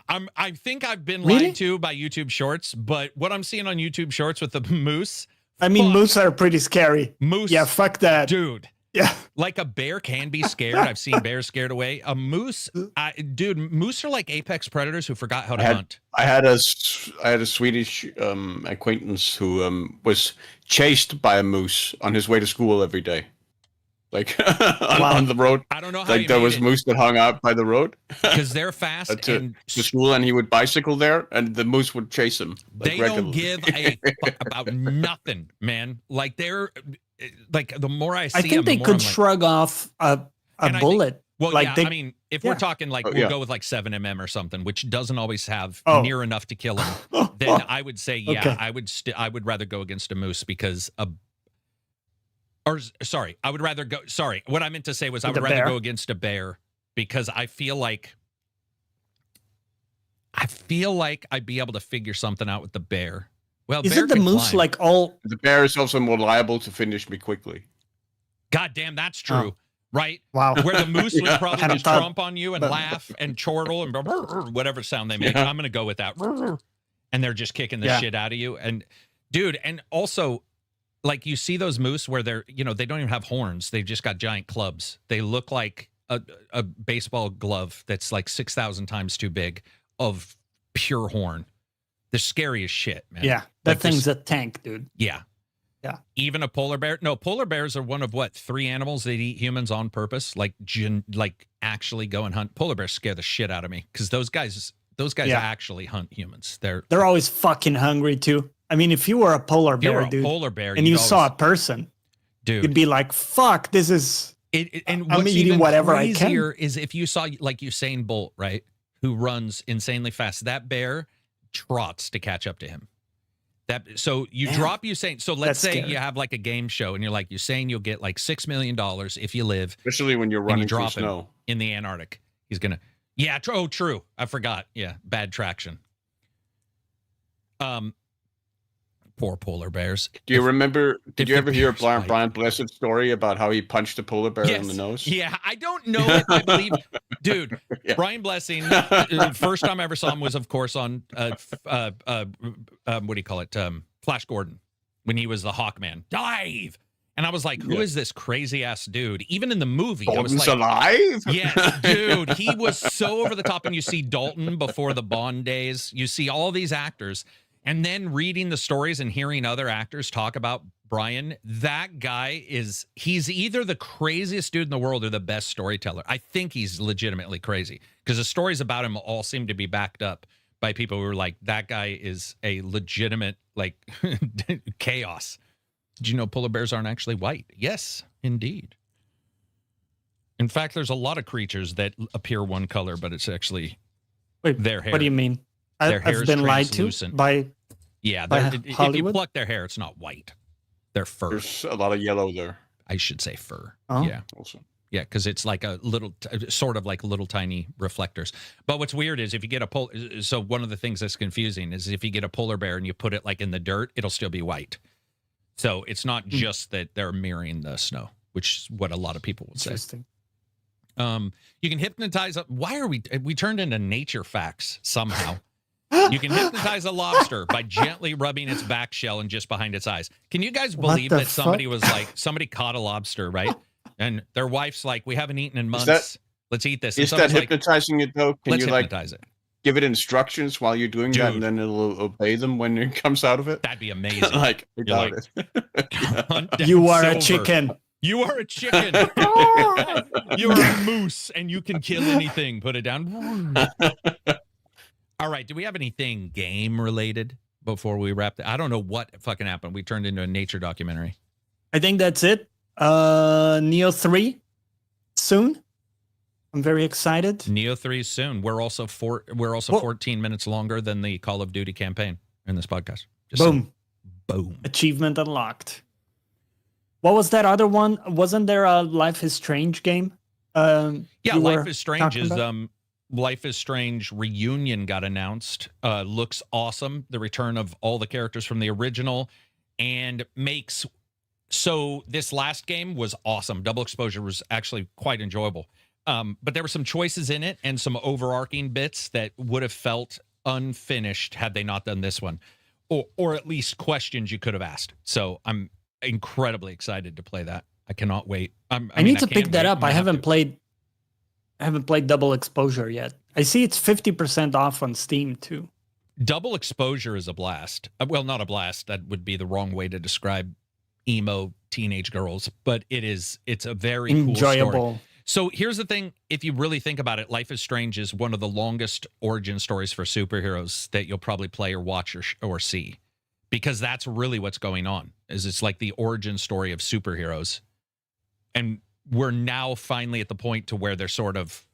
I think I've been lied to by YouTube Shorts, but what I'm seeing on YouTube Shorts with the moose... I mean, moose are pretty scary. Moose. Yeah, fuck that. Dude, Yeah. Like a bear can be scared. I've seen bears scared away. A moose, dude, moose are like apex predators who forgot how to hunt. I had a Swedish acquaintance who was chased by a moose on his way to school every day, like on the road. I don't know how like there was moose that hung out by the road because they're fast to school, and he would bicycle there, and the moose would chase him. Like, they regularly. don't give a fuck about nothing, man. Like they're like the more I see, I think they could shrug off a bullet. Well, like I mean, if we're talking like we'll go with like 7mm or something, which doesn't always have near enough to kill him, then I would say, I would rather go against a moose because I would rather go. Sorry, what I meant to say was I would rather go against a bear because I feel like I'd be able to figure something out with the bear. Well, isn't the moose like all? The bear is also more liable to finish me quickly. God damn, that's true. Oh. Right? Wow. Where the moose would probably just tromp on you and laugh and chortle and whatever sound they make. I'm going to go with that. And they're just kicking the shit out of you. And dude, and also like you see those moose where they're, they don't even have horns. They've just got giant clubs. They look like a baseball glove that's like 6,000 times too big of pure horn. They're scary as shit, man. Yeah. That thing's a tank, dude. Yeah. Yeah. Even a polar bear. No, polar bears are one of 3 animals that eat humans on purpose. Like actually go and hunt. Polar bears scare the shit out of me because those guys actually hunt humans. They're always fucking hungry too. I mean, if you were a polar bear, and you saw a person, dude, you'd be like, "Fuck, this is." And I'm eating whatever I can. Is if you saw like Usain Bolt, right, who runs insanely fast, that bear trots to catch up to him. So you drop Usain. So let's say you have like a game show and you're like, Usain, you'll get like $6 million if you live. Especially when you're running through snow. In the Antarctic. He's going to. Yeah. Oh, true. I forgot. Yeah. Bad traction. Poor polar bears. Do you remember? Did you ever hear Brian Blessed's story about how he punched a polar bear in the nose? Yeah, I don't know if I believe, dude. Brian Blessing. First time I ever saw him was, of course, on what do you call it? Flash Gordon, when he was the Hawkman. Dive. And I was like, who is this crazy ass dude? Even in the movie, Dalton's I was like, alive? Yes, dude. He was so over the top. And you see Dalton before the Bond days. You see all these actors. And then reading the stories and hearing other actors talk about Brian, that guy he's either the craziest dude in the world or the best storyteller. I think he's legitimately crazy because the stories about him all seem to be backed up by people who are like, that guy is a legitimate, like, chaos. Did you know polar bears aren't actually white? Yes, indeed. In fact, there's a lot of creatures that appear one color, but it's actually their hair. What do you mean? I've been lied to by if you pluck their hair, it's not white. They're fur. There's a lot of yellow there. I should say fur. Oh. Yeah. Also. Yeah, because it's like a little, sort of like little tiny reflectors. But what's weird is if you get so one of the things that's confusing is if you get a polar bear and you put it like in the dirt, it'll still be white. So it's not just that they're mirroring the snow, which is what a lot of people would say. Interesting. You can hypnotize. Why are we turned into nature facts somehow? You can hypnotize a lobster by gently rubbing its back shell and just behind its eyes. Can you guys believe that somebody was like, somebody caught a lobster, right? And their wife's like, we haven't eaten in months. Let's eat this. Is that hypnotizing it though? Can let's you like hypnotize it? Give it instructions while you're doing that, and then it'll obey them when it comes out of it? That'd be amazing. Like, yeah. You are a chicken. You are a chicken. You're a moose, and you can kill anything. Put it down. All right. Do we have anything game related before we wrap that? I don't know what fucking happened. We turned into a nature documentary. I think that's it. Neo 3 soon. I'm very excited. Neo 3 soon. We're also 14 minutes longer than the Call of Duty campaign in this podcast. Boom. Boom. Achievement unlocked. What was that other one? Wasn't there a Life is Strange game? Life is Strange is Life is Strange Reunion got announced. Looks awesome. The return of all the characters from the original and so this last game was awesome. Double Exposure was actually quite enjoyable. But there were some choices in it and some overarching bits that would have felt unfinished had they not done this one, or at least questions you could have asked. So I'm incredibly excited to play that. I cannot wait. I mean, need to can't pick that wait. up. I'm gonna I have haven't to. played. I haven't played Double Exposure yet. I see it's 50% off on Steam too. Double Exposure is a blast. Well, not a blast. That would be the wrong way to describe emo teenage girls, but it's a very cool story. Enjoyable. So here's the thing. If you really think about it, Life is Strange is one of the longest origin stories for superheroes that you'll probably play or watch or see, because that's really what's going on. Is it's like the origin story of superheroes. And we're now finally at the point to where they're sort of,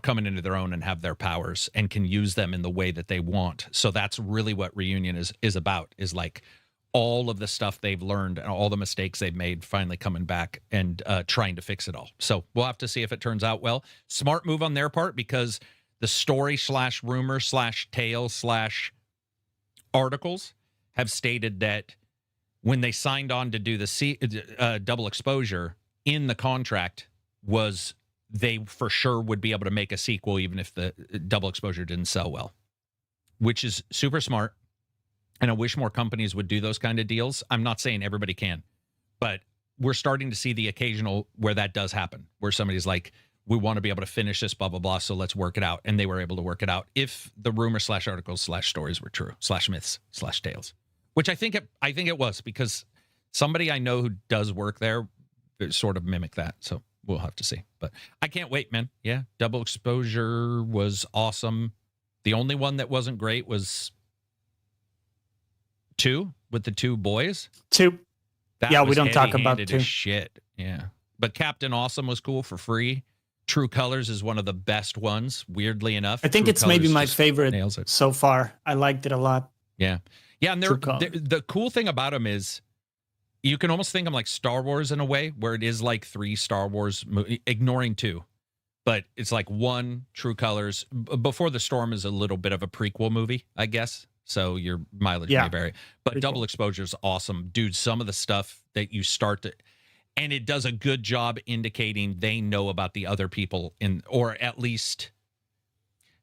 coming into their own and have their powers and can use them in the way that they want. So that's really what Reunion is about, is like all of the stuff they've learned and all the mistakes they've made finally coming back and trying to fix it all. So we'll have to see if it turns out well. Smart move on their part, because the story / rumor / tale / articles have stated that when they signed on to do the Double Exposure, in the contract was they for sure would be able to make a sequel even if the Double Exposure didn't sell well, which is super smart. And I wish more companies would do those kind of deals. I'm not saying everybody can, but we're starting to see the occasional where that does happen, where somebody's like, we want to be able to finish this, blah, blah, blah, so let's work it out. And they were able to work it out if the rumor / articles / stories were true, / myths / tales, which I think it was, because somebody I know who does work there sort of mimic that. So we'll have to see. But I can't wait, man. Yeah, Double Exposure was awesome. The only one that wasn't great was 2 with the 2 boys. 2. That yeah, was we don't talk about heavy-handed 2. as shit. Yeah. But Captain Awesome was cool for free. True Colors is one of the best ones, weirdly enough. I think True it's maybe Colors my just favorite nails it. so far. I liked it a lot. Yeah. Yeah, and True the cool thing about them is you can almost think of them like Star Wars in a way, where it is like 3 Star Wars, ignoring 2. But it's like 1, True Colors. Before the Storm is a little bit of a prequel movie, I guess. So your mileage may vary. But Prequel. Double Exposure is awesome. Dude, some of the stuff that you start to... And it does a good job indicating they know about the other people, or at least...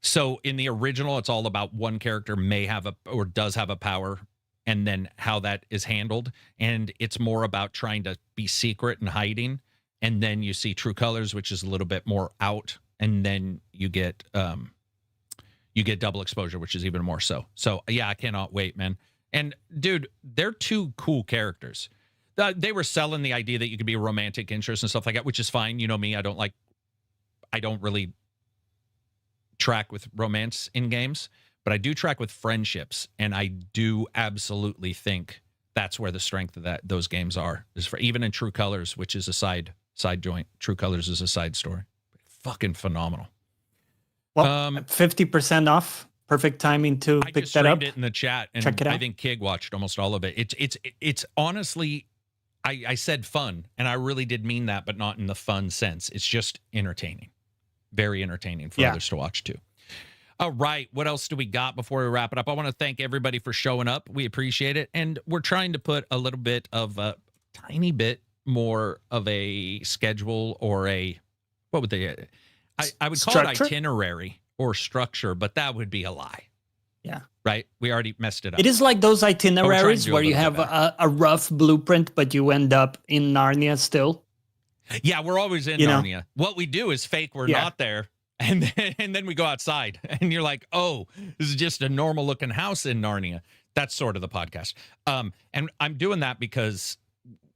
So in the original, it's all about one character may have or does have a power, and then how that is handled. And it's more about trying to be secret and hiding. And then you see True Colors, which is a little bit more out. And then you get Double Exposure, which is even more so. So yeah, I cannot wait, man. And dude, they're 2 cool characters. They were selling the idea that you could be a romantic interest and stuff like that, which is fine. You know me, I don't really track with romance in games, but I do track with friendships, and I do absolutely think that's where the strength of those games are. Is for even in True Colors, which is a side joint. True Colors is a side story. Fucking phenomenal. Well, 50% off. Perfect timing to I pick just that up. streamed it in the chat, and Check it out. I think Kig watched almost all of it. It's honestly, I said fun, and I really did mean that, but not in the fun sense. It's just entertaining. Very entertaining for others to watch too. All right, what else do we got before we wrap it up? I want to thank everybody for showing up. We appreciate it, and we're trying to put a little bit of a tiny bit more of a schedule, or what would they? I would call Structure? it itinerary or structure, but that would be a lie. Yeah. Right? We already messed it up. It is like those to itineraries do a where you little have bit a rough blueprint, but you end up in Narnia still. Yeah, we're always in Narnia. What we do is fake we're not there, and then we go outside, and you're like, oh, this is just a normal looking house in Narnia. That's sort of the podcast. And I'm doing that because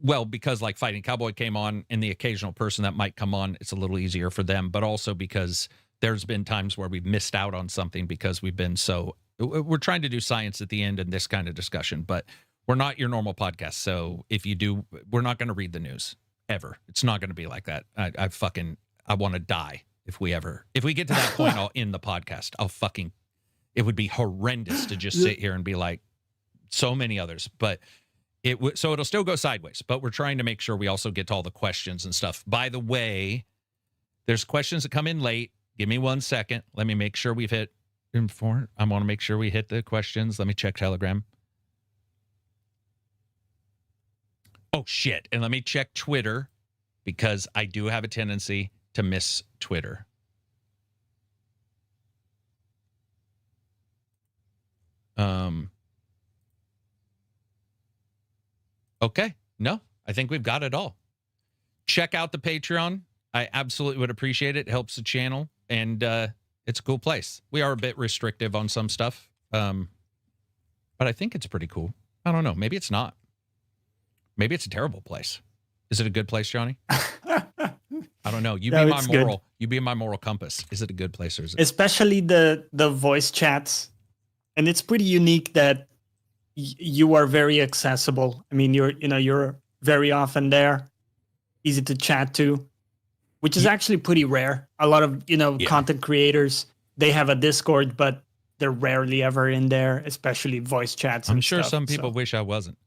like Fighting Cowboy came on, and the occasional person that might come on, it's a little easier for them, but also because there's been times where we've missed out on something because we've been we're trying to do science at the end and this kind of discussion, but we're not your normal podcast. So if you do, we're not going to read the news ever. It's not going to be like that. I want to die if we get to that point. I'll end the podcast. It would be horrendous to just sit here and be like so many others, but so it'll still go sideways, but we're trying to make sure we also get to all the questions and stuff. By the way, there's questions that come in late. Give me 1 second. Let me make sure we've hit I want to make sure we hit the questions. Let me check Telegram. Oh, shit. And let me check Twitter, because I do have a tendency to miss Twitter. Okay. No, I think we've got it all. check out the Patreon. I absolutely would appreciate it. It helps the channel, and it's a cool place. We are a bit restrictive on some stuff, but I think it's pretty cool. I don't know. Maybe it's not. Maybe it's a terrible place. Is it a good place, Johnny? I don't know. You be my moral. Good. You be my moral compass. Is it a good place or is it? Especially the voice chats, and it's pretty unique that you are very accessible. I mean, you're very often there, easy to chat to, which is actually pretty rare. A lot of content creators, they have a Discord, but they're rarely ever in there, especially voice chats. I'm sure some people wish I wasn't,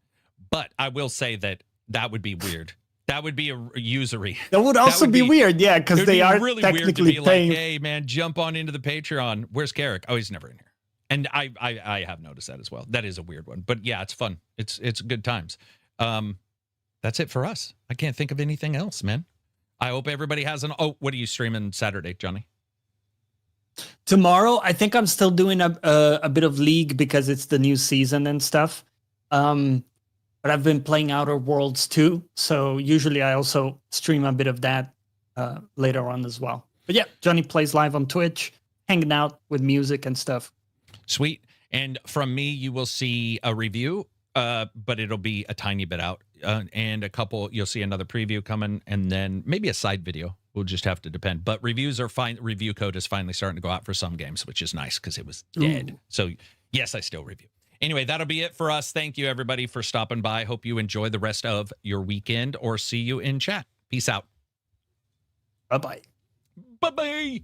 but I will say that would be weird. That would be a usury. That would also be weird, yeah, because they are really technically weird to be paying. Like, hey, man, jump on into the Patreon. Where's Carrick? Oh, he's never in here. And I have noticed that as well. That is a weird one, but yeah, it's fun. It's good times. That's it for us. I can't think of anything else, man. I hope everybody has what are you streaming Saturday, Johnny? Tomorrow, I think I'm still doing a bit of League because it's the new season and stuff. But I've been playing Outer Worlds too, so usually I also stream a bit of that later on as well. But yeah, Johnny plays live on Twitch, hanging out with music and stuff. Sweet. And from me, you will see a review, but it'll be a tiny bit out. And you'll see another preview coming, and then maybe a side video. We'll just have to depend. But reviews are fine. Review code is finally starting to go out for some games, which is nice because it was dead. Ooh. So yes, I still review. Anyway, that'll be it for us. Thank you, everybody, for stopping by. Hope you enjoy the rest of your weekend, or see you in chat. Peace out. Bye-bye. Bye-bye.